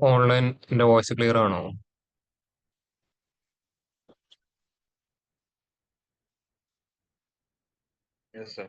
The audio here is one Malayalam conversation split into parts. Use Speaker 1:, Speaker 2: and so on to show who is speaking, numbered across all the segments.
Speaker 1: ഓൺലൈൻ വോയിസ് ക്ലിയർ ആണോ?
Speaker 2: Yes, sir.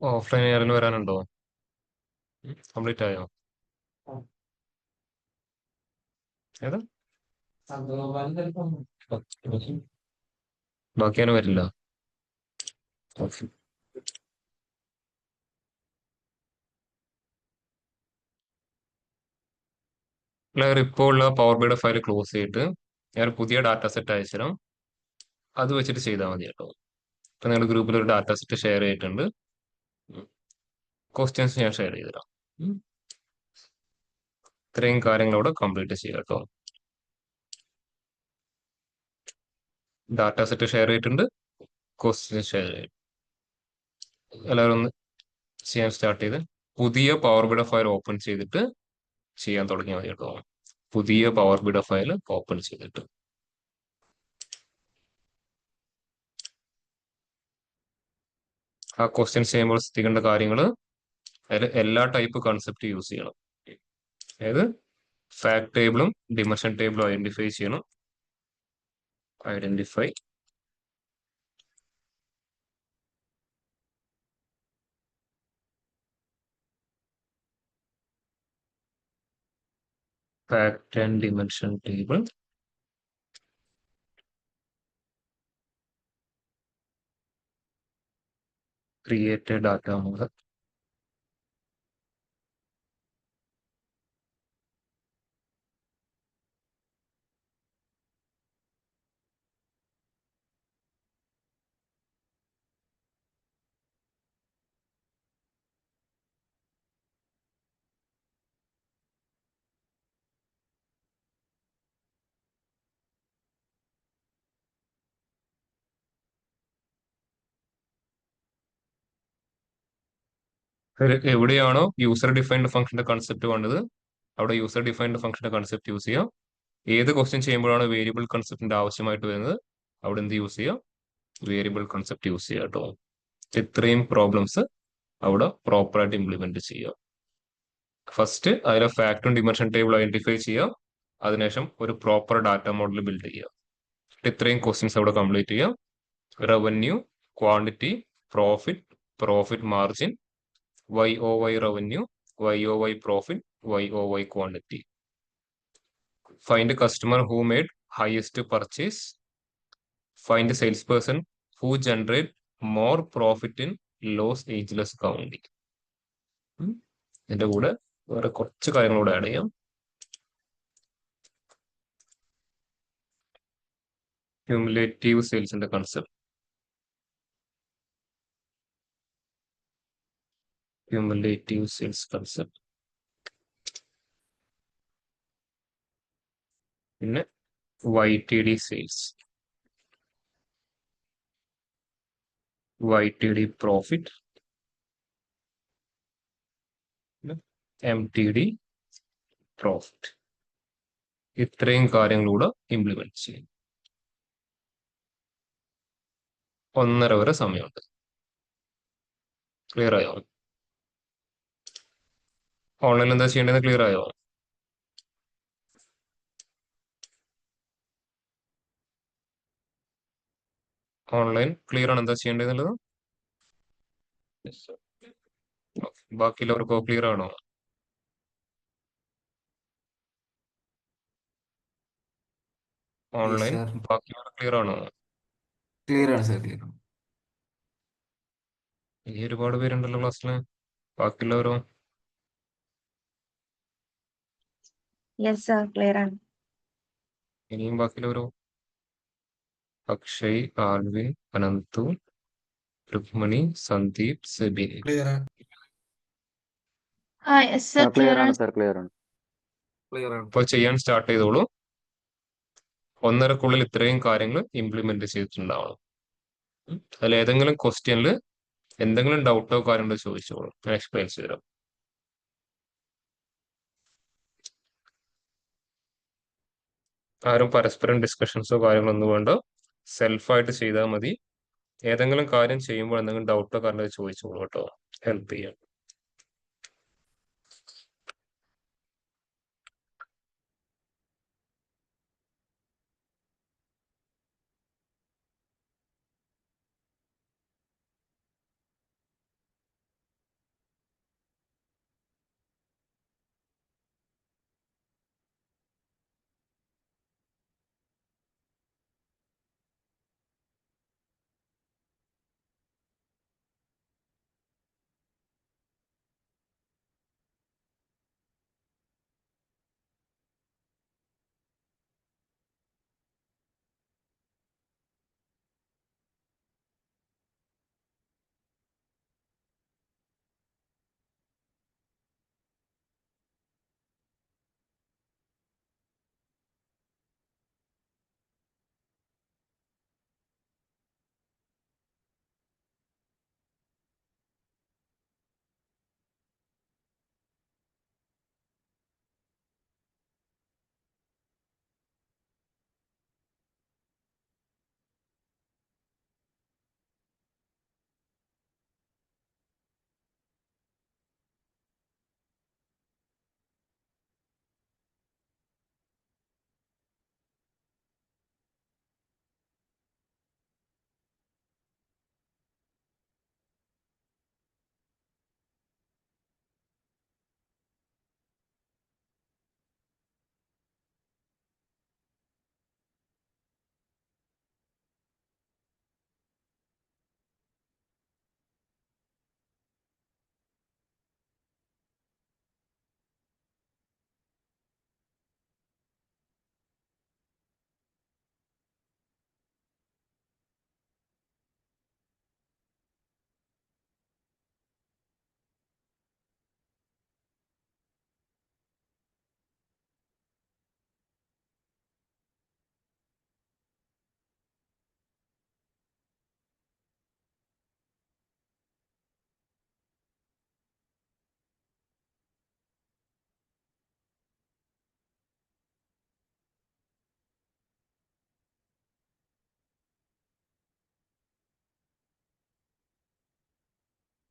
Speaker 1: ഓഫ്ലൈൻ ആരെങ്കിലും വരാനുണ്ടോ? കംപ്ലീറ്റ് ആയോ? ഏതാ? ബാക്കി ആരും വരില്ല. Okay. പ്ലെയർ ഇപ്പോൾ ഉള്ള പവർ ബിയുടെ ഫയൽ ക്ലോസ് ചെയ്തിട്ട് ഞാൻ ഒരു പുതിയ ഡാറ്റ സെറ്റ് അയച്ചുതരാം. അത് വെച്ചിട്ട് ചെയ്താൽ മതി കേട്ടോ. ഇപ്പൊ നിങ്ങളുടെ ഗ്രൂപ്പിൽ ഒരു ഡാറ്റ സെറ്റ് ഷെയർ ചെയ്തിട്ടുണ്ട്. ക്വസ്റ്റ്യൻസ് ഞാൻ ഷെയർ ചെയ്തുതരാം. ഉം. ഇത്രയും കാര്യങ്ങളോട് കംപ്ലീറ്റ് ചെയ്യാം കേട്ടോ. ഡാറ്റ സെറ്റ് ഷെയർ ചെയ്തിട്ടുണ്ട്. ക്വസ്റ്റ്യൻ ഷെയർ ചെയ്തു. എല്ലാവരും ഒന്ന് ചെയ്യാൻ സ്റ്റാർട്ട് ചെയ്ത് പുതിയ പവർ ബിയുടെ ഫയൽ ഓപ്പൺ ചെയ്തിട്ട് ചെയ്യാൻ തുടങ്ങിയാൽ മതി കേട്ടോ. പുതിയ പവർ ബിയുടെ ഫയൽ ഓപ്പൺ ചെയ്തിട്ട് ആ ക്വസ്റ്റ്യൻസ് ചെയ്യുമ്പോൾ ശ്രദ്ധിക്കേണ്ട കാര്യങ്ങൾ, അതിൽ എല്ലാ ടൈപ്പ് കൺസെപ്റ്റ് യൂസ് ചെയ്യണം. അതായത് ഫാക്ട് ടേബിളും ഡിമെൻഷൻ ടേബിളും ഐഡന്റിഫൈ ചെയ്യണം. Identify fact and dimension table, create a data model. എവിടെയാണോ യൂസർ ഡിഫൈൻഡ് ഫംഗ്ഷന്റെ കൺസെപ്റ്റ് വേണ്ടത് അവിടെ യൂസർ ഡിഫൈൻഡ് ഫംഗ്ഷന്റെ കൺസെപ്റ്റ് യൂസ് ചെയ്യാം. ഏത് ക്വസ്റ്റ്യൻ ചെയ്യുമ്പോഴാണ് വേരിയബിൾ കൺസെപ്റ്റിന്റെ ആവശ്യമായിട്ട് വരുന്നത് അവിടെ എന്ത് യൂസ് ചെയ്യാം? വേരിയബിൾ കൺസെപ്റ്റ് യൂസ് ചെയ്യാം കേട്ടോ. ഇത്രയും പ്രോബ്ലംസ് അവിടെ പ്രോപ്പറായിട്ട് ഇംപ്ലിമെന്റ് ചെയ്യാം. ഫസ്റ്റ് അതിലെ ഫാക്ടും ഡിമെൻഷൻ ടേബിൾ ഐഡന്റിഫൈ ചെയ്യാം. അതിനുശേഷം ഒരു പ്രോപ്പർ ഡാറ്റ മോഡൽ ബിൽഡ് ചെയ്യാം. ഇത്രയും ക്വസ്റ്റ്യൻസ് അവിടെ കംപ്ലീറ്റ് ചെയ്യാം. Revenue, quantity, profit, profit margin, YOY revenue, YOY profit, YOY quantity. Find a customer who made highest purchase. Find a salesperson who generate more profit in loss ageless county. ഇതിന്റെ കൂടെ വേറെ കുറച്ച് കാര്യങ്ങൾ കൂടെ ആഡ് ചെയ്യാം. ക്യുമുലേറ്റീവ് സെയിൽസിന്റെ കൺസെപ്റ്റ്. Cumulative sales concept. പിന്നെ YTD sales, YTD profit, MTD profit. ഇത്രയും കാര്യങ്ങളൂടെ ഇംപ്ലിമെന്റ് ചെയ്യും. 1.5 വരെ സമയമുണ്ട്. ക്ലിയർ ആയോ? ഓൺലൈനിൽ എന്താ ചെയ്യേണ്ടത്? ക്ലിയർ ആയോ? ഓൺലൈൻ ക്ലിയർ ആണ് എന്താ ചെയ്യേണ്ടതെന്നുള്ളത്? ബാക്കിയുള്ളവർക്കോ ക്ലിയർ ആണോ?
Speaker 2: Yes
Speaker 1: online
Speaker 2: sir.
Speaker 1: ബാക്കിയുള്ളവർ ക്ലിയർ ആണോ?
Speaker 2: ക്ലിയർ ആണ് സർ, ക്ലിയർ ആണ്.
Speaker 1: ഇനി ഒരുപാട് പേരുണ്ടല്ലോ ക്ലാസ്സില്. ബാക്കിയുള്ളവരോ?
Speaker 3: യെസ് സർ, ക്ലിയർ ആണ്.
Speaker 1: ഇനിയും ബാക്കിയുള്ളവരോ? അക്ഷയ്, ആൽവിൻ, അനന്തു, രുക്മണി, സന്ദീപ്, സെബിൻ.
Speaker 2: ക്ലിയർ ആണ്.
Speaker 3: യെസ് സർ,
Speaker 4: ക്ലിയർ
Speaker 3: ക്ലിയർ
Speaker 4: ആണ്
Speaker 3: ആണ്.
Speaker 4: സർ, ക്ലിയർ ആണ്.
Speaker 2: ക്ലിയർ ആണ്.
Speaker 1: ഇപ്പോൾ ചെയ്യാൻ സ്റ്റാർട്ട് ചെയ്തോളൂ. 1.5-ക്കുള്ളിൽ ഇത്രയും കാര്യങ്ങൾ ഇംപ്ലിമെന്റ് ചെയ്തിട്ടുണ്ടാവണം. അതിൽ ഏതെങ്കിലും ക്വസ്റ്റ്യനിൽ എന്തെങ്കിലും ഡൗട്ടോ കാര്യങ്ങളോ ചോദിച്ചോളൂ, ഞാൻ എക്സ്പ്ലെയിൻ ചെയ്തുതരാം. ആരും പരസ്പരം ഡിസ്കഷൻസോ കാര്യങ്ങളൊന്നും വേണ്ട, സെൽഫായിട്ട് ചെയ്താൽ മതി. ഏതെങ്കിലും കാര്യം ചെയ്യുമ്പോൾ എന്തെങ്കിലും ഡൗട്ടോ കാര്യങ്ങളോ ചോദിച്ചോളൂ കേട്ടോ, ഹെൽപ്പ് ചെയ്യാം.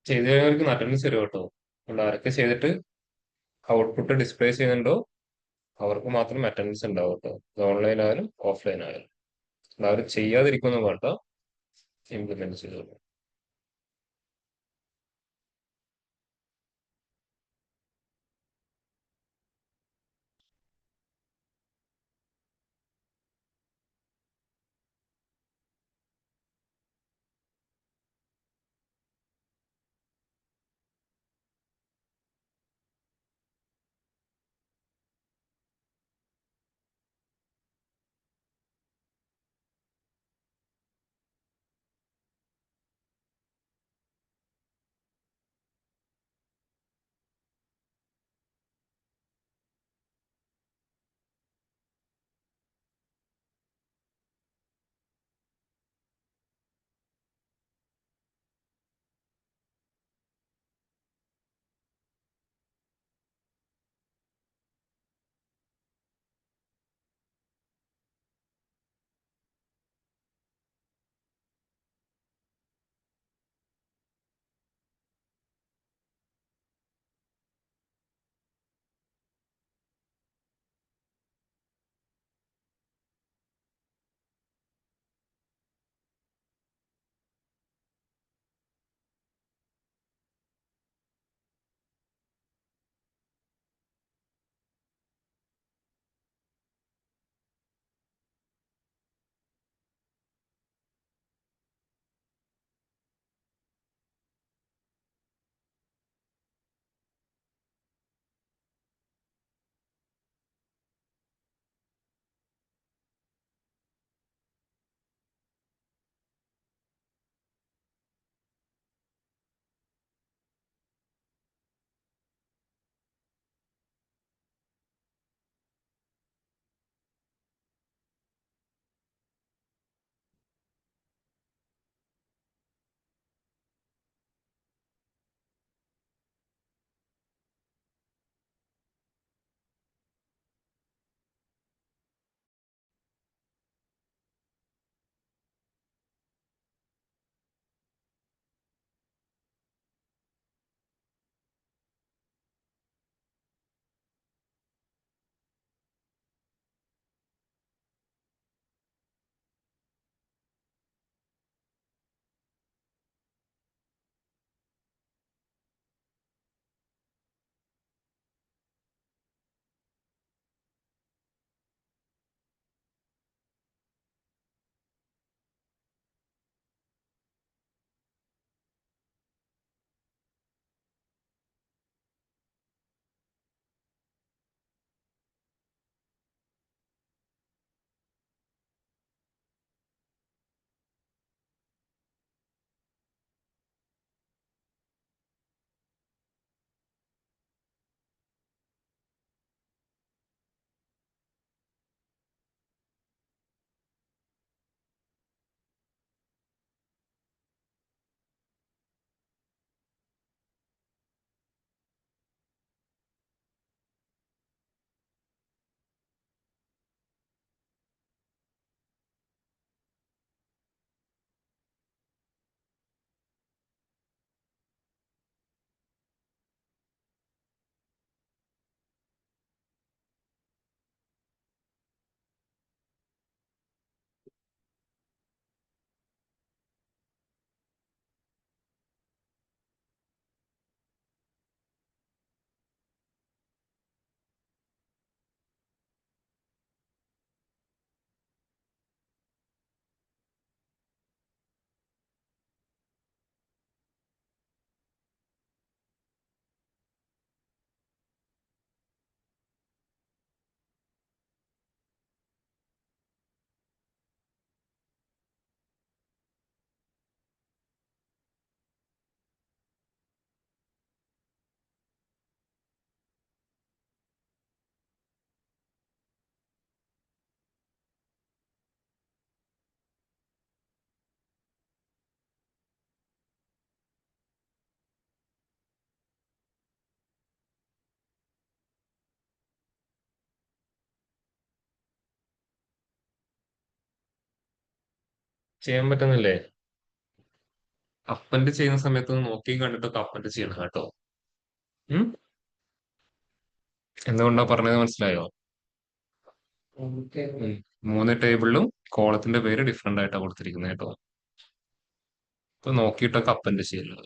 Speaker 1: ചെയ്ത് കഴിഞ്ഞവർക്ക് അറ്റൻഡൻസ് തരും കേട്ടോ. അതുകൊണ്ട് ആരൊക്കെ ചെയ്തിട്ട് ഔട്ട്പുട്ട് ഡിസ്പ്ലേ ചെയ്യുന്നുണ്ടോ അവർക്ക് മാത്രം അറ്റൻഡൻസ് ഉണ്ടാവും കേട്ടോ. അത് ഓൺലൈൻ ആയാലും ഓഫ്ലൈൻ ആയാലും. എല്ലാവരും ചെയ്യാതിരിക്കൊന്നും വേണ്ട, ഇംപ്ലിമെന്റ് ചെയ്തോളൂ. ചെയ്യാൻ പറ്റുന്നില്ലേ? അപ്പൻഡ് ചെയ്യുന്ന സമയത്ത് നോക്കി കണ്ടിട്ടൊക്കെ അപ്പൻഡ് ചെയ്യണം കേട്ടോ. ഉം? എന്തുകൊണ്ടാ പറഞ്ഞത് മനസ്സിലായോ? ഉം. മൂന്ന് ടേബിളിലും കോളത്തിന്റെ പേര് ഡിഫറെന്റ് ആയിട്ടാ കൊടുത്തിരിക്കുന്നത് കേട്ടോ. അപ്പൊ നോക്കിയിട്ടൊക്കെ അപ്പൻഡ് ചെയ്യുന്നത്.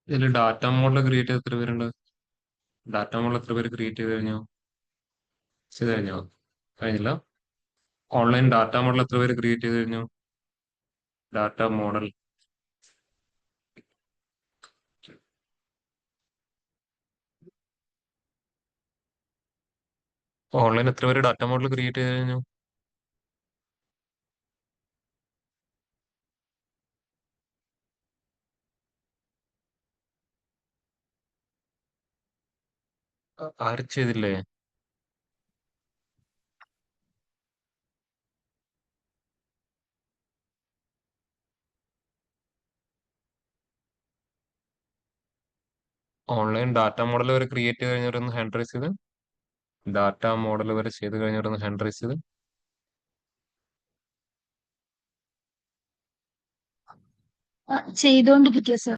Speaker 1: ഇതിൽ ഡാറ്റ മോഡൽ ക്രിയേറ്റ് ചെയ്ത് എത്ര പേരുണ്ട്? ഡാറ്റ മോഡൽ എത്ര പേര് ക്രിയേറ്റ് ചെയ്ത് കഴിഞ്ഞോ? ചെയ്ത് കഴിഞ്ഞോ? കഴിഞ്ഞില്ല. ഓൺലൈൻ ഡാറ്റ മോഡൽ എത്ര പേര് ക്രിയേറ്റ് ചെയ്ത് കഴിഞ്ഞു? ഡാറ്റ മോഡൽ ഓൺലൈൻ എത്ര പേര് ഡാറ്റ മോഡൽ ക്രിയേറ്റ് ചെയ്ത് കഴിഞ്ഞു? ആരും ചെയ്തില്ലേ? ഓൺലൈൻ ഡാറ്റ മോഡൽ വരെ ക്രിയേറ്റ് ചെയ്ത് കഴിഞ്ഞവരൊന്ന് ഹാൻഡ് റൈസ് ചെയ്ത്. ഡാറ്റ മോഡൽ വരെ ചെയ്ത് കഴിഞ്ഞവരൊന്ന് ഹാൻഡ് റൈസ് ചെയ്ത്.
Speaker 3: ചെയ്തോണ്ടിരിക്കുക സർ.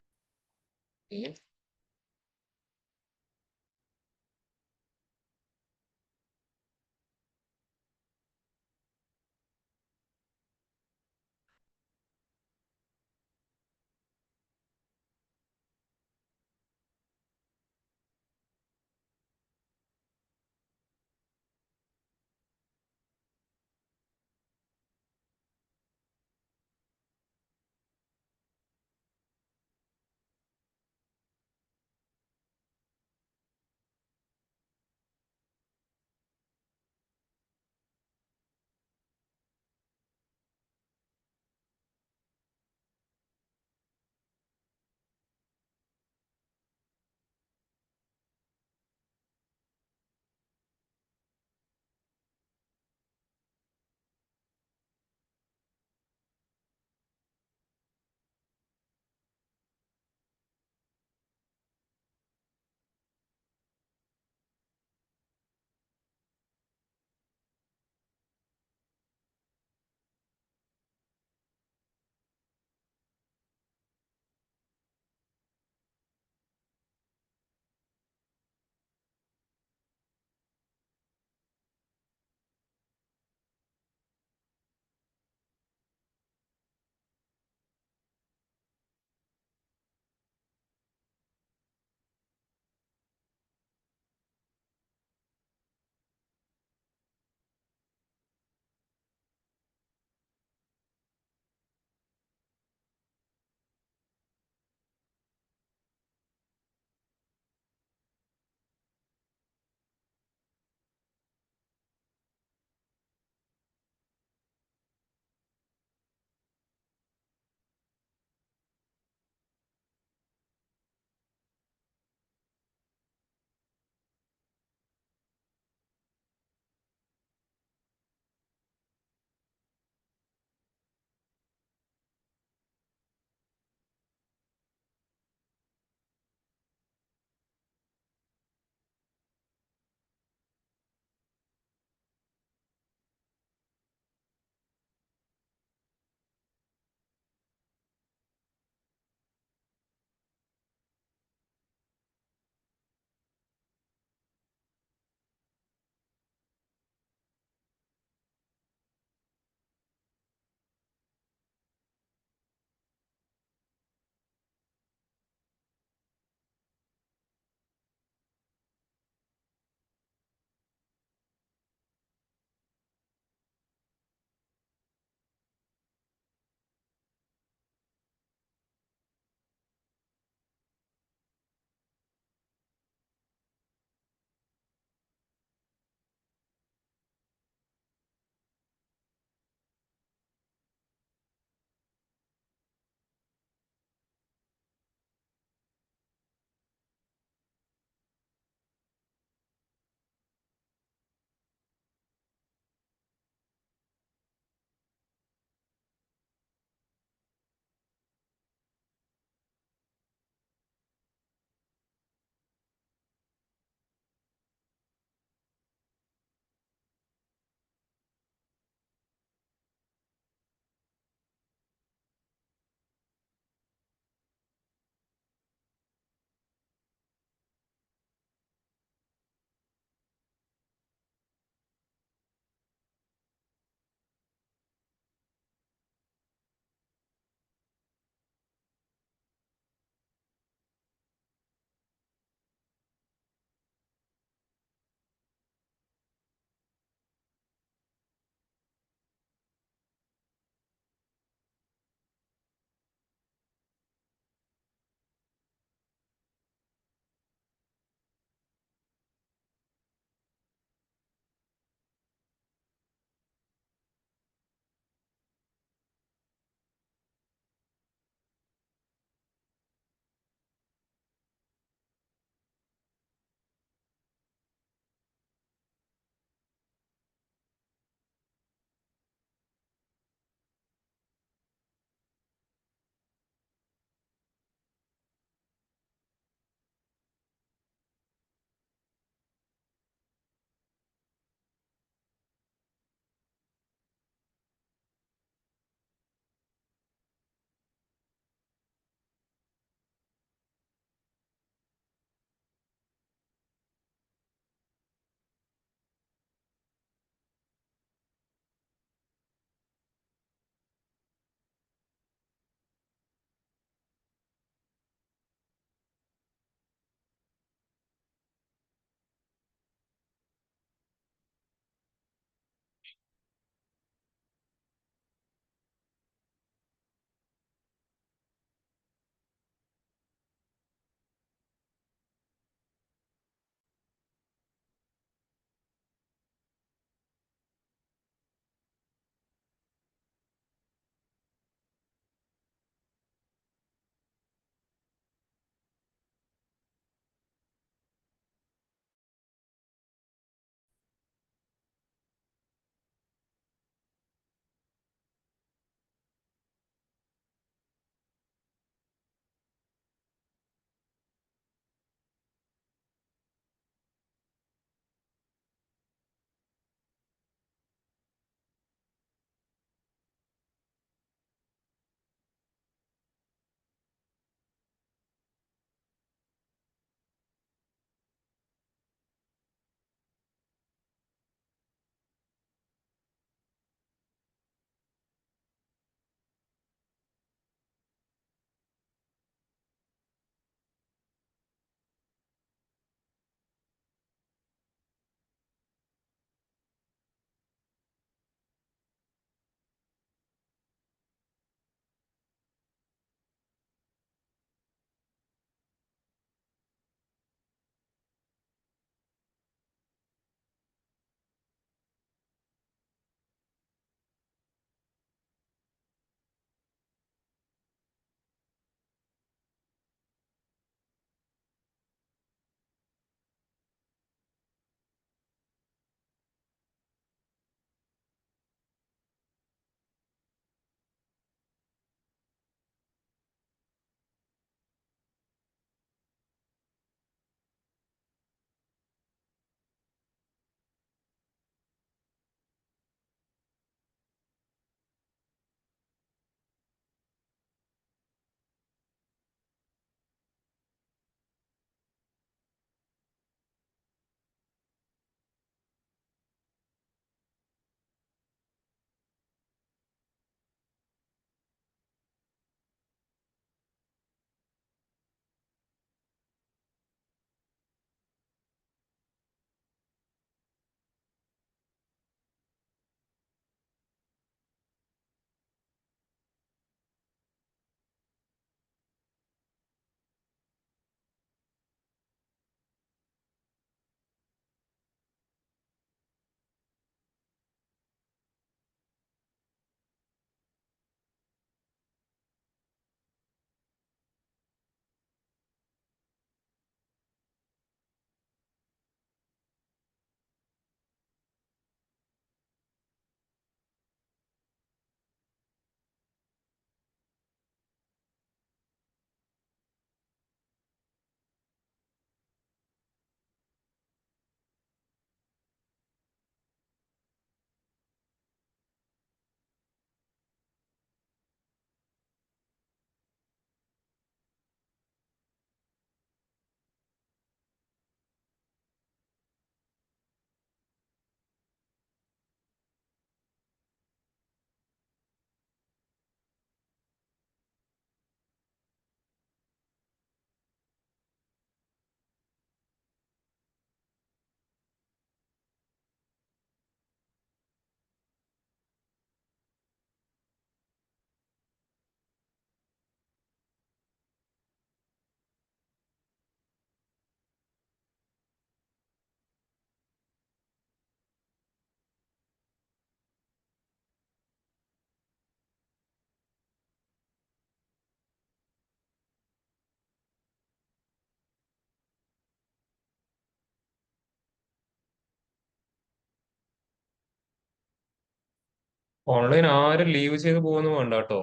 Speaker 1: ഓൺലൈൻ ആരും ലീവ് ചെയ്ത് പോകുന്നു വേണ്ട കേട്ടോ.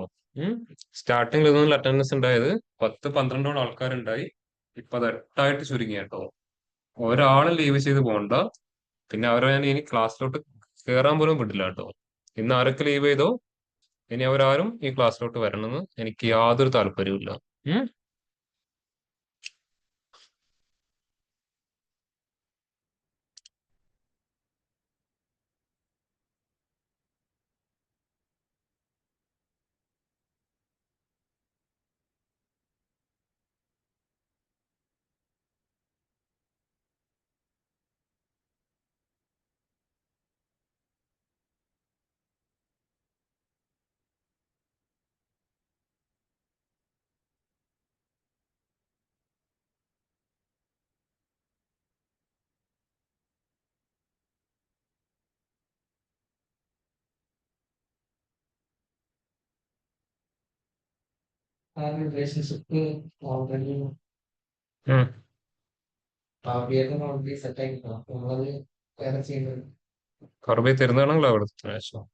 Speaker 1: സ്റ്റാർട്ടിങ്ങിൽ ഇതൊന്നും അറ്റൻഡൻസ് ഉണ്ടായത് 10-12 ആൾക്കാരുണ്ടായി. ഇപ്പൊ അത് 8ആയിട്ട് ചുരുങ്ങി കേട്ടോ. ഒരാളും ലീവ് ചെയ്ത് പോകണ്ട. പിന്നെ അവരെ ഞാൻ ഇനി ക്ലാസ്സിലോട്ട് കയറാൻ പോലും വിടില്ല കേട്ടോ. ഇന്ന് ആരൊക്കെ ലീവ് ചെയ്തോ ഇനി അവരാരും ഈ ക്ലാസ്സിലോട്ട് വരണമെന്ന് എനിക്ക് യാതൊരു താല്പര്യവുമില്ല. ഉം.
Speaker 2: ആ റിലേഷൻഷിപ്പ് ഓൾറെഡി
Speaker 1: ഉം.
Speaker 2: ഓൾറെഡി സെറ്റ് ആയിട്ടോ നമ്മളത് വേറെ ചെയ്യുന്നത്.
Speaker 1: കറുപേ തരുന്നതാണല്ലോ അവിടുത്തെ ആശം.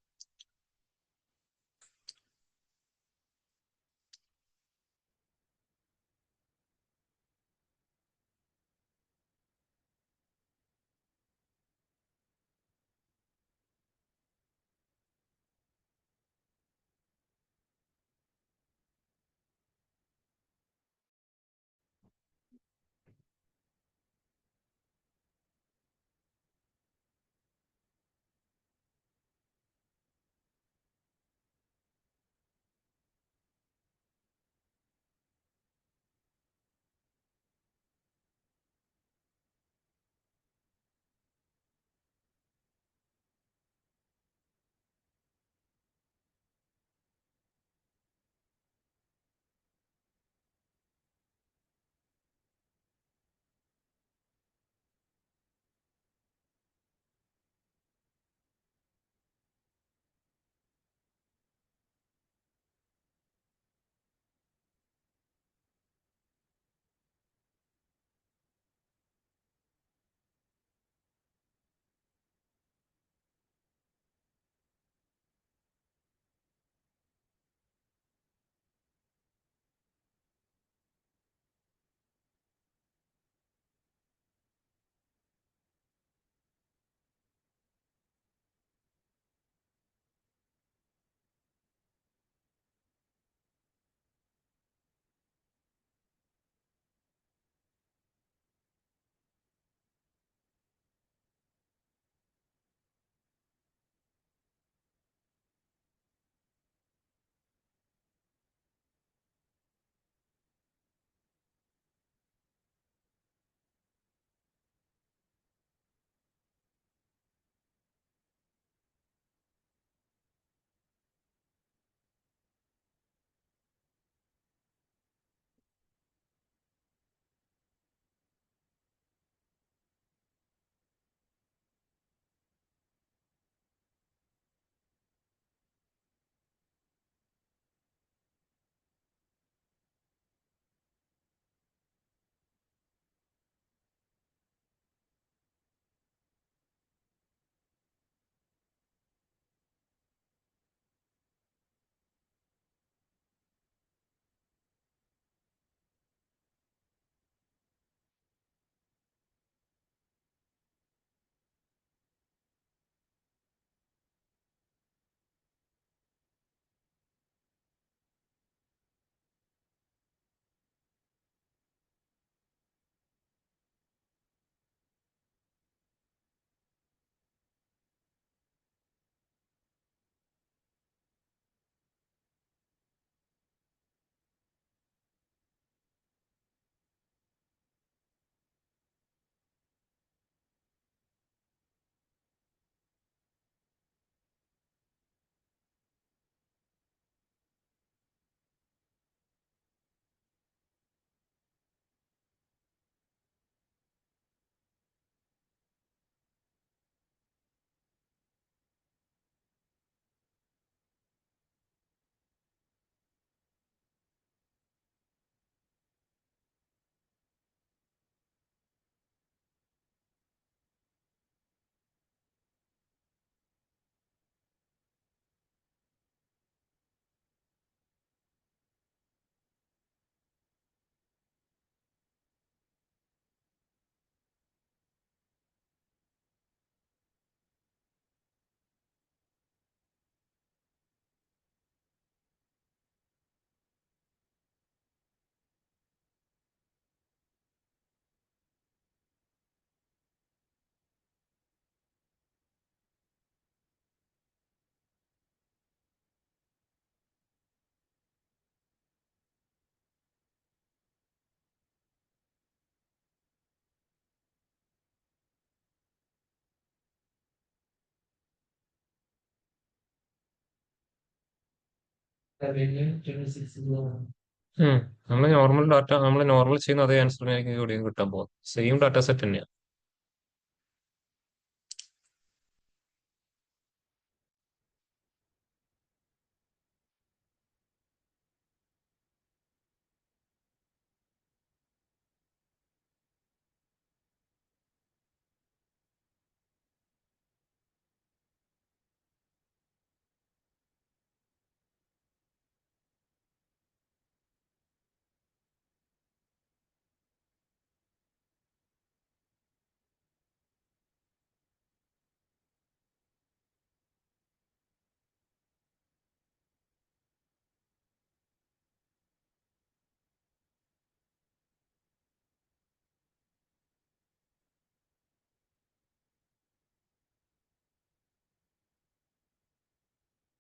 Speaker 2: റവന്യൂ 26
Speaker 1: നമ്മൾ നോർമൽ ചെയ്യുന്ന അതേ ആൻസർ ആയിരിക്കും ഇവിടെയും കിട്ടാൻ പോകും. സെയിം ഡാറ്റ സെറ്റ് തന്നെയാണ്.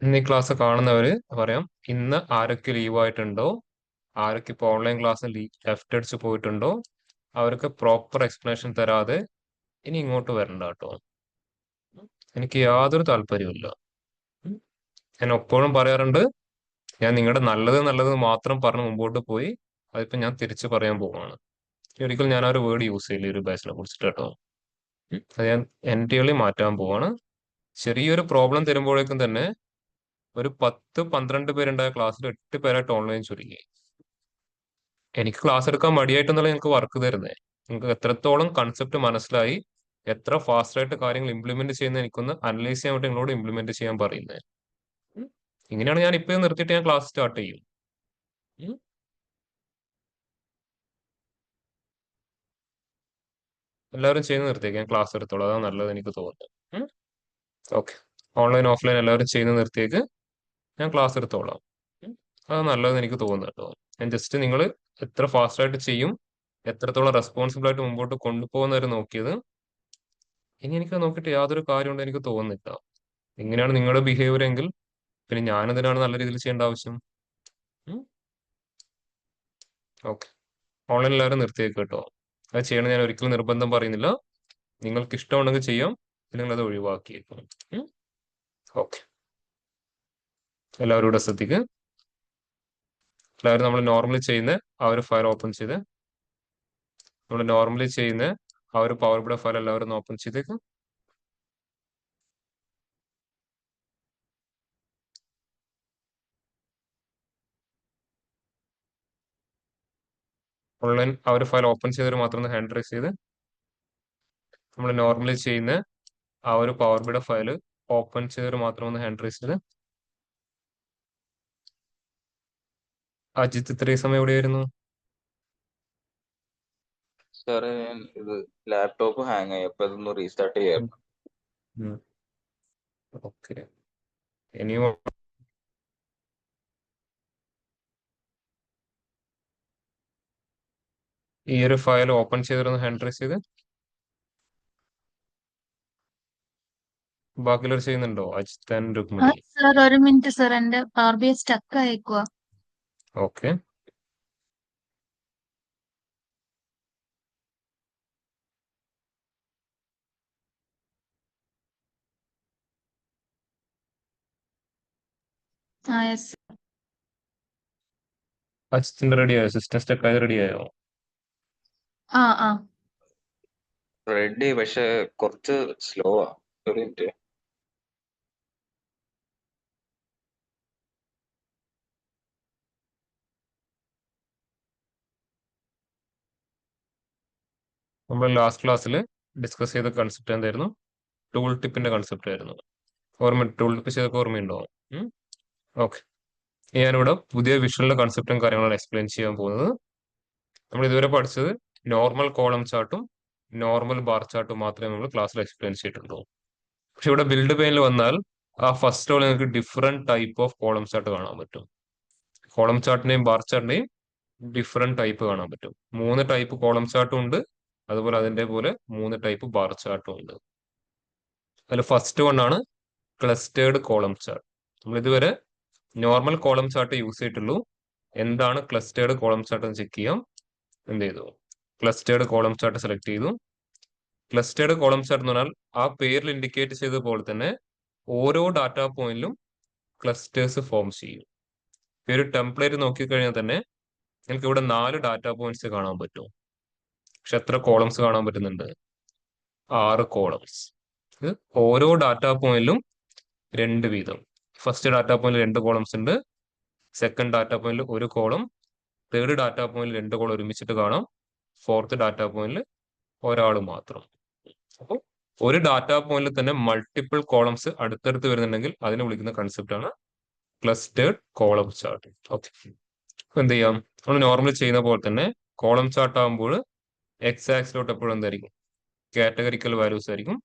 Speaker 1: ഇന്ന് ഈ ക്ലാസ് കാണുന്നവര് പറയാം, ഇന്ന് ആരൊക്കെ ലീവായിട്ടുണ്ടോ, ആരൊക്കെ ഇപ്പോൾ ഓൺലൈൻ ക്ലാസ് ലെഫ്റ്റ് അടിച്ച് പോയിട്ടുണ്ടോ, അവർക്ക് പ്രോപ്പർ എക്സ്പ്ലനേഷൻ തരാതെ ഇനി ഇങ്ങോട്ട് വരണ്ട കേട്ടോ. എനിക്ക് യാതൊരു താല്പര്യമില്ല. ഞാൻ എപ്പോഴും പറയാറുണ്ട്, ഞാൻ നിങ്ങളുടെ നല്ലത് നല്ലത് മാത്രം പറഞ്ഞ് മുമ്പോട്ട് പോയി അതിപ്പോ ഞാൻ തിരിച്ചു പറയാൻ പോവാണ്. ഒരിക്കലും ഞാൻ ആ ഒരു വേർഡ് യൂസ് ചെയ്യില്ല ഈ ഒരു ബാച്ചിനെ കുറിച്ചിട്ട് കേട്ടോ. അത് ഞാൻ എൻറ്റയർലി മാറ്റാൻ പോവാണ്. ചെറിയൊരു പ്രോബ്ലം തരുമ്പോഴേക്കും തന്നെ ഒരു 10-12 പേരുണ്ടായ ക്ലാസ്സിൽ 8 പേരായിട്ട് ഓൺലൈൻ ചുരുങ്ങി. എനിക്ക് ക്ലാസ് എടുക്കാൻ മടിയായിട്ടെന്നല്ല ഞങ്ങൾക്ക് വർക്ക് തരുന്നത്. നിങ്ങൾക്ക് എത്രത്തോളം കൺസെപ്റ്റ് മനസ്സിലായി, എത്ര ഫാസ്റ്റ് ആയിട്ട് കാര്യങ്ങൾ ഇംപ്ലിമെന്റ് ചെയ്യുന്ന എനിക്കൊന്ന് അനലൈസ് ചെയ്യാൻ വേണ്ടി നിങ്ങളോട് ഇംപ്ലിമെന്റ് ചെയ്യാൻ പറയുന്നത്. ഇങ്ങനെയാണ് ഞാൻ ഇപ്പൊ നിർത്തിയിട്ട് ഞാൻ ക്ലാസ് സ്റ്റാർട്ട് ചെയ്യും. ഉം. എല്ലാവരും ചെയ്യുന്ന നിർത്തിയേക്ക്, ഞാൻ ക്ലാസ് എടുത്തോളാം, അതാണ് നല്ലത് എനിക്ക് തോന്നുന്നത്. ഓക്കെ, ഓൺലൈൻ ഓഫ്ലൈൻ എല്ലാവരും ചെയ്യുന്ന നിർത്തിയേക്ക്, ഞാൻ ക്ലാസ് എടുത്തോളാം. അതാണ് നല്ലതെന്ന് എനിക്ക് തോന്നുന്നു കേട്ടോ. ഞാൻ ജസ്റ്റ് നിങ്ങൾ എത്ര ഫാസ്റ്റ് ആയിട്ട് ചെയ്യും, എത്രത്തോളം റെസ്പോൺസിബിൾ ആയിട്ട് മുമ്പോട്ട് കൊണ്ടുപോകുന്നവരെ നോക്കിയത്. ഇനി എനിക്ക് നോക്കിയിട്ട് യാതൊരു കാര്യമുണ്ട് എനിക്ക് തോന്നുന്നില്ല. ഇങ്ങനെയാണ് നിങ്ങളുടെ ബിഹേവിയർ എങ്കിൽ പിന്നെ ഞാനെന്തിനാണ് നല്ല രീതിയിൽ ചെയ്യേണ്ട ആവശ്യം? ഓക്കെ, ഓൺലൈൻ എല്ലാവരും നിർത്തിയേക്ക് കേട്ടോ. അത് ചെയ്യണം ഞാൻ ഒരിക്കലും നിർബന്ധം പറയുന്നില്ല. നിങ്ങൾക്ക് ഇഷ്ടമുണ്ടെങ്കിൽ ചെയ്യാം, അല്ലെങ്കിൽ അത് ഒഴിവാക്കിയേക്കും. ഓക്കെ, എല്ലാവരും കൂടെ ശ്രദ്ധിക്കുക. എല്ലാവരും നമ്മൾ നോർമലി ചെയ്യുന്ന ആ ഒരു ഫയൽ ഓപ്പൺ ചെയ്ത്, നമ്മൾ നോർമലി ചെയ്യുന്ന ആ ഒരു പവർ ബി ഫയൽ എല്ലാവരും ഒന്ന് ഓപ്പൺ ചെയ്തേക്കും. ഓൺലൈൻ ആ ഒരു ഫയൽ ഓപ്പൺ ചെയ്തവർ മാത്രം ഒന്ന് ഹാൻഡ് റൈസ് ചെയ്ത്, നമ്മൾ നോർമലി ചെയ്യുന്ന ആ ഒരു പവർ ബിയുടെ ഫയൽ ഓപ്പൺ ചെയ്തവർ മാത്രം ഒന്ന് ഹാൻഡ് റൈസ് ചെയ്ത്. അജിത്ത് ഇത്രയും സമയം എവിടെയായിരുന്നു?
Speaker 4: സാറേ ഞാൻ ഇത് ലാപ്ടോപ്പ് ഹാങ് ആയി, അപ്പൊ ഇതൊന്ന് റീസ്റ്റാർട്ട് ചെയ്യാം.
Speaker 1: ഓക്കെ, ഇനിയും ഈ ഒരു ഫയൽ ഓപ്പൺ ചെയ്തിരുന്ന ഹാൻഡ് റൈസ് ചെയ്ത്. ബാക്കിയുള്ളവർ ചെയ്യുന്നുണ്ടോ? അജിത്ത് ആൻഡ് രുക്മിണി.
Speaker 5: സർ ഒരു മിനിറ്റ് സർ, എന്റെ പവർ ബി സ്റ്റക്ക് ആയിക്കുവാ.
Speaker 1: Okay,
Speaker 5: yes.
Speaker 1: അജിത്തിന്റെ റെഡി ആയോ? സിസ്റ്റം സ്റ്റക്ക് ആയത് റെഡി ആയോ?
Speaker 5: ആ
Speaker 4: റെഡി, പക്ഷെ കുറച്ച് സ്ലോ ആ. ഒരു മിനിറ്റ്.
Speaker 1: നമ്മൾ ലാസ്റ്റ് ക്ലാസ്സിൽ ഡിസ്കസ് ചെയ്ത കൺസെപ്റ്റ് എന്തായിരുന്നു? ടൂൾ ടിപ്പിന്റെ കൺസെപ്റ്റ് ആയിരുന്നു. ടൂൾ ടിപ്പ് ചെയ്തൊക്കെ ഓർമ്മയുണ്ടോ? ഓക്കെ, ഞാനിവിടെ പുതിയ വിഷ്വലിന്റെ കൺസെപ്റ്റും കാര്യങ്ങളാണ് എക്സ്പ്ലെയിൻ ചെയ്യാൻ പോകുന്നത്. നമ്മൾ ഇതുവരെ പഠിച്ചത് നോർമൽ കോളം ചാർട്ടും നോർമൽ ബാർ ചാർട്ടും മാത്രമേ നമ്മൾ ക്ലാസ്സിൽ എക്സ്പ്ലെയിൻ ചെയ്തിട്ടുള്ളൂ. പക്ഷെ ഇവിടെ ബിൽഡ് പെയിനിൽ വന്നാൽ ആ ഫസ്റ്റ് ഓൾ നിങ്ങൾക്ക് different type of column chart കാണാൻ പറ്റും. കോളം ചാർട്ടിന്റെയും ബാർ ചാർട്ടിന്റെയും ഡിഫറെന്റ് ടൈപ്പ് കാണാൻ പറ്റും. 3 ടൈപ്പ് കോളം ചാർട്ടും ഉണ്ട്, അതുപോലെ അതിന്റെ പോലെ 3 ടൈപ്പ് ബാർ ചാർട്ടും ഉണ്ട്. അതിൽ ഫസ്റ്റ് വൺ ആണ് ക്ലസ്റ്റേർഡ് കോളം ചാർട്ട്. നമ്മൾ ഇതുവരെ നോർമൽ കോളം ചാർട്ട് യൂസ് ചെയ്തിട്ടുള്ളൂ. എന്താണ് ക്ലസ്റ്റേർഡ് കോളം ചാർട്ട് എന്ന് ചെക്ക് ചെയ്യാം. എന്ത് ചെയ്തു? ക്ലസ്റ്റേർഡ് കോളം ചാർട്ട് സെലക്ട് ചെയ്തു. ക്ലസ്റ്റേർഡ് കോളം ചാർട്ട് എന്ന് പറഞ്ഞാൽ ആ പേരിൽ ഇൻഡിക്കേറ്റ് ചെയ്ത പോലെ തന്നെ ഓരോ ഡാറ്റാ പോയിന്റിലും ക്ലസ്റ്റേഴ്സ് ഫോം ചെയ്യും. ഈ ഒരു ടെംപ്ലേറ്റ് നോക്കിക്കഴിഞ്ഞാൽ തന്നെ നിങ്ങൾക്ക് ഇവിടെ 4 ഡാറ്റ പോയിന്റ്സ് കാണാൻ പറ്റും. പക്ഷെ എത്ര കോളംസ് കാണാൻ പറ്റുന്നുണ്ട്? 6 കോളംസ്. ഇത് ഓരോ ഡാറ്റ പോയിന്റിലും 2 വീതം. ഫസ്റ്റ് ഡാറ്റ പോയിന്റിൽ 2 കോളംസ് ഉണ്ട്, സെക്കൻഡ് ഡാറ്റ പോയിന്റിൽ 1 കോളം, തേർഡ് ഡാറ്റ പോയിന്റിൽ 2 കോളം ഒരുമിച്ചിട്ട് കാണാം, ഫോർത്ത് ഡാറ്റ പോയിന്റിൽ ഒരാൾ മാത്രം. അപ്പോൾ ഒരു ഡാറ്റ പോയിന്റിൽ തന്നെ മൾട്ടിപ്പിൾ കോളംസ് അടുത്തടുത്ത് വരുന്നുണ്ടെങ്കിൽ അതിനെ വിളിക്കുന്ന കൺസെപ്റ്റ് ആണ് ക്ലസ്റ്റേർഡ് കോളം ചാർട്ട്. ഓക്കെ, എന്ത് ചെയ്യാം? നമ്മൾ നോർമലി ചെയ്യുന്ന പോലെ തന്നെ കോളം ചാർട്ട് ആകുമ്പോൾ എക്സ് ആക്സിലോട്ട് എപ്പോഴും എന്തായിരിക്കും? കാറ്റഗറിക്കൽ വാല്യൂസ് ആയിരിക്കും.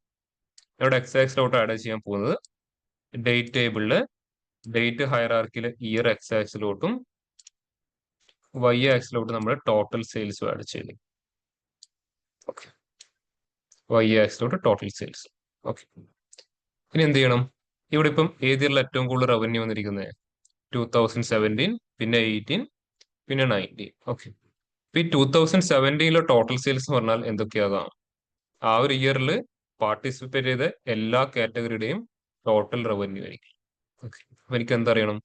Speaker 1: ഇവിടെ എക്സ് ആക്സിലോട്ട് ആഡ് ചെയ്യാൻ പോകുന്നത് ഡേറ്റ് ടേബിളില് ഡേറ്റ് ഹയറാർക്കിയിലെ ഇയർ എക്സ് ആക്സിലോട്ടും വൈ ആക്സിലോട്ട് നമ്മൾ ടോട്ടൽ സെയിൽസും ആഡ് ചെയ്തു. ഓക്കെ, വൈ ആക്സിലോട്ട് ടോട്ടൽ സെയിൽസ്. ഓക്കെ, ഇനി എന്ത് ചെയ്യണം? ഇവിടെ ഇപ്പം ഏത് ഇയറിൽ ഏറ്റവും കൂടുതൽ റവന്യൂ വന്നിരിക്കുന്നത്? 2017, പിന്നെ 18, പിന്നെ 19. ഓക്കെ, ഇപ്പൊ ഈ 2017 ടോട്ടൽ സെയിൽസ് എന്ന് പറഞ്ഞാൽ എന്തൊക്കെയാകാം? ആ ഒരു ഇയറിൽ പാർട്ടിസിപ്പേറ്റ് ചെയ്ത എല്ലാ കാറ്റഗറിയുടെയും ടോട്ടൽ റവന്യൂ ആയിരിക്കും. ഓക്കെ, അപ്പൊ എനിക്ക് എന്തറിയണം?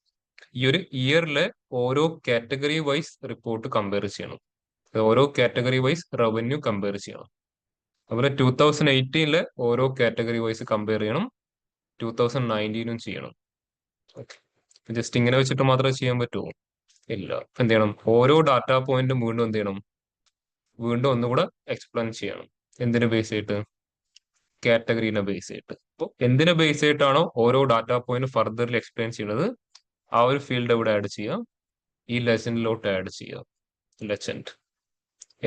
Speaker 1: ഈ ഒരു ഇയറിലെ ഓരോ കാറ്റഗറി വൈസ് റിപ്പോർട്ട് കമ്പയർ ചെയ്യണം. ഓരോ കാറ്റഗറി വൈസ് റവന്യൂ കമ്പയർ ചെയ്യണം. അതുപോലെ 2018 ഓരോ കാറ്റഗറി വൈസ് കമ്പയർ ചെയ്യണം, 2019 ചെയ്യണം. ഓക്കെ, ജസ്റ്റ് ഇങ്ങനെ വെച്ചിട്ട് മാത്രമേ ചെയ്യാൻ പറ്റുമോ? ഇല്ല. എന്ത് ചെയ്യണം? ഓരോ ഡാറ്റ പോയിന്റും വീണ്ടും എന്ത് ചെയ്യണം? വീണ്ടും ഒന്നുകൂടെ എക്സ്പ്ലെയിൻ ചെയ്യണം. എന്തിനെ ബേസ് ചെയ്തിട്ട്? കാറ്റഗറീനെ ബേസ് ചെയ്തിട്ട്. അപ്പോൾ എന്തിനെ ബേസ് ചെയ്തിട്ടാണോ ഓരോ ഡാറ്റ പോയിന്റ് ഫർദർലി എക്സ്പ്ലെയിൻ ചെയ്യുന്നത്, ആ ഒരു ഫീൽഡ് ഇവിടെ ആഡ് ചെയ്യാം, ഈ ലെജൻഡിലോട്ട് ആഡ് ചെയ്യാം. ലെജൻഡ്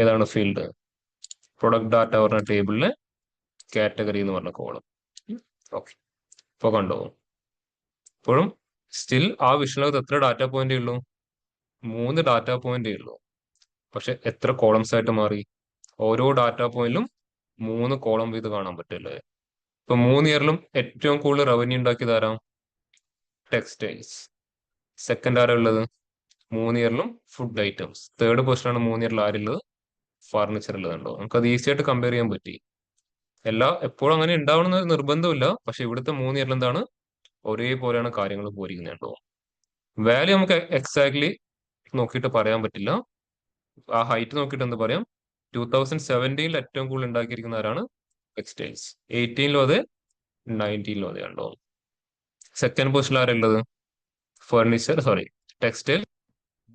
Speaker 1: ഏതാണ് ഫീൽഡ്? പ്രൊഡക്റ്റ് ഡാറ്റ പറഞ്ഞ ടേബിളിലെ കാറ്റഗറി എന്ന് പറഞ്ഞ കോളം. ഓക്കെ, ഇപ്പൊ കണ്ടോ? ഇപ്പോഴും സ്റ്റിൽ ആ വിഷനകത്ത് എത്ര ഡാറ്റ പോയിന്റേ ഉള്ളൂ? 3 ഡാറ്റ പോയിന്റേ ഉള്ളൂ. പക്ഷെ എത്ര കോളംസ് ആയിട്ട് മാറി? ഓരോ ഡാറ്റ പോയിന്റിലും 3 കോളം വീത് കാണാൻ പറ്റില്ലേ? ഇപ്പൊ 3 ഇയറിലും ഏറ്റവും കൂടുതൽ റവന്യൂ ഉണ്ടാക്കിയത് ആരാ? ടെക്സ്റ്റൈൽസ്. സെക്കൻഡ് ആരാ ഉള്ളത്? 3 ഇയറിലും ഫുഡ് ഐറ്റംസ്. തേർഡ് പൊസിഷനാണ് 3 ഇയറിൽ ആരുള്ളത്? ഫർണിച്ചർ ഉള്ളതുണ്ടോ? നമുക്ക് അത് ഈസി ആയിട്ട് കമ്പയർ ചെയ്യാൻ പറ്റി. എപ്പോഴും അങ്ങനെ ഉണ്ടാവണമെന്ന് നിർബന്ധമില്ല. പക്ഷെ ഇവിടുത്തെ 3 ഇയറിൽ എന്താണ്? ഒരേപോലെയാണ് കാര്യങ്ങൾ പോയിരിക്കുന്നത് കേട്ടോ. വാല്യൂ നമുക്ക് എക്സാക്ട്ലി നോക്കിയിട്ട് പറയാൻ പറ്റില്ല. ആ ഹൈറ്റ് നോക്കിയിട്ട് എന്ത് പറയാം? 2017 ഏറ്റവും കൂടുതൽ ഉണ്ടാക്കിയിരിക്കുന്ന ആരാണ്? ടെക്സ്റ്റൈൽസ്. 18 അതെ, 19 അതെ. കണ്ടോ? സെക്കൻഡ് പൊസിഷനിൽ ആരുള്ളത്? Furniture, sorry, textile.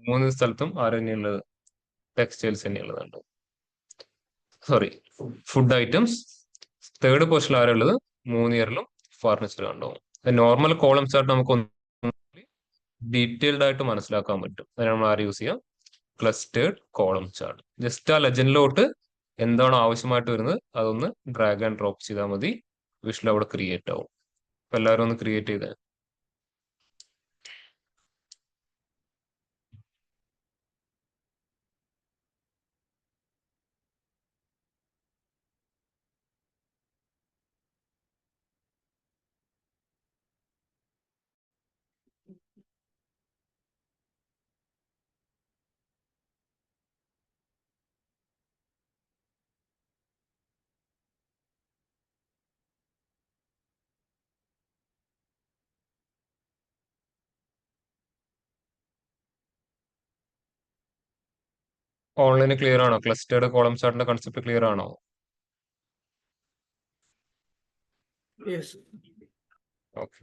Speaker 1: 3 സ്ഥലത്തും ആര് തന്നെയുള്ളത്? ടെക്സ്റ്റൈൽസ് തന്നെയുള്ളത്. കണ്ടോ? Sorry, food items. തേർഡ് പൊസിഷനിൽ ആരുള്ളത്? 3 ഇയറിലും ഫർണിച്ചർ. കണ്ടോ? നോർമൽ കോളം ചാർട്ട് നമുക്ക് ഡീറ്റെയിൽഡ് ആയിട്ട് മനസ്സിലാക്കാൻ പറ്റും. അതിന് നമ്മൾ ആര് യൂസ് ചെയ്യാം? Clustered column chart. ജസ്റ്റ് ആ ലെജൻഡിലോട്ട് എന്താണോ ആവശ്യമായിട്ട് വരുന്നത് അതൊന്ന് ഡ്രാഗ് ആൻഡ് ഡ്രോപ്പ് ചെയ്താൽ മതി, വിഷ്വൽ അവിടെ ക്രിയേറ്റ് ആവും. അപ്പൊ എല്ലാവരും ഒന്ന് ക്രിയേറ്റ് ചെയ്തേ. ഓൺലൈന് ക്ലിയർ ആണോ? ക്ലസ്റ്റേർഡ് കോളം ചാർട്ടിന്റെ കൺസെപ്റ്റ് ക്ലിയർ ആണോ?
Speaker 2: Yes.
Speaker 1: ഓക്കെ,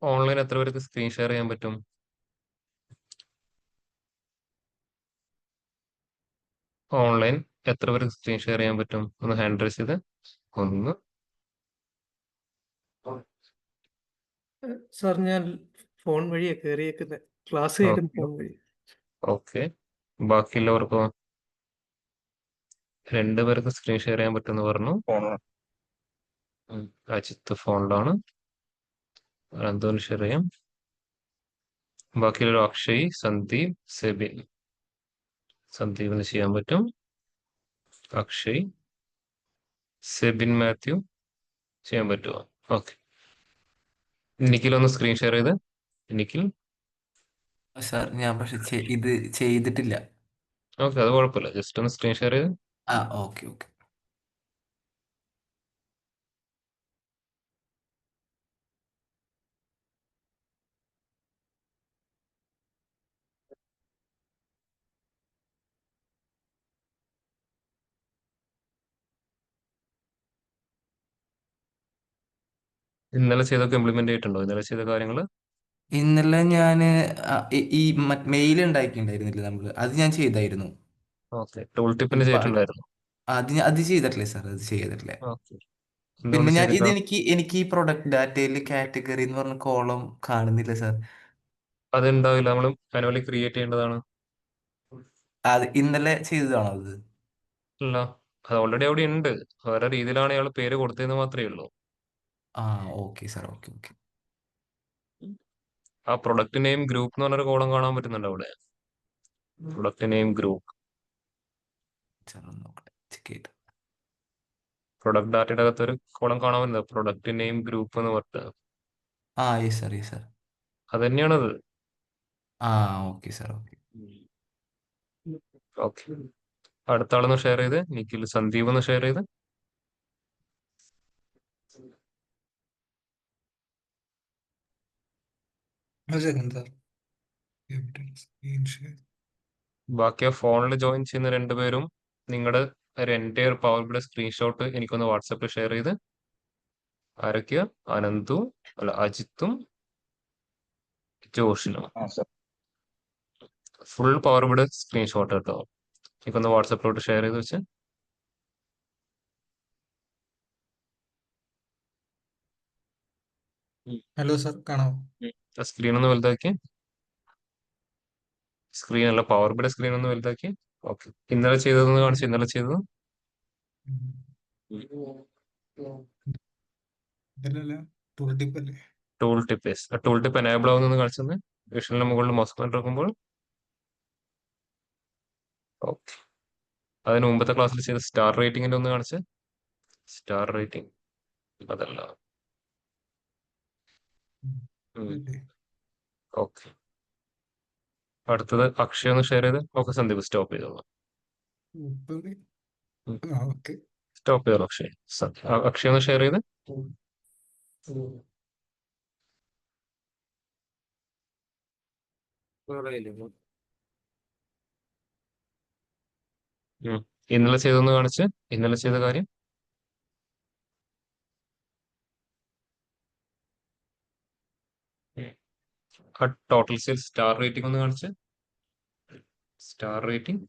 Speaker 1: ഓൺലൈൻ എത്ര പേർക്ക് സ്ക്രീൻ ഷെയർ ചെയ്യാൻ പറ്റും? ഓൺലൈൻ എത്ര പേർക്ക് സ്ക്രീൻ ഷെയർ ചെയ്യാൻ പറ്റും? ഒന്ന് ഹാൻഡ് റൈസ് ചെയ്ത്. ഒന്ന്.
Speaker 2: സാർ ഞാൻ ഫോൺ വഴിയാ കയറിയേക്കുന്നത്. ക്ലാസ് കേൾക്കുന്ന
Speaker 1: Okay.
Speaker 2: ഫോൺ വഴി.
Speaker 1: ഓക്കെ. ബാക്കിയുള്ളവർക്കോ? 2 പേർക്ക് സ്ക്രീൻ ഷെയർ ചെയ്യാൻ പറ്റുമെന്ന് പറഞ്ഞു.
Speaker 4: ഫോൺ
Speaker 1: അജിത്ത് ഫോണിലാണ്. അനന്തോന് ഷെയർ ചെയ്യാം. ബാക്കിയുള്ള അക്ഷയ്, സന്ദീപ്, സെബിൻ. സന്ദീപിന് ചെയ്യാൻ പറ്റും. അക്ഷയ്, സെബിൻ, മാത്യു ചെയ്യാൻ പറ്റുമോ? ഓക്കെ. നിഖിൽ ഒന്ന് സ്ക്രീൻ ഷെയർ ചെയ്ത്. നിഖിൽ.
Speaker 6: സാർ ഞാൻ പക്ഷെ ഇത് ചെയ്തിട്ടില്ല.
Speaker 1: ഓക്കെ, അത് കുഴപ്പമില്ല. ജസ്റ്റ് ഒന്ന് സ്ക്രീൻ ഷെയർ ചെയ്ത്.
Speaker 6: ആ ഓക്കെ ഓക്കെ.
Speaker 1: ഇന്നലെ ചെയ്തൊക്കെ ഇംപ്ലിമെന്റ് ചെയ്തിട്ടുണ്ടോ? ഇന്നലെ ചെയ്ത കാര്യങ്ങൾ?
Speaker 6: ഇന്നലെ ഞാൻ ഈ മെയിൽ ഉണ്ടാക്കിയിട്ടുണ്ടായിരുന്നില്ല നമ്മൾ, അത് ഞാൻ ചെയ്തായിരുന്നു.
Speaker 1: ഓക്കെ. ടൂൾ ടിപ്പിന്
Speaker 6: ഇപ്പൊ
Speaker 1: ചെയ്തിട്ടുണ്ടായിരുന്നു.
Speaker 6: അത് ചെയ്തിട്ടില്ലേ സാർ? അത് ചെയ്തിട്ടില്ലേ.
Speaker 1: ഓക്കെ.
Speaker 6: പിന്നെ
Speaker 1: എന്തുകൊണ്ട്
Speaker 6: ഞാൻ
Speaker 1: ചെയ്തില്ല?
Speaker 6: എനിക്ക് ഈ പ്രൊഡക്റ്റ് ഡാറ്റയിൽ കാറ്റഗറി എന്ന് പറഞ്ഞ കോളം കാണുന്നില്ല സാർ.
Speaker 1: അതുണ്ടാവില്ല. നമ്മൾ മാനുവലി ക്രിയേറ്റ് ചെയ്യേണ്ടതാണ്.
Speaker 6: അത് ഇന്നലെ ചെയ്തതാണോ അത്?
Speaker 1: ഇല്ല, അത് ഓൾറെഡി അവിടെ ഉണ്ട്. വേറെ രീതിയിലാണ് അയാൾ പേര് കൊടുത്തതെന്ന് മാത്രമേ ഉള്ളൂ.
Speaker 6: ആ ഓക്കെ സാർ, ഓക്കെ ഓക്കെ.
Speaker 1: ആ പ്രൊഡക്റ്റ് നെയിം ഗ്രൂപ്പ് എന്ന് പറഞ്ഞൊരു കോളം കാണാൻ പറ്റുന്നുണ്ട് അവിടെ. Product name group.
Speaker 6: സാർ ഒന്ന് നോക്കട്ടെ, ചെക്ക് ചെയ്ത്.
Speaker 1: പ്രൊഡക്റ്റ് ഡാറ്റയുടെ അകത്ത് ഒരു കോളം കാണാൻ പറ്റുന്നത് പ്രൊഡക്റ്റ് നെയിം ഗ്രൂപ്പ് എന്ന് പറഞ്ഞത്.
Speaker 6: ആ യെസ് സാർ, യെസ് സാർ.
Speaker 1: അത് തന്നെയാണത്.
Speaker 6: ആ ഓക്കെ സാർ, ഓക്കെ.
Speaker 1: ഓക്കെ. അടുത്ത ആളൊന്ന് ഷെയർ ചെയ്ത്. നിഖിൽ, സന്ദീപ് ഒന്ന് ഷെയർ ചെയ്ത്. ബാക്കി ആ ഫോണിൽ ജോയിൻ ചെയ്യുന്ന 2 പേരും നിങ്ങളുടെ ഒരു എൻറ്റയർ പവർ ബിയുടെ സ്ക്രീൻഷോട്ട് എനിക്കൊന്ന് വാട്സാപ്പിൽ ഷെയർ ചെയ്ത്. ആരൊക്കെയാ? അനന്തും അല്ല അജിത്തും ജോഷിനും.
Speaker 4: ആ സർ.
Speaker 1: ഫുൾ പവർ ബിയുടെ സ്ക്രീൻഷോട്ട് കേട്ടോ. എനിക്കൊന്ന് വാട്സാപ്പിലോട്ട് ഷെയർ ചെയ്ത് വെച്ച്.
Speaker 7: Hello sir, കാണാമോ?
Speaker 1: സ്ക്രീൻ ഒന്ന് വലുതാക്കി. സ്ക്രീൻ അല്ല, പവർ ബിയുടെ സ്ക്രീൻ ഒന്ന് വലുതാക്കി. ഓക്കെ. ഇന്നലെ ചെയ്തതെന്ന് കാണിച്ചു. ഇന്നലെ ചെയ്തത്
Speaker 7: ഇതിലല്ല, ടൂൾ ടിപ്പ് അല്ലേ?
Speaker 1: Tool tip. Tool tip enable ആവുന്ന കാണിച്ചത്. വിഷലിന് മുകളിൽ മൗസ് പോയിന്റർ വെക്കുമ്പോൾ. ഓക്കെ. അതിന് മുമ്പത്തെ ക്ലാസ്സിൽ ചെയ്ത സ്റ്റാർ റേറ്റിംഗിന്റെ ഒന്ന് കാണിച്ച്. സ്റ്റാർ റേറ്റിംഗ് അതല്ല.
Speaker 7: ഇതല്ലേ?
Speaker 1: ഓക്കെ. അടുത്തത് അക്ഷയ് ഒന്ന് ഷെയർ ചെയ്ത്. ഓക്കെ, സന്ദീപ് സ്റ്റോപ്പ് ചെയ്തോളാം.
Speaker 7: മുപ്പത്.
Speaker 1: ഉം.
Speaker 7: ആ ഓക്കെ.
Speaker 1: സ്റ്റോപ്പ് ചെയ്തോളാം അക്ഷയ്. അക്ഷയ് ഒന്ന് ഷെയർ ചെയ്ത്. ഇന്നലെ ചെയ്തൊന്ന് കാണിച്ച്. ഇന്നലെ ചെയ്ത കാര്യം. ആ ടോട്ടൽ സെയിൽസ് സ്റ്റാർ റേറ്റിംഗ് ഒന്ന് കാണിച്ച്. Star rating.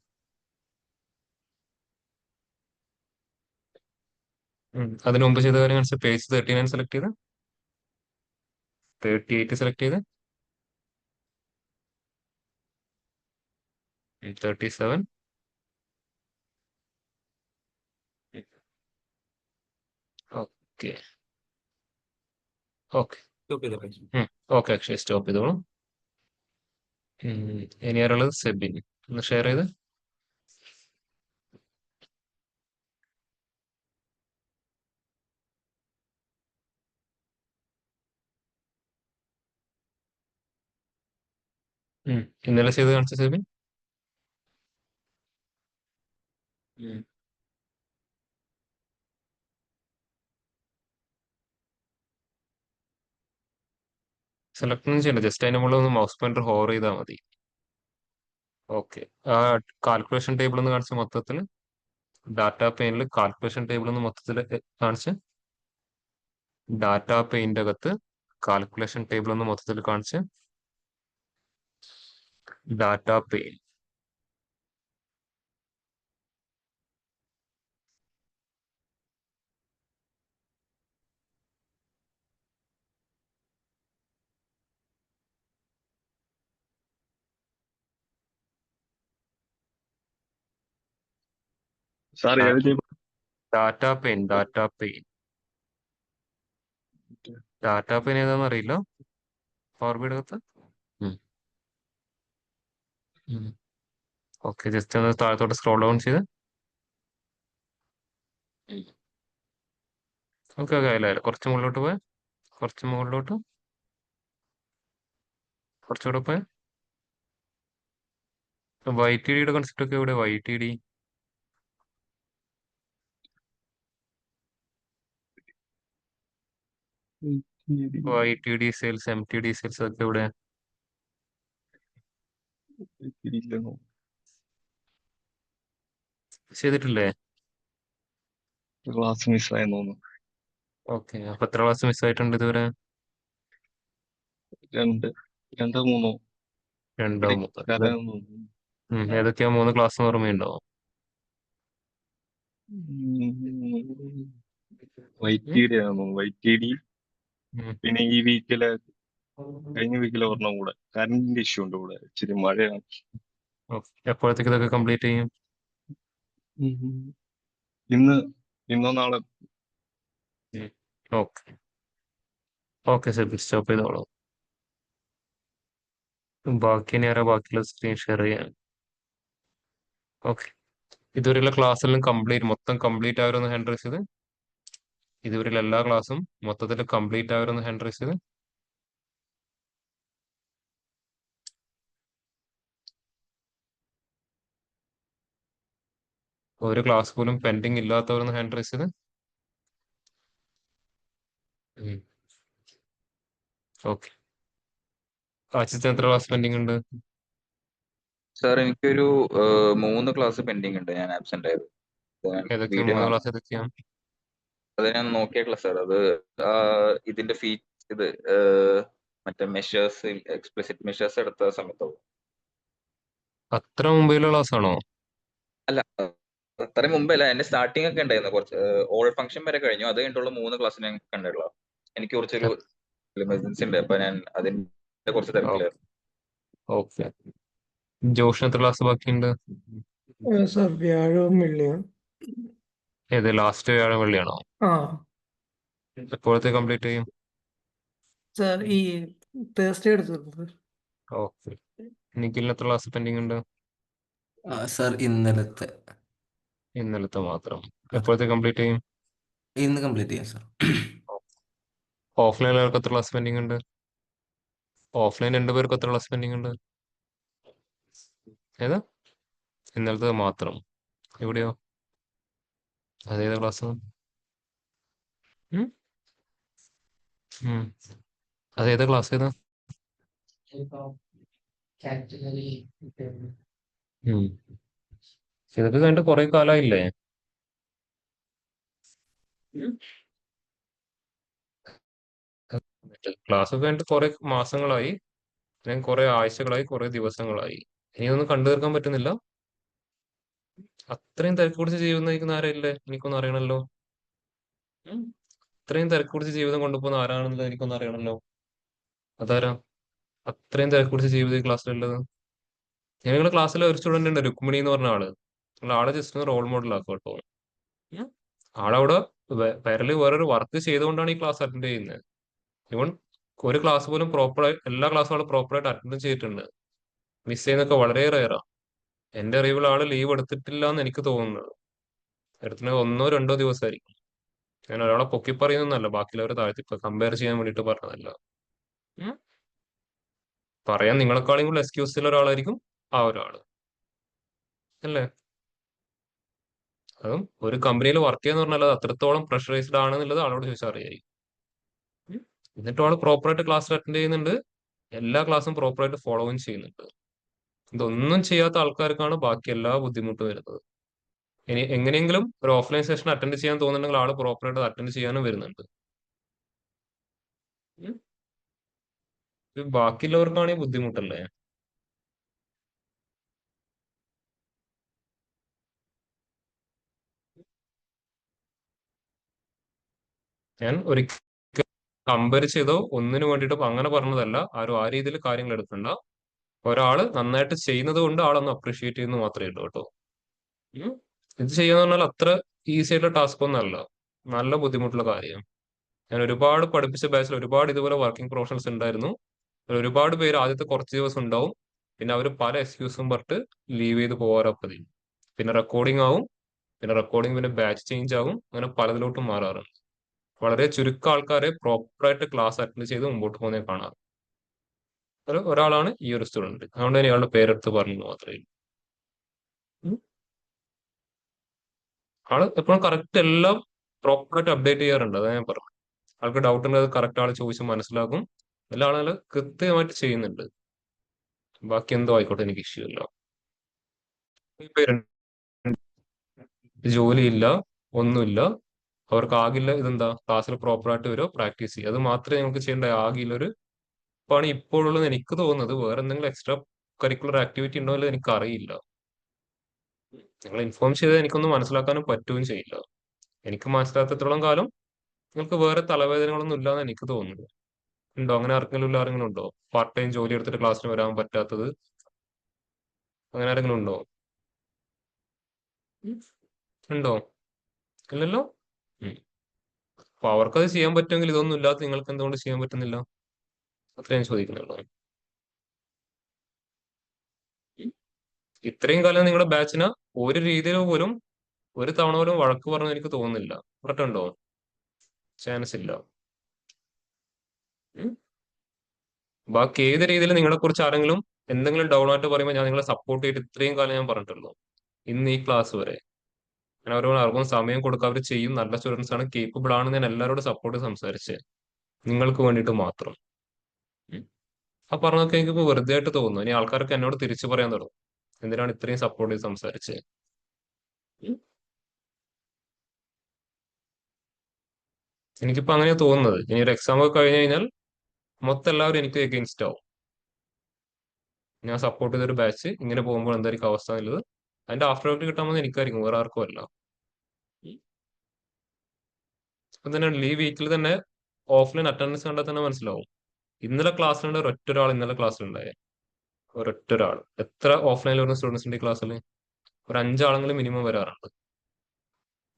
Speaker 1: അതിന് മുമ്പ് ചെയ്ത കാര്യം കാണിച്ച്. പേജ് 39 സെലക്ട് ചെയ്ത്. 38 സെലക്ട് ചെയ്ത്. 37. Okay. Okay. Okay Akshay stop ചെയ്തോളൂ. ഇനി ആരുള്ളത്? സെബിൻ ഒന്ന് ഷെയർ ചെയ്ത്. ഇന്നലെ ചെയ്ത് കാണിച്ച സെബിൻ. സെലക്ട് ഒന്നും ചെയ്യണ്ട. ജസ്റ്റ് അതിന് മുകളിൽ ഒന്ന് മൗസ് പോയിന്റർ ഹോവർ ചെയ്താൽ മതി. ഓക്കെ. ആ കാൽക്കുലേഷൻ ടേബിൾ ഒന്ന് കാണിച്ച്. മൊത്തത്തിൽ ഡാറ്റ പെയിനിൽ കാൽക്കുലേഷൻ ടേബിൾ ഒന്ന് മൊത്തത്തിൽ കാണിച്ച്. ഡാറ്റ പെയിന്റ് അകത്ത് കാൽക്കുലേഷൻ ടേബിൾ ഒന്ന് മൊത്തത്തിൽ കാണിച്ച്. Data pain.
Speaker 8: സാർ ഏത് type?
Speaker 1: Data pain data pain ഏതാണെന്ന് അറിയില്ല. പവർ ബിയുടെ അകത്ത് ഓക്കെ, ജസ്റ്റ് ഒന്ന് താഴത്തോട്ട് സ്ക്രോൾ ഡൗൺ ചെയ്ത് ഓക്കെ ഓക്കെ അല്ല കുറച്ച് മുകളിലോട്ട് പോയി, കുറച്ചുകൂടെ പോയി. YTDയുടെ കൺസെപ്റ്റ് ഒക്കെ ഇവിടെ YTD സെയിൽസ്, MTD സെയിൽസ് ഒക്കെ ഇവിടെ ചെയ്തിട്ടില്ലേ?
Speaker 8: ക്ലാസ് മിസ്സായെന്ന് തോന്നുന്നു.
Speaker 1: ഓക്കെ, അപ്പൊ എത്ര ക്ലാസ് മിസ്സായിട്ടുണ്ട് ഇതുവരെ?
Speaker 8: രണ്ടോ മൂന്നോ
Speaker 1: രണ്ടോ മൂന്നോ.
Speaker 8: ഇടയ്ക്കാരെന്ന് തോന്നുന്നു.
Speaker 1: ഏതൊക്കെയാ 3 ക്ലാസ് ഓർമ്മയുണ്ടോ?
Speaker 8: YTD ആണെന്ന് YTD.
Speaker 1: ഉം.
Speaker 8: പിന്നെ ഈ കഴിഞ്ഞ വീക്കിലെ ഒരെണ്ണം കൂടെ കറന്റിന്റെ ഇഷ്യൂ ഉണ്ട് ഇവിടെ, ഇച്ചിരി മഴയാണ്.
Speaker 1: Okay. എപ്പോഴത്തേക്ക് ഇതൊക്കെ കംപ്ലീറ്റ് ചെയ്യും?
Speaker 8: ഇന്നോ നാളെ.
Speaker 1: ഓക്കെ ഓക്കെ ശരി, സ്റ്റോപ്പ് ചെയ്തോളൂ. ബാക്കി ഇനി ആരാ ബാക്കിയുള്ള സ്ക്രീൻ ഷെയർ ചെയ്യാൻ? ഓക്കെ, ഇതുവരെയുള്ള ക്ലാസ്സെല്ലാം മൊത്തം കംപ്ലീറ്റ് ആയവരൊന്ന് ഹാൻഡ് റൈസ് ചെയ്ത്. ഇതുവരെയുള്ള എല്ലാ ക്ലാസ്സും മൊത്തത്തിൽ കംപ്ലീറ്റ് ആയവരൊന്ന് ഹാൻഡ് റൈസ് ചെയ്ത്. ഒരു ക്ലാസ് പോലും പെൻഡിങ് ഇല്ലാത്തവരൊന്ന് ഹാൻഡ് റൈസ് ചെയ്ത്. ഓക്കെ, ആഴ്ചത്തെ എത്ര ക്ലാസ് പെൻഡിങ് ഉണ്ട്?
Speaker 4: സാർ എനിക്കൊരു 3 ക്ലാസ് പെൻഡിങ് ഉണ്ട്, ഞാൻ ആബ്സെന്റ് ആയത്.
Speaker 1: ഏതൊക്കെയാ
Speaker 4: വീഡിയോ
Speaker 1: 3 ക്ലാസ് ഏതൊക്കെയാ?
Speaker 4: അത് ഞാൻ നോക്കിയിട്ടില്ല സാർ. അത് ഇതിന്റെ ഇത് മറ്റേ മെഷേഴ്സ്, എക്സ്പ്ലിസിറ്റ് മെഷേഴ്സ് എടുത്ത സമയത്താവും.
Speaker 1: അത്ര മുമ്പേയുള്ള ക്ലാസ് ആണോ?
Speaker 4: അല്ല, അത്രയും മുമ്പല്ല, എന്റെ സ്റ്റാർട്ടിംഗ് ഒക്കെ ഉണ്ടായിരുന്നു. കുറച്ച് ഓൾ ഫംഗ്ഷൻ വരെ കഴിഞ്ഞു. അത് കഴിഞ്ഞിട്ടുള്ള 3 ക്ലാസ് ഞാൻ കണ്ടിട്ടുള്ള. എനിക്ക് കുറച്ചൊരു എമർജൻസി ഉണ്ട്, അപ്പൊ ഞാൻ അതിന്റെ കുറച്ച് തിരക്കിലായിരുന്നു.
Speaker 1: ഓക്കെ, ജോഷിന് എത്ര ക്ലാസ് ബാക്കിയുണ്ട്?
Speaker 2: സാർ വ്യാഴവും വെള്ളിയും.
Speaker 1: ഏത് ലാസ്റ്റ് വ്യാഴം വെള്ളിയാണോ?
Speaker 2: ആ
Speaker 1: എപ്പോഴത്തെ കംപ്ലീറ്റ് ചെയ്യും?
Speaker 2: സാർ ഈ തേഴ്സ്ഡേ എടുത്തിരുന്നത്.
Speaker 1: ഓക്കെ, നിഖിലിന് എത്ര ക്ലാസ് പെൻഡിങ് ഉണ്ട്?
Speaker 6: സാർ ഇന്നലത്തെ.
Speaker 1: ഇന്നലത്തെ മാത്രം. എപ്പോഴത്തെ കംപ്ലീറ്റ് ചെയ്യും?
Speaker 6: ഇന്ന് കംപ്ലീറ്റ് ചെയ്യാം സാർ.
Speaker 1: ഓഫ്ലൈൻ എത്ര ക്ലാസ് പെൻഡിങ് ഉണ്ട്? ഓഫ്ലൈൻ 2 പേർക്ക് എത്ര ക്ലാസ് പെൻഡിങ് ഉണ്ട്? ഏതാ? ഇന്നലത്തെ മാത്രം. എവിടെയോ അതേതാ ക്ലാസ്? അതേതാ ക്ലാസ് ഏതാ? ഇതൊക്കെ കണ്ടിട്ട് കുറെ കാലമായില്ലേ? ക്ലാസ് ഒക്കെ കണ്ടിട്ട് കുറെ മാസങ്ങളായി, ഞാൻ കുറെ ആഴ്ചകളായി, കുറെ ദിവസങ്ങളായി. ഇനിയൊന്നും കണ്ടു തീർക്കാൻ പറ്റുന്നില്ല. അത്രയും തിരക്ക് പിടിച്ച ജീവിതം നയിക്കുന്ന ആരല്ലേ എനിക്കൊന്നും അറിയണല്ലോ. അത്രയും തിരക്ക് പിടിച്ച ജീവിതം കൊണ്ടുപോകുന്ന ആരാണെന്നുള്ളത് എനിക്കൊന്നും അറിയണല്ലോ. അതാരാ അത്രയും തിരക്ക് പിടിച്ച ജീവിതം ഈ ക്ലാസ്സിലുള്ളത്? നിങ്ങളുടെ ക്ലാസ്സിലെ ഒരു സ്റ്റുഡന്റ് ഉണ്ട്, രുക്മിണി എന്ന് പറഞ്ഞ ആള്. നിങ്ങൾ ആളെ ജസ്റ്റ് ഒന്ന് റോൾ മോഡൽ ആക്കുക കേട്ടോ. ആളവിടെ പേരല് വേറൊരു വർക്ക് ചെയ്തുകൊണ്ടാണ് ഈ ക്ലാസ് അറ്റൻഡ് ചെയ്യുന്നത്. ഇവൺ ഒരു ക്ലാസ് പോലും പ്രോപ്പറായി, എല്ലാ ക്ലാസ്സും ആള് പ്രോപ്പറായിട്ട് അറ്റൻഡ് ചെയ്തിട്ടുണ്ട്. മിസ് ചെയ്യുന്നൊക്കെ വളരെ റയറാ. എന്റെ അറിവിൽ ആള് ലീവ് എടുത്തിട്ടില്ല എന്ന് എനിക്ക് തോന്നുന്നത്. എടുത്തിട്ട് 1-2 ദിവസമായിരിക്കും. ഞാൻ ഒരാളെ പൊക്കി പറയുന്നല്ല, ബാക്കിയുള്ളവരെ താഴ്ത്തി കമ്പയർ ചെയ്യാൻ വേണ്ടിട്ട് പറഞ്ഞതല്ല. പറയാൻ നിങ്ങളെക്കാളും കൂടി എക്സ്ക്യൂസ് ഒരാളായിരിക്കും ആ ഒരാള്, അല്ലേ? അതും ഒരു കമ്പനിയിൽ വർക്ക് ചെയ്യാന്ന് പറഞ്ഞാൽ അത് അത്രത്തോളം പ്രഷറൈസ്ഡ് ആണെന്നുള്ളത് ആളോട് ചോദിച്ചാൽ അറിയായി. എന്നിട്ടും ആള് പ്രോപ്പറായിട്ട് ക്ലാസ് അറ്റൻഡ് ചെയ്യുന്നുണ്ട്, എല്ലാ ക്ലാസ്സും പ്രോപ്പറായിട്ട് ഫോളോയും ചെയ്യുന്നുണ്ട്. ഇതൊന്നും ചെയ്യാത്ത ആൾക്കാർക്കാണ് ബാക്കി എല്ലാ ബുദ്ധിമുട്ടും വരുന്നത്. ഇനി എങ്ങനെയെങ്കിലും ഒരു ഓഫ്ലൈൻ സെഷൻ അറ്റൻഡ് ചെയ്യാൻ തോന്നുന്നുണ്ടെങ്കിൽ ആള് പ്രോപ്പറായിട്ട് അറ്റൻഡ് ചെയ്യാനും വരുന്നുണ്ട്. ബാക്കിയുള്ളവർക്കാണ് ഈ ബുദ്ധിമുട്ടല്ലേ? ഞാൻ ഒരിക്കൽ കമ്പയർ ചെയ്തോ ഒന്നിനു വേണ്ടിട്ടോ അങ്ങനെ പറഞ്ഞതല്ല. ആരും ആ രീതിയിൽ കാര്യങ്ങൾ എടുക്കണ്ട. ഒരാള് നന്നായിട്ട് ചെയ്യുന്നത് കൊണ്ട് ആളൊന്ന് അപ്രീഷിയേറ്റ് ചെയ്യുന്നത് മാത്രമേ ഉള്ളൂ കേട്ടോ. ഇത് ചെയ്യാന്ന് പറഞ്ഞാൽ അത്ര ഈസി ആയിട്ടുള്ള ടാസ്ക് ഒന്നും അല്ല, നല്ല ബുദ്ധിമുട്ടുള്ള കാര്യം. ഞാൻ ഒരുപാട് പഠിപ്പിച്ച ബാച്ചിൽ ഒരുപാട് ഇതുപോലെ വർക്കിംഗ് പ്രൊഫഷണൽസ് ഉണ്ടായിരുന്നു. അതിൽ ഒരുപാട് പേര് ആദ്യത്തെ കുറച്ച് ദിവസം ഉണ്ടാവും, പിന്നെ അവർ പല എക്സ്ക്യൂസും പറഞ്ഞിട്ട് ലീവ് ചെയ്ത് പോകാറാ പതിവ്. പിന്നെ റെക്കോർഡിംഗ് ആവും, പിന്നെ റെക്കോർഡിംഗ് പിന്നെ ബാച്ച് ചേഞ്ച് ആവും, അങ്ങനെ പലതിലോട്ടും മാറാറുണ്ട്. വളരെ ചുരുക്കം ആൾക്കാരെ പ്രോപ്പറായിട്ട് ക്ലാസ് അറ്റൻഡ് ചെയ്ത് മുമ്പോട്ട് പോകുന്നത് കാണാറ്. അതിൽ ഒരാളാണ് ഈ ഒരു സ്റ്റുഡന്റ്. അതുകൊണ്ട് തന്നെ ഇയാളുടെ പേരെടുത്ത് പറഞ്ഞു മാത്രമേ ഉള്ളൂ. ഉം. ആള് എപ്പോഴും കറക്റ്റ് എല്ലാം പ്രോപ്പറായിട്ട് അപ്ഡേറ്റ് ചെയ്യാറുണ്ട്, അതാ ഞാൻ പറഞ്ഞു. ആൾക്ക് ഡൗട്ട് ഉണ്ടെങ്കിൽ കറക്റ്റ് ആൾ ചോദിച്ച് മനസ്സിലാക്കും. എല്ലാ ആളുകൾ കൃത്യമായിട്ട് ചെയ്യുന്നുണ്ട്. ബാക്കി എന്തോ ആയിക്കോട്ടെ, എനിക്ക് ഇഷ്യൂ ഇല്ല. ഈ പേരുണ്ട്, ജോലിയില്ല, ഒന്നുമില്ല, അവർക്ക് ആകില്ല. ഇതെന്താ, ക്ലാസ്സിൽ പ്രോപ്പറായിട്ട് വരുമോ, പ്രാക്ടീസ് ചെയ്യുക, അത് മാത്രമേ നിങ്ങൾക്ക് ചെയ്യേണ്ട ആകില്ല ഒരു പണി ഇപ്പോഴുള്ളത് എനിക്ക് തോന്നുന്നത്. വേറെ എന്തെങ്കിലും എക്സ്ട്രാ കരിക്കുലർ ആക്ടിവിറ്റി ഉണ്ടോ എന്ന് എനിക്ക് അറിയില്ല. നിങ്ങൾ ഇൻഫോം ചെയ്താൽ എനിക്കൊന്നും മനസ്സിലാക്കാനും പറ്റുകയും ചെയ്യില്ല. എനിക്ക് മനസ്സിലാക്കത്തോളം കാലം നിങ്ങൾക്ക് വേറെ തലവേദനകളൊന്നും ഇല്ലാന്ന് എനിക്ക് തോന്നുന്നു. ഉണ്ടോ അങ്ങനെ ആർക്കെങ്കിലും ഉണ്ടോ പാർട്ട് ടൈം ജോലി എടുത്തിട്ട് ക്ലാസ്സിന് വരാൻ പറ്റാത്തത്? അങ്ങനെ ആരെങ്കിലും ഉണ്ടോ? ഉം. ഉണ്ടോ? ഇല്ലല്ലോ. ഉം. അപ്പൊ അവർക്കത് ചെയ്യാൻ പറ്റുമെങ്കിൽ ഇതൊന്നും ഇല്ലാത്ത നിങ്ങൾക്ക് എന്തുകൊണ്ട് ചെയ്യാൻ പറ്റുന്നില്ല? അത്ര ഞാൻ ചോദിക്കുന്നുള്ളൂ. ഉം. ഇത്രയും കാലം നിങ്ങളുടെ ബാച്ചിന് ഒരു രീതിയിൽ പോലും ഒരു തവണ പോലും വഴക്ക് പറഞ്ഞു എനിക്ക് തോന്നുന്നില്ല. പറഞ്ഞിട്ടുണ്ടോ? ചാൻസ് ഇല്ല. ഉം. ബാക്കി ഏത് രീതിയിൽ നിങ്ങളെ കുറിച്ച് ആരെങ്കിലും എന്തെങ്കിലും ഡൗൺ ആയിട്ട് പറയുമ്പോൾ ഞാൻ നിങ്ങളെ സപ്പോർട്ട് ചെയ്തിട്ട് ഇത്രയും കാലം ഞാൻ പറഞ്ഞിട്ടുള്ളൂ. ഇന്ന് ഈ ക്ലാസ് വരെ ഞാൻ അവരോട് ആർക്കും സമയം കൊടുക്കുക, അവർ ചെയ്യും, നല്ല സ്റ്റുഡൻസ് ആണ്, കേപ്പബിൾ ആണ്, ഞാൻ എല്ലാവരോടും സപ്പോർട്ട് സംസാരിച്ച് നിങ്ങൾക്ക് വേണ്ടിയിട്ട് മാത്രം. ഉം. ആ പറഞ്ഞൊക്കെ എനിക്ക് ഇപ്പൊ വെറുതെ ആയിട്ട് തോന്നുന്നു. ഇനി ആൾക്കാർക്ക് എന്നോട് തിരിച്ചു പറയാൻ തുടങ്ങും, എന്തിനാണ് ഇത്രയും സപ്പോർട്ട് ചെയ്ത് സംസാരിച്ച്. ഉം. എനിക്കിപ്പോ അങ്ങനെയാ തോന്നുന്നത്. ഇനി ഒരു എക്സാം ഒക്കെ കഴിഞ്ഞ് കഴിഞ്ഞാൽ മൊത്തം എല്ലാവരും എനിക്ക് എഗെയിൻസ്റ്റ് ആവും. ഞാൻ സപ്പോർട്ട് ചെയ്തൊരു ബാച്ച് ഇങ്ങനെ പോകുമ്പോൾ എന്തായിരിക്കും അവസ്ഥ എന്നുള്ളത് അതിന്റെ ആഫ്റ്റർ എഫക്ട് കിട്ടാൻ പോകുന്നത് എനിക്കായിരിക്കും, വേറെ ആർക്കും അല്ല. ഇപ്പം തന്നെ ഈ വീക്കിൽ തന്നെ ഓഫ്ലൈൻ അറ്റൻഡൻസ് കണ്ടാൽ തന്നെ മനസ്സിലാവും. ഇന്നലെ ക്ലാസ്സിലുണ്ട് ഒരൊറ്റ ഒരാൾ, ഇന്നലെ ക്ലാസ്സിലുണ്ടായ ഒരൊറ്റ ഒരാൾ. എത്ര ഓഫ്ലൈനിൽ വരുന്ന സ്റ്റുഡൻസ് ഉണ്ട് ഈ ക്ലാസ്സിൽ? ഒരു 5 ആളെങ്കിലും മിനിമം വരാറുണ്ട്.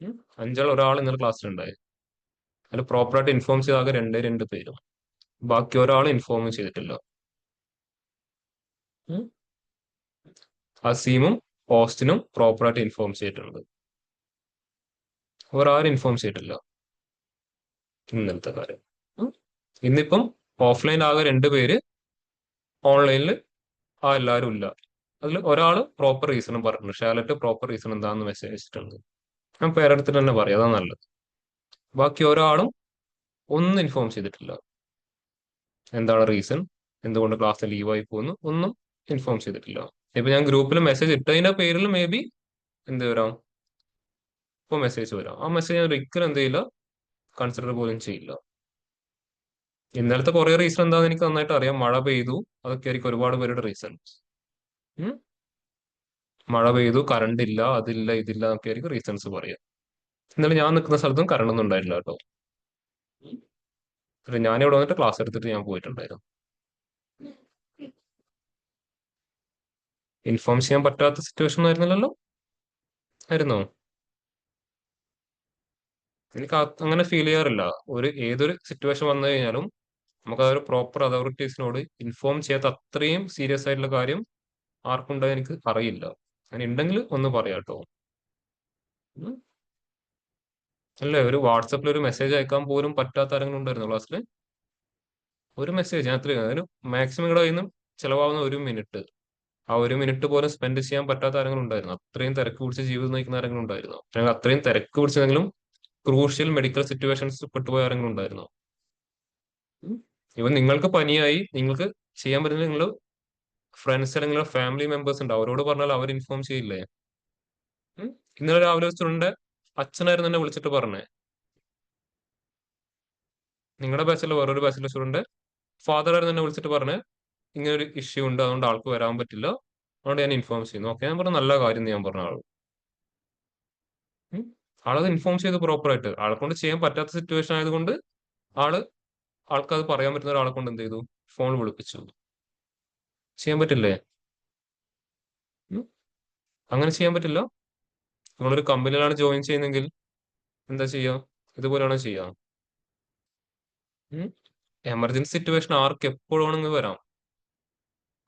Speaker 1: ഉം. 5 ആൾ ഒരാൾ ഇന്നലെ ക്ലാസ്സിലുണ്ടായി. അതിൽ പ്രോപ്പറായിട്ട് ഇൻഫോം ചെയ്താകെ രണ്ട് പേരും, ബാക്കി ഒരാൾ ഇൻഫോം ചെയ്തിട്ടില്ല. ഉം. അസീമും ഓസ്റ്റിനും പ്രോപ്പറായിട്ട് ഇൻഫോം ചെയ്തിട്ടുണ്ട്, വേറെ ആരും ഇൻഫോം ചെയ്തിട്ടില്ല ഇന്നലത്തെ കാര്യം. ഉം. ഇന്നിപ്പം ഓഫ്ലൈൻ ആകെ 2 പേര്, ഓൺലൈനിൽ ആ എല്ലാവരും ഇല്ല. അതിൽ ഒരാൾ പ്രോപ്പർ റീസണും പറഞ്ഞിട്ടുണ്ട്. ഷാലറ്റ് പ്രോപ്പർ റീസൺ എന്താണെന്ന് മെസ്സേജ് അയച്ചിട്ടുണ്ട്. ഞാൻ പേരെടുത്തിട്ട് തന്നെ പറയാം, അതാ നല്ലത്. ബാക്കി ഒരാളും ഒന്നും ഇൻഫോം ചെയ്തിട്ടില്ല. എന്താണ് റീസൺ, എന്തുകൊണ്ട് ക്ലാസ് ലീവായി പോകുന്നു, ഒന്നും ഇൻഫോം ചെയ്തിട്ടില്ല. ഇപ്പൊ ഞാൻ ഗ്രൂപ്പിൽ മെസ്സേജ് ഇട്ടതിന്റെ പേരിൽ മേ ബി എന്ത് വരാം, ഇപ്പൊ മെസ്സേജ് വരാം. ആ മെസ്സേജ് ഞാൻ ഒരിക്കലും എന്ത് ചെയ്യില്ല, കൺസിഡർ പോലും ചെയ്യില്ല. ഇന്നലത്തെ കുറെ റീസൺ എന്താണെന്ന് എനിക്ക് നന്നായിട്ട് അറിയാം. മഴ പെയ്തു, അതൊക്കെ ആയിരിക്കും ഒരുപാട് പേരുടെ റീസൺ. മഴ പെയ്തു, കറണ്ട് ഇല്ല, അതില്ല, ഇതില്ല എന്നൊക്കെ ആയിരിക്കും റീസൺസ് പറയാം. ഇന്നലെ ഞാൻ നിൽക്കുന്ന സ്ഥലത്തും കറണ്ട് ഒന്നും ഉണ്ടായില്ല കേട്ടോ. ഞാനിവിടെ വന്നിട്ട് ക്ലാസ് എടുത്തിട്ട് ഞാൻ പോയിട്ടുണ്ടായിരുന്നു. ഇൻഫോം ചെയ്യാൻ പറ്റാത്ത സിറ്റുവേഷൻ ആയിരുന്നില്ലല്ലോ, ആയിരുന്നോ? എനിക്ക് അങ്ങനെ ഫീൽ ചെയ്യാറില്ല. ഏതൊരു സിറ്റുവേഷൻ വന്നു കഴിഞ്ഞാലും നമുക്ക് അതൊരു പ്രോപ്പർ അതോറിറ്റീസിനോട് ഇൻഫോം ചെയ്യാത്ത അത്രയും സീരിയസ് ആയിട്ടുള്ള കാര്യം ആർക്കുണ്ടായി എനിക്ക് അറിയില്ല. അങ്ങനെ ഉണ്ടെങ്കിൽ ഒന്ന് പറയാം കേട്ടോ. ഉം. അല്ലേ, ഒരു വാട്സപ്പിൽ ഒരു മെസ്സേജ് അയക്കാൻ പോലും പറ്റാത്ത ആരെങ്കിലും ഉണ്ടായിരുന്നു ക്ലാസ്സിൽ? ഒരു മെസ്സേജ് ഞാൻ അത്രയും, അതിന് മാക്സിമം നിങ്ങളുടെ കയ്യിൽ നിന്ന് ചിലവാകുന്ന 1 മിനിറ്റ്, ആ 1 മിനിറ്റ് പോലും സ്പെൻഡ് ചെയ്യാൻ പറ്റാത്ത ആരെങ്കിലും ഉണ്ടായിരുന്നു? അത്രയും തിരക്ക് പിടിച്ച ജീവിതം നയിക്കുന്ന ആരെങ്കിലും ഉണ്ടായിരുന്നോ? അല്ലെങ്കിൽ അത്രയും തിരക്ക് പിടിച്ചെങ്കിലും ക്രൂഷ്യൽ മെഡിക്കൽ സിറ്റുവേഷൻസ് പെട്ടുപോയ ആരെങ്കിലും ഉണ്ടായിരുന്നോ? ഇവൻ നിങ്ങൾക്ക് പനിയായി, നിങ്ങൾക്ക് ചെയ്യാൻ പറ്റുന്ന നിങ്ങൾ ഫ്രണ്ട്സ് അല്ലെങ്കിൽ ഫാമിലി മെമ്പേഴ്സ് ഉണ്ട്, അവരോട് പറഞ്ഞാൽ അവർ ഇൻഫോം ചെയ്യില്ലേ? ഉം. ഇന്നലെ രാവിലെ സ്റ്റുഡന്റ് അച്ഛനായിരുന്നു എന്നെ വിളിച്ചിട്ട് പറഞ്ഞേ, നിങ്ങളുടെ ബാച്ചിലെ വേറൊരു ബാച്ചിലെ സ്റ്റുഡന്റ് ഫാദർ ആയിരുന്നു എന്നെ വിളിച്ചിട്ട് പറഞ്ഞേ, ഇങ്ങനെ ഒരു ഇഷ്യൂ ഉണ്ട്, അതുകൊണ്ട് ആൾക്ക് വരാൻ പറ്റില്ല, അതുകൊണ്ട് ഞാൻ ഇൻഫോം ചെയ്യുന്നു. ഓക്കെ, ഞാൻ പറഞ്ഞ നല്ല കാര്യം എന്ന് ഞാൻ പറഞ്ഞ ആള്. ഉം. ആളത് ഇൻഫോം ചെയ്ത് പ്രോപ്പറായിട്ട്, ആളെ കൊണ്ട് ചെയ്യാൻ പറ്റാത്ത സിറ്റുവേഷൻ ആയതുകൊണ്ട് ആൾക്കത് പറയാൻ പറ്റുന്ന ഒരാളെ കൊണ്ട് എന്ത് ചെയ്തു, ഫോൺ വിളിപ്പിച്ചു. ചെയ്യാൻ പറ്റില്ലേ? ഉം. അങ്ങനെ ചെയ്യാൻ പറ്റില്ല. നിങ്ങളൊരു കമ്പനിയിലാണ് ജോയിൻ ചെയ്യുന്നതെങ്കിൽ എന്താ ചെയ്യാം? ഇതുപോലെയാണോ ചെയ്യാം? എമർജൻസി സിറ്റുവേഷൻ ആർക്ക് എപ്പോഴും വേണമെങ്കിൽ വരാം.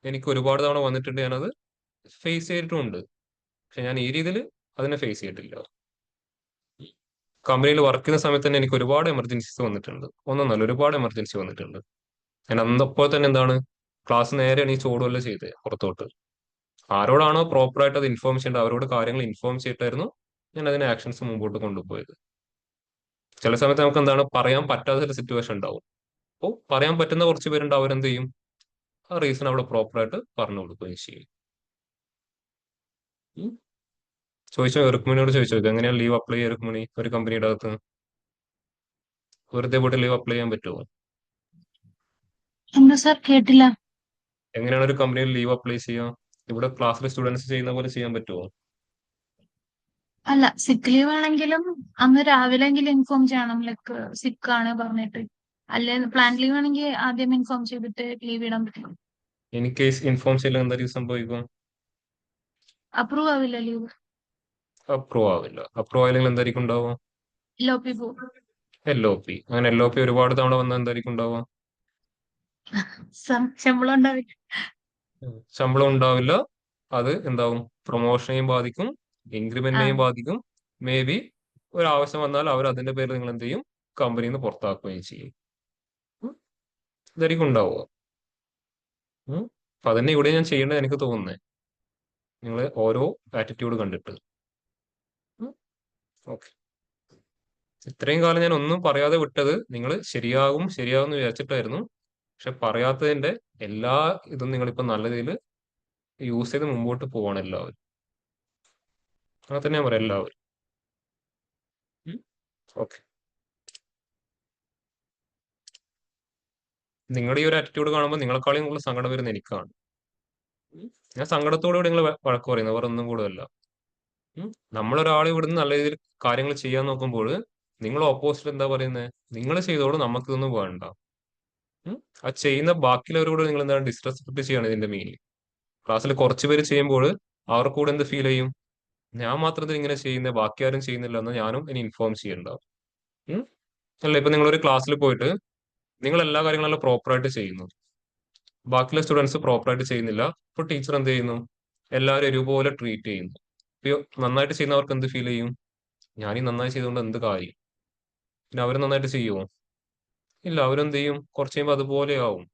Speaker 1: എനിക്ക് ഒരുപാട് തവണ വന്നിട്ടുണ്ട്, ഞാനത് ഫേസ് ചെയ്തിട്ടുമുണ്ട്. പക്ഷെ ഞാൻ ഈ രീതിയിൽ അതിനെ ഫേസ് ചെയ്തിട്ടില്ല. കമ്പനിയിൽ വർക്ക് ചെയ്യുന്ന സമയത്ത് തന്നെ എനിക്ക് ഒരുപാട് എമർജൻസീസ് വന്നിട്ടുണ്ട്. ഒന്നൊന്നല്ല, ഒരുപാട് എമർജൻസി വന്നിട്ടുണ്ട്. ഞാൻ അന്നപ്പോൾ തന്നെ എന്താണ്, ക്ലാസ് നേരെ എണീച്ച് ഓടുകയല്ല ചെയ്തത് പുറത്തോട്ട്. ആരോടാണോ പ്രോപ്പറായിട്ട് അത് ഇൻഫോം ചെയ്യേണ്ടത് അവരോട് കാര്യങ്ങൾ ഇൻഫോം ചെയ്തിട്ടായിരുന്നു ഞാൻ അതിന്റെ ആക്ഷൻസ് മുമ്പോട്ട് കൊണ്ടുപോയത്. ചില സമയത്ത് നമുക്ക് എന്താണ് പറയാൻ പറ്റാത്ത ഒരു സിറ്റുവേഷൻ ഉണ്ടാവും. അപ്പോൾ പറയാൻ പറ്റുന്ന കുറച്ച് പേരുണ്ട്, അവരെന്ത് ചെയ്യും, ആ റീസൺ അവിടെ പ്രോപ്പറായിട്ട് പറഞ്ഞു കൊടുക്കുകയും ചെയ്യും. ഉം. ചോദിച്ചോ, റുക്മിണിയോട് ചോദിച്ചോ, ഇത് എങ്ങനെയാണ് ലീവ് അപ്ലൈ ചെയ്യുക റുക്മിണി ഒരു കമ്പനിയുടെ അകത്ത്? വെറുതെ പോയിട്ട് ലീവ് അപ്ലൈ ചെയ്യാൻ പറ്റുമോ?
Speaker 5: എന്താ സർ കേട്ടില്ല?
Speaker 1: എങ്ങനെയാണ് ഒരു കമ്പനിയിൽ ലീവ് അപ്ലൈ ചെയ്യുക? ഇവിടെ ക്ലാസ്സിലെ സ്റ്റുഡൻസ് ചെയ്യുന്ന പോലെ ചെയ്യാൻ പറ്റുമോ?
Speaker 5: അല്ല, സിക്ക് ലീവ് ആണെങ്കിലും അന്ന് രാവിലെങ്കിലും ഇൻഫോം ചെയ്യണം, ലൈക്ക് സിക്ക് ആണ് പറഞ്ഞിട്ട്. അല്ലെ പ്ലാൻ ലീവ് ആണെങ്കിൽ ആദ്യം ഇൻഫോം ചെയ്തിട്ട് ലീവ് ഇടാൻ പറ്റും.
Speaker 1: ഇൻ കേസ് ഇൻഫോം ചെയ്യില്ല എന്തായിരിക്കും സംഭവിക്കും?
Speaker 5: അപ്രൂവ് ആവില്ല ലീവ്.
Speaker 1: അപ്രൂവ് ആവില്ല. അപ്രൂവ് ആയില്ലെങ്കിൽ എന്തായിരിക്കും ഉണ്ടാവുക?
Speaker 5: ലോപ്പി പോവും.
Speaker 1: LOP. അങ്ങനെ LOP ഒരുപാട് തവണ വന്നാൽ എന്തായിരിക്കും ഉണ്ടാവുക?
Speaker 5: ശമ്പളം ഉണ്ടാവില്ല.
Speaker 1: ശമ്പളം ഉണ്ടാവില്ല. അത് എന്താവും, പ്രൊമോഷനെയും ബാധിക്കും,
Speaker 5: ആ
Speaker 1: ഇൻക്രിമെന്റിനെയും ബാധിക്കും. മേ ബി ഒരു ആവശ്യം വന്നാൽ അവർ അതിന്റെ പേരിൽ നിങ്ങൾ എന്ത് ചെയ്യും, കമ്പനിയിൽ നിന്ന് പുറത്താക്കുകയും ചെയ്യും. ഉം. ഇതായിരിക്കും ഉണ്ടാവുക. അപ്പൊ അതന്നെ ഇവിടെ ഞാൻ ചെയ്യേണ്ടത് എനിക്ക് തോന്നുന്നത്, നിങ്ങൾ ഓരോ ആറ്റിറ്റ്യൂഡ് കണ്ടിട്ട്. ഓക്കെ, ഇത്രയും കാലം ഞാൻ ഒന്നും പറയാതെ വിട്ടത് നിങ്ങൾ ശരിയാകും ശരിയാകും എന്ന് വിചാരിച്ചിട്ടായിരുന്നു. പക്ഷെ പറയാത്തതിന്റെ എല്ലാ ഇതും നിങ്ങളിപ്പോ നല്ല രീതിയിൽ യൂസ് ചെയ്ത് മുമ്പോട്ട് പോവാണ് എല്ലാവരും. അങ്ങനെ തന്നെ ഞാൻ പറയാം എല്ലാവരും. ഓക്കെ, നിങ്ങളുടെ ഈ ഒരു ആറ്റിറ്റ്യൂഡ് കാണുമ്പോൾ നിങ്ങളെക്കാളും കൂടുതൽ സങ്കടം വരുന്ന എനിക്കാണ്. ഞാൻ സങ്കടത്തോടെ നിങ്ങൾ വഴക്ക് പറയുന്നത് വേറെ ഒന്നും കൂടെ അല്ല. നമ്മളൊരാൾ ഇവിടുന്ന് നല്ല രീതിയിൽ കാര്യങ്ങൾ ചെയ്യാൻ നോക്കുമ്പോൾ നിങ്ങൾ ഓപ്പോസിറ്റ് എന്താ പറയുന്നത്, നിങ്ങൾ ചെയ്തോളൂ നമുക്കിതൊന്നും വേണ്ട. ആ ചെയ്യുന്ന ബാക്കിയുള്ളവരോട് നിങ്ങൾ എന്താണ് ഡിസ്റെസ്പെക്ട് ചെയ്യാണ് ഇതിന്റെ മീനിങ്. ക്ലാസ്സിൽ കുറച്ച് പേര് ചെയ്യുമ്പോൾ അവർക്ക് കൂടെ എന്ത് ഫീൽ ചെയ്യും, ഞാൻ മാത്രം ഇങ്ങനെ ചെയ്യുന്നത് ബാക്കി ആരും ചെയ്യുന്നില്ല എന്ന് ഞാനും ഇനി ഇൻഫോം ചെയ്യണ്ടാവും. അല്ല, ഇപ്പൊ നിങ്ങളൊരു ക്ലാസ്സിൽ പോയിട്ട് നിങ്ങൾ എല്ലാ കാര്യങ്ങളും പ്രോപ്പറായിട്ട് ചെയ്യുന്നു, ബാക്കിയുള്ള സ്റ്റുഡൻസ് പ്രോപ്പറായിട്ട് ചെയ്യുന്നില്ല. ഇപ്പൊ ടീച്ചർ എന്ത് ചെയ്യുന്നു, എല്ലാവരും ഒരുപോലെ ട്രീറ്റ് ചെയ്യുന്നു. ഇപ്പൊ നന്നായിട്ട് ചെയ്യുന്നവർക്ക് എന്ത് ഫീൽ ചെയ്യും, ഞാൻ ഈ നന്നായി ചെയ്തുകൊണ്ട് എന്ത് കാര്യം, പിന്നെ അവർ നന്നായിട്ട് ചെയ്യുമോ? ഇല്ല, അവരെന്ത് ചെയ്യും, കുറച്ച് കഴിയുമ്പോൾ അതുപോലെ ആവും.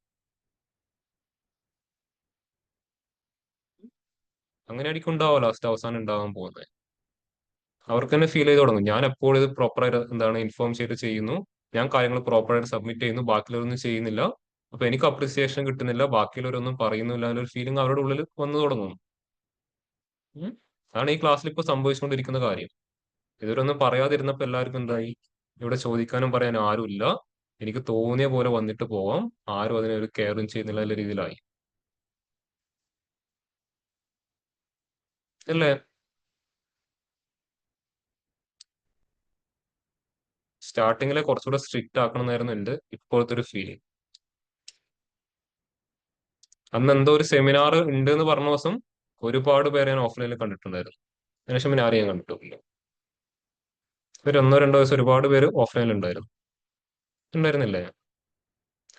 Speaker 1: അങ്ങനെ ആയിരിക്കും ഉണ്ടാവുക ലാസ്റ്റ് അവസാനം ഉണ്ടാവാൻ പോകുന്നത്. അവർക്ക് തന്നെ ഫീൽ ചെയ്ത് തുടങ്ങും, ഞാൻ എപ്പോഴും ഇത് പ്രോപ്പറായിട്ട് എന്താണ് ഇൻഫോം ചെയ്ത് ചെയ്യുന്നു, ഞാൻ കാര്യങ്ങൾ പ്രോപ്പറായിട്ട് സബ്മിറ്റ് ചെയ്യുന്നു, ബാക്കിയുള്ളവരൊന്നും ചെയ്യുന്നില്ല, അപ്പൊ എനിക്ക് അപ്രിസിയേഷൻ കിട്ടുന്നില്ല, ബാക്കിയുള്ളവരൊന്നും പറയുന്നില്ല എന്നൊരു ഫീലിംഗ് അവരുടെ ഉള്ളിൽ വന്നു തുടങ്ങും. അതാണ് ഈ ക്ലാസ്സിൽ ഇപ്പോൾ സംഭവിച്ചുകൊണ്ടിരിക്കുന്ന കാര്യം. ഇവരൊന്നും പറയാതിരുന്നപ്പോൾ എല്ലാവർക്കും എന്തായി, ഇവിടെ ചോദിക്കാനും പറയാനും ആരുമില്ല, എനിക്ക് തോന്നിയ പോലെ വന്നിട്ട് പോവാം, ആരും അതിനെ ഒരു കെയറും ചെയ്യുന്നില്ല എന്ന രീതിയിലായി അല്ലേ? സ്റ്റാർട്ടിങ്ങിലെ കുറച്ചുകൂടെ സ്ട്രിക്റ്റ് ആക്കണം എന്നായിരുന്നു എൻ്റെ ഇപ്പോഴത്തെ ഒരു ഫീലിംഗ്. അന്ന് എന്തോ ഒരു സെമിനാർ ഉണ്ട് എന്ന് പറഞ്ഞ ദിവസം ഒരുപാട് പേരെ ഞാൻ ഓഫ്ലൈനിൽ കണ്ടിട്ടുണ്ടായിരുന്നു. അതിനുശേഷം പിന്നെ ആരെയും ഞാൻ കണ്ടിട്ടില്ല. ഒരു 1-2 ദിവസം ഒരുപാട് പേര് ഓഫ്ലൈനിൽ ഉണ്ടായിരുന്നില്ലേ?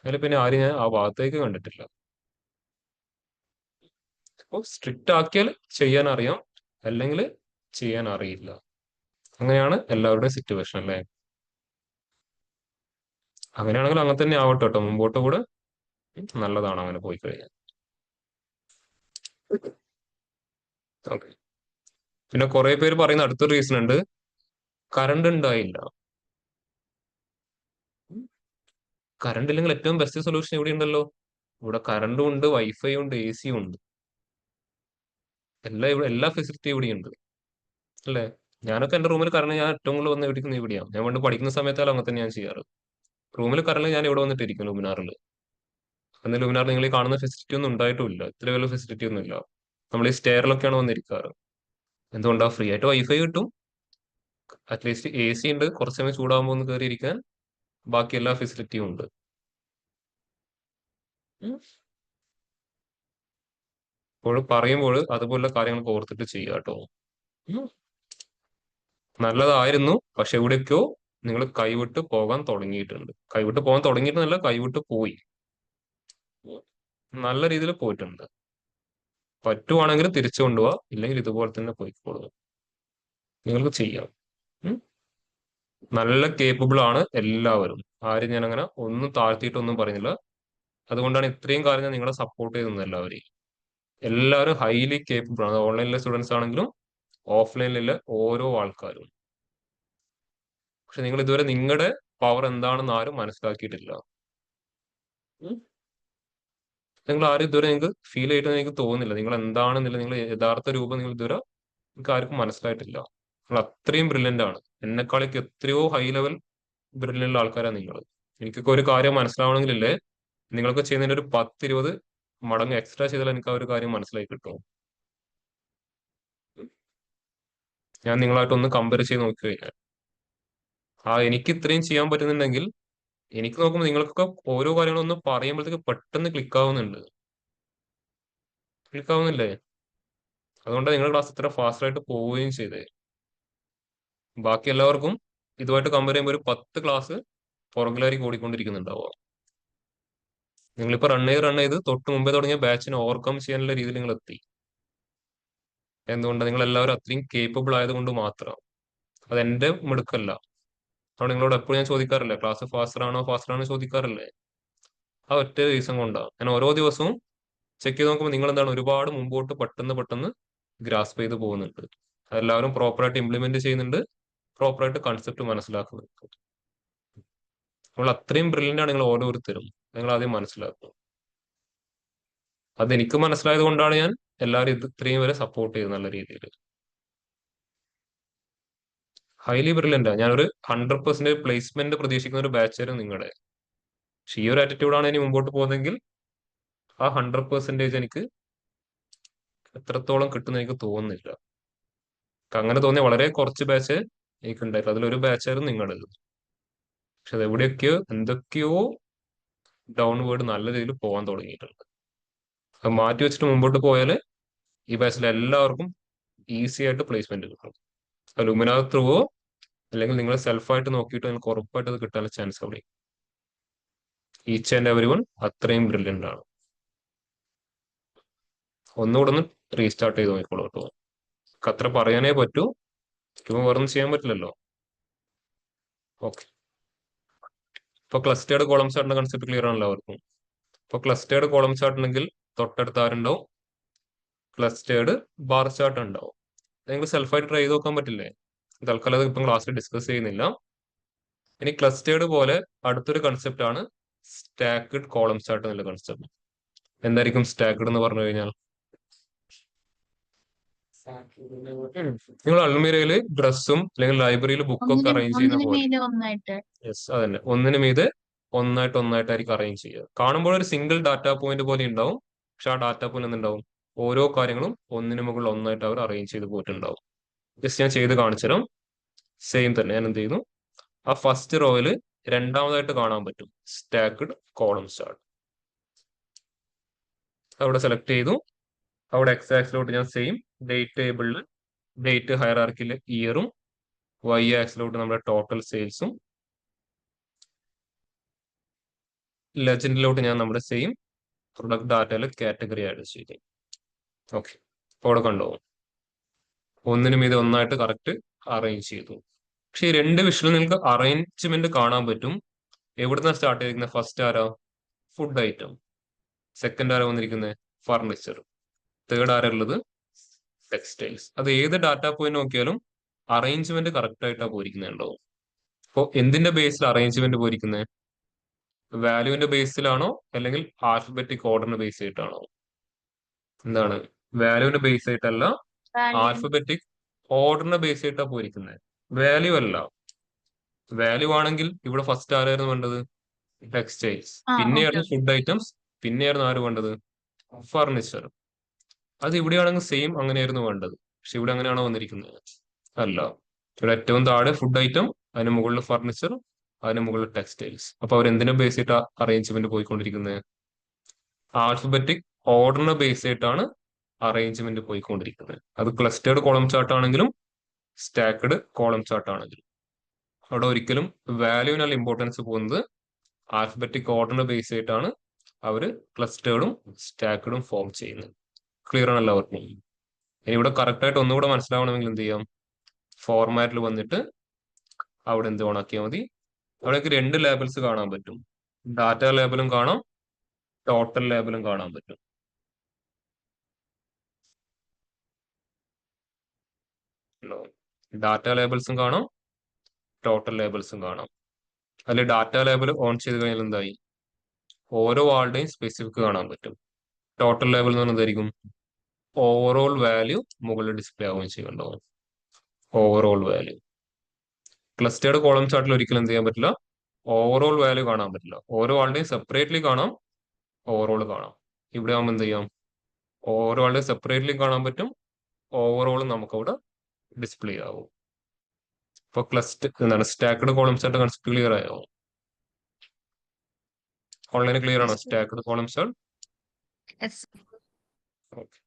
Speaker 1: അതിൽ പിന്നെ ആരും ഞാൻ ആ ഭാഗത്തേക്ക് കണ്ടിട്ടില്ല. അപ്പോൾ സ്ട്രിക്റ്റ് ആക്കിയാൽ ചെയ്യാൻ അറിയാം, അല്ലെങ്കിൽ ചെയ്യാൻ അറിയില്ല. അങ്ങനെയാണ് എല്ലാവരുടെയും സിറ്റുവേഷൻ അല്ലേ? അങ്ങനെയാണെങ്കിൽ അങ്ങനെ തന്നെ ആവട്ടെ കേട്ടോ, മുമ്പോട്ട് കൂടെ നല്ലതാണ് അങ്ങനെ പോയി കഴിഞ്ഞാൽ. ഓക്കെ, പിന്നെ കുറെ പേര് പറയുന്ന അടുത്തൊരു റീസൺ ഉണ്ട്, കറണ്ട് ഉണ്ടായില്ല. കറണ്ട് ഇല്ലെങ്കിൽ ഏറ്റവും ബെസ്റ്റ് സൊല്യൂഷൻ ഇവിടെ ഉണ്ടല്ലോ, ഇവിടെ കറണ്ടും ഉണ്ട്, വൈഫൈ ഉണ്ട്, AC ഉണ്ട്, എല്ലാ ഫെസിലിറ്റി ഇവിടെ ഉണ്ട് അല്ലേ? ഞാനൊക്കെ എന്റെ റൂമിൽ കറണ്ട് ഞാൻ ഏറ്റവും കൂടുതൽ വന്ന് ഇരിക്കുന്നത് ഇവിടെയാണ്. ഞാൻ പണ്ട് പഠിക്കുന്ന സമയത്താലും അങ്ങനെ തന്നെ ഞാൻ ചെയ്യാറ്. റൂമിൽ കറണ്ട് ഞാൻ ഇവിടെ വന്നിട്ട് ഇരിക്കും ലൂമിനാറിൽ. അന്ന് ലൂമിനാറിൽ നിങ്ങൾ ഈ കാണുന്ന ഫെസിലിറ്റി ഒന്നും ഉണ്ടായിട്ടുമില്ല, ഇത്ര വലിയ ഫെസിലിറ്റി ഒന്നും ഇല്ല. നമ്മൾ ഈ സ്റ്റെയറിലൊക്കെയാണ് വന്നിരിക്കാറ്. എന്തുകൊണ്ടാ, ഫ്രീ ആയിട്ട് വൈഫൈ കിട്ടും, അറ്റ്ലീസ്റ്റ് AC ഉണ്ട്, കുറച്ച് സമയം ചൂടാകുമ്പോൾ ഒന്ന് കയറിയിരിക്കാൻ, ബാക്കി എല്ലാ ഫെസിലിറ്റിയും ഉണ്ട്. അപ്പോൾ പറയുമ്പോൾ അതുപോലുള്ള കാര്യങ്ങൾ ഓർത്തിട്ട് ചെയ്യുക കേട്ടോ. നല്ലതായിരുന്നു, പക്ഷെ എവിടെയൊക്കെയോ നിങ്ങൾ കൈവിട്ട് പോകാൻ തുടങ്ങിയിട്ടുണ്ട്. കൈവിട്ട് പോകാൻ തുടങ്ങിയിട്ടല്ല, കൈവിട്ട് പോയി, നല്ല രീതിയിൽ പോയിട്ടുണ്ട്. പറ്റുവാണെങ്കിൽ തിരിച്ചു കൊണ്ടുപോവാ, ഇല്ലെങ്കിൽ ഇതുപോലെ തന്നെ പോയിക്കോളുക. നിങ്ങൾക്ക് ചെയ്യാം. ഉം. നല്ല കേപ്പബിൾ ആണ് എല്ലാവരും. ആരും ഞാൻ അങ്ങനെ ഒന്നും താഴ്ത്തിയിട്ടൊന്നും പറയുന്നില്ല. അതുകൊണ്ടാണ് ഇത്രയും കാലം ഞാൻ നിങ്ങളെ സപ്പോർട്ട് ചെയ്തത് എല്ലാവരെയും. എല്ലാവരും ഹൈലി കേപ്പബിൾ ആണ്. ഓൺലൈനിലെ സ്റ്റുഡൻസ് ആണെങ്കിലും ഓഫ്ലൈനിലെ ഓരോ ആൾക്കാരും. പക്ഷെ നിങ്ങൾ ഇതുവരെ നിങ്ങളുടെ പവർ എന്താണെന്ന് ആരും മനസ്സിലാക്കിയിട്ടില്ല. ഉം. നിങ്ങൾ ആരും ഇതുവരെ നിങ്ങൾക്ക് ഫീൽ ചെയ്തിട്ട് എനിക്ക് തോന്നുന്നില്ല നിങ്ങൾ എന്താണെന്നില്ല, നിങ്ങൾ യഥാർത്ഥ രൂപം നിങ്ങൾ ഇതുവരെ നിങ്ങൾക്ക് ആർക്കും മനസ്സിലായിട്ടില്ല. നിങ്ങൾ അത്രയും ബ്രില്യൻ്റ് ആണ്. എന്നെക്കാളേക്ക് എത്രയോ ഹൈ ലെവൽ ബ്രില്യൻ്റ് ആൾക്കാരാണ് നിങ്ങൾ. എനിക്കൊക്കെ ഒരു കാര്യം മനസ്സിലാവണമെങ്കിലല്ലേ നിങ്ങൾക്ക് ചെയ്യുന്നതിന്റെ ഒരു 10-20 മടങ്ങ് എക്സ്ട്രാ ചെയ്താൽ എനിക്ക് ആ ഒരു കാര്യം മനസ്സിലാക്കി കിട്ടും. ഞാൻ നിങ്ങളായിട്ടൊന്ന് കമ്പയർ ചെയ്ത് നോക്കി കഴിഞ്ഞാൽ എനിക്ക് ഇത്രയും ചെയ്യാൻ പറ്റുന്നുണ്ടെങ്കിൽ എനിക്ക് നോക്കുമ്പോൾ നിങ്ങൾക്കൊക്കെ ഓരോ കാര്യങ്ങളും ഒന്ന് പറയുമ്പോഴത്തേക്ക് പെട്ടെന്ന് ക്ലിക്ക് ആവുന്നില്ലേ? അതുകൊണ്ടാണ് നിങ്ങളുടെ ക്ലാസ് ഇത്ര ഫാസ്റ്റ് ആയിട്ട് പോവുകയും ചെയ്തേ. ബാക്കി എല്ലാവർക്കും ഇതുമായിട്ട് കമ്പയർ ചെയ്യുമ്പോൾ ഒരു 10 ക്ലാസ് പുറകിലായിരിക്കും ഓടിക്കൊണ്ടിരിക്കുന്നുണ്ടാവുക. നിങ്ങളിപ്പോ റൺ ചെയ്ത് തൊട്ട് മുമ്പേ തുടങ്ങിയ ബാച്ചിനെ ഓവർകം ചെയ്യാനുള്ള രീതിയിൽ നിങ്ങൾ എത്തി. എന്തുകൊണ്ടാണ്? നിങ്ങൾ എല്ലാവരും അത്രയും കേപ്പബിൾ ആയതുകൊണ്ട് മാത്രം. അത് എന്റെ മിടുക്കല്ല. അവിടെ നിങ്ങളോട് എപ്പോഴും ഞാൻ ചോദിക്കാറില്ലേ, ക്ലാസ് ഫാസ്റ്റർ ആണോ ചോദിക്കാറില്ലേ? ആ ഒറ്റ റീസൺ കൊണ്ടാണ്. ഞാൻ ഓരോ ദിവസവും ചെക്ക് ചെയ്ത് നോക്കുമ്പോൾ നിങ്ങൾ എന്താണ് ഒരുപാട് മുമ്പോട്ട് പെട്ടെന്ന് ഗ്രാസ്പ് ചെയ്ത് പോകുന്നുണ്ട്. അതെല്ലാവരും പ്രോപ്പറായിട്ട് ഇംപ്ലിമെന്റ് ചെയ്യുന്നുണ്ട്, പ്രോപ്പറായിട്ട് കൺസെപ്റ്റ് മനസ്സിലാക്കുന്നുണ്ട്. നിങ്ങൾ അത്രയും ബ്രില്യൻ്റ് ആണ് നിങ്ങൾ ഓരോരുത്തരും. നിങ്ങൾ ആദ്യം മനസ്സിലാക്കുക. അതെനിക്ക് മനസ്സിലായത് കൊണ്ടാണ് ഞാൻ എല്ലാവരും ഇത്രയും വരെ സപ്പോർട്ട് ചെയ്തത് നല്ല രീതിയിൽ. ഹൈലി ബ്രില്യൻ്റ് ആണ്. ഞാനൊരു 100% പ്ലേസ്മെന്റ് പ്രതീക്ഷിക്കുന്ന ഒരു ബാച്ചായിരുന്നു നിങ്ങളുടെ. പക്ഷെ ഈ ഒരു ആറ്റിറ്റ്യൂഡാണ് ഇനി മുമ്പോട്ട് പോകുന്നതെങ്കിൽ ആ 100% എനിക്ക് എത്രത്തോളം കിട്ടുന്ന എനിക്ക് തോന്നുന്നില്ല. അങ്ങനെ തോന്നിയ വളരെ കുറച്ച് ബാച്ച് എനിക്ക് ഉണ്ടായിരുന്നു. അതിലൊരു ബാച്ചായിരുന്നു നിങ്ങളുടേത്. പക്ഷെ അത് എന്തൊക്കെയോ ഡൗൺവേർഡ് നല്ല രീതിയിൽ പോകാൻ തുടങ്ങിയിട്ടുണ്ട്. അത് മാറ്റി വെച്ചിട്ട് മുമ്പോട്ട് പോയാൽ ഈ ബാച്ചിൽ എല്ലാവർക്കും ഈസി ആയിട്ട് പ്ലേസ്മെന്റ് കിട്ടും. അത് ലുമിനാർ ത്രൂവോ അല്ലെങ്കിൽ നിങ്ങൾ സെൽഫായിട്ട് നോക്കിയിട്ട് നിങ്ങൾക്ക് ഉറപ്പായിട്ട് അത് കിട്ടാനുള്ള ചാൻസ് അവിടെ. ഈച്ച് ആൻഡ് എവരി വൺ അത്രയും ബ്രില്യൻ്റ് ആണ്. ഒന്നുകൂടെ ഒന്ന് റീസ്റ്റാർട്ട് ചെയ്ത് നോക്കിക്കോളൂ കേട്ടോ. അത്ര പറയാനേ പറ്റൂ. ഇപ്പൊ വേറൊന്നും ചെയ്യാൻ പറ്റില്ലല്ലോ. ഓക്കെ. ഇപ്പൊ ക്ലസ്റ്റേർഡ് കോളം ചാർട്ടിന്റെ കൺസെപ്റ്റ് ക്ലിയർ ആണല്ലോ അവർക്കും. ഇപ്പൊ ക്ലസ്റ്റേർഡ് കോളം ചാർട്ട് ഉണ്ടെങ്കിൽ തൊട്ടടുത്ത് ആരുണ്ടാവും? ക്ലസ്റ്റേർഡ് ബാർ ചാർട്ട് ഉണ്ടാവും. നിങ്ങൾക്ക് സെൽഫായിട്ട് ട്രൈ ചെയ്ത് നോക്കാൻ പറ്റില്ലേ? തൽക്കാലം അത് ഇപ്പം ക്ലാസ്സിൽ ഡിസ്കസ് ചെയ്യുന്നില്ല. ഇനി ക്ലസ്റ്റേർഡ് പോലെ അടുത്തൊരു കൺസെപ്റ്റ് ആണ് സ്റ്റാക്ക്ഡ് കോളം ചാർട്ട് എന്നുള്ള കൺസെപ്റ്റ്. എന്തായിരിക്കും സ്റ്റാക്ക്ഡ് എന്ന് പറഞ്ഞു കഴിഞ്ഞാൽ? നിങ്ങൾ അൾമീരയില് ഡ്രസ്സും അല്ലെങ്കിൽ ലൈബ്രറിയിൽ ബുക്കൊക്കെ അറേഞ്ച് ചെയ്യുന്ന
Speaker 5: ഒന്നിനു
Speaker 1: പോലെ.
Speaker 5: മീതെ ഒന്നായിട്ട്.
Speaker 1: യെസ്, അതന്നെ. ഒന്നിനു മീതെ ഒന്നായിട്ടായിരിക്കും അറേഞ്ച് ചെയ്യുക. കാണുമ്പോൾ ഒരു സിംഗിൾ ഡാറ്റാ പോയിന്റ് പോലെ ഉണ്ടാവും. പക്ഷെ ആ ഡാറ്റാ പോയിന്റ് എന്തുണ്ടാവും? ഓരോ കാര്യങ്ങളും ഒന്നിനു മുകളിൽ ഒന്നായിട്ട് അവർ അറേഞ്ച് ചെയ്ത് പോയിട്ടുണ്ടാവും. ജസ്റ്റ് ഞാൻ ചെയ്ത് കാണിച്ചുതരാം. സെയിം തന്നെ ഞാൻ എന്ത് ചെയ്യുന്നു, ആ ഫസ്റ്റ് റോയില് രണ്ടാമതായിട്ട് കാണാൻ പറ്റും സ്റ്റാക്ക്ഡ് കോളം ചാർട്ട്. അവിടെ സെലക്ട് ചെയ്തു. അവിടെ എക്സ് ആക്സിലോട്ട് ഞാൻ സെയിം ഡേറ്റ് ടേബിളിൽ ഡേറ്റ് ഹയറാർക്കിയിലെ ഇയറും വൈ ആക്സിലോട്ട് നമ്മുടെ ടോട്ടൽ സെയിൽസും ലെജൻഡിലോട്ട് ഞാൻ നമ്മുടെ സെയിം പ്രൊഡക്റ്റ് ഡാറ്റയിൽ കാറ്റഗറി ആഡ് ചെയ്തു. ഓക്കെ. അപ്പോൾ അവിടെ കണ്ടോ, ഒന്നിനു മീതെ ഒന്നായിട്ട് കറക്റ്റ് അറേഞ്ച് ചെയ്തു. പക്ഷെ ഈ രണ്ട് വിഷയം നിങ്ങൾക്ക് അറേഞ്ച്മെന്റ് കാണാൻ പറ്റും. എവിടുന്നാണ് സ്റ്റാർട്ട് ചെയ്തിരിക്കുന്നത്? ഫസ്റ്റ് ആരാ? Food item. സെക്കൻഡ് ആരാ വന്നിരിക്കുന്നത്? ഫർണിച്ചർ. തേർഡ് ആരാ ഉള്ളത്? ടെക്സ്റ്റൈൽസ്. അത് ഏത് ഡാറ്റാ പോയിന്റ് നോക്കിയാലും അറേഞ്ച്മെന്റ് കറക്റ്റ് ആയിട്ടാണ് പോയിരിക്കുന്നുണ്ടോ? അപ്പോൾ എന്തിന്റെ ബേസിൽ അറേഞ്ച്മെന്റ് പോയിരിക്കുന്നത്? വാല്യൂവിന്റെ ബേസിലാണോ അല്ലെങ്കിൽ ആൽഫബറ്റിക് ഓർഡറിന്റെ ബേസ് ആയിട്ടാണോ? എന്താണ്? വാല്യൂവിന്റെ ബേസ് ആയിട്ടല്ല,
Speaker 5: Value.
Speaker 1: ആൽഫബറ്റിക് ഓർഡറിന്റെ ബേസ് ആയിട്ടാണ് പോയിരിക്കുന്നത്. വാല്യൂ അല്ല. വാല്യൂ ആണെങ്കിൽ ഇവിടെ ഫസ്റ്റ് ആരായിരുന്നു വേണ്ടത്? ടെക്സ്റ്റൈൽസ്.
Speaker 5: ആ,
Speaker 1: പിന്നെയായിരുന്നു
Speaker 5: okay.
Speaker 1: Food items. പിന്നെയായിരുന്നു ആര് വേണ്ടത്? ഫർണിച്ചർ. അത് ഇവിടെയാണെങ്കിൽ സെയിം അങ്ങനെയായിരുന്നു വേണ്ടത്. പക്ഷെ ഇവിടെ അങ്ങനെയാണോ വന്നിരിക്കുന്നത്? അല്ല. ഇവിടെ ഏറ്റവും താഴെ ഫുഡ് ഐറ്റം, അതിന് മുകളിൽ ഫർണിച്ചർ, അതിന് മുകളിൽ ടെക്സ്റ്റൈൽസ്. അപ്പൊ അവർ എന്തിനെ ബേസ് ചെയ്തിട്ട് അറേഞ്ച്മെന്റ് പോയിക്കൊണ്ടിരിക്കുന്നത്? ആൽഫബറ്റിക് ഓർഡറിനെ ബേസ് ചെയ്തിട്ടാണ് അറേഞ്ച്മെന്റ് പോയിക്കൊണ്ടിരിക്കുന്നത്. അത് ക്ലസ്റ്റേർഡ് കോളം ചാർട്ട് ആണെങ്കിലും സ്റ്റാക്ക്ഡ് കോളം ചാർട്ട് ആണെങ്കിൽ അവിടെ ഒരിക്കലും വാല്യൂവിനുള്ള ഇമ്പോർട്ടൻസ് പോകുന്നത് ആൽഫബറ്റിക് ഓർഡറിനെ ബേസ് ചെയ്തിട്ടാണ് അവര് ക്ലസ്റ്റേർഡും സ്റ്റാക്ക്ഡും ഫോം ചെയ്യുന്നത്. ക്ലിയർ ആണല്ലോ അവർക്ക്? ഇനി ഇവിടെ കറക്റ്റ് ആയിട്ട് ഒന്നുകൂടെ മനസ്സിലാവണമെങ്കിൽ എന്ത് ചെയ്യാം? ഫോർമാറ്റിൽ വന്നിട്ട് അവിടെ എന്ത് ഓണാക്കിയാൽ മതി. അവിടേക്ക് 2 ലേബൽസ് കാണാൻ പറ്റും. ഡാറ്റ ലേബലും കാണാം, ടോട്ടൽ ലേബലും കാണാൻ പറ്റും. ഡാറ്റ ലേബൽസും കാണാം, ടോട്ടൽ ലേബൽസും കാണാം. അതിൽ ഡാറ്റ ലേബൽ ഓൺ ചെയ്ത് കഴിഞ്ഞാൽ എന്തായി? ഓരോ ആളുടെയും സ്പെസിഫിക് കാണാൻ പറ്റും. ടോട്ടൽ ലേബൽ എന്ന് പറഞ്ഞാൽ എന്തായിരിക്കും? ഓവറോൾ വാല്യൂ മുകളിൽ ഡിസ്പ്ലേ ആവുകയും ചെയ്യുന്നുണ്ടാവും. Overall value. ക്ലസ്റ്റേർഡ് കോളം ചാർട്ടിൽ ഒരിക്കലും എന്ത് ചെയ്യാൻ പറ്റില്ല? ഓവറോൾ വാല്യൂ കാണാൻ പറ്റില്ല. ഓരോ ആളുടെയും സെപ്പറേറ്റ്ലി കാണാം, ഓവറോൾ കാണാം. ഇവിടെ ആകുമ്പോൾ എന്ത് ചെയ്യാം? ഓരോ ആളുടെയും സെപ്പറേറ്റ്ലി കാണാൻ പറ്റും, ഓവറോൾ നമുക്കവിടെ ഡിസ്പ്ലേ ആവും. ഇപ്പൊ എന്താണ് stacked column chart concept clear ആയോ? ഓൺലൈൻ ക്ലിയർ ആണോ?
Speaker 5: Yes, sir.
Speaker 1: Stacked column chart.
Speaker 5: Yes.
Speaker 1: Okay.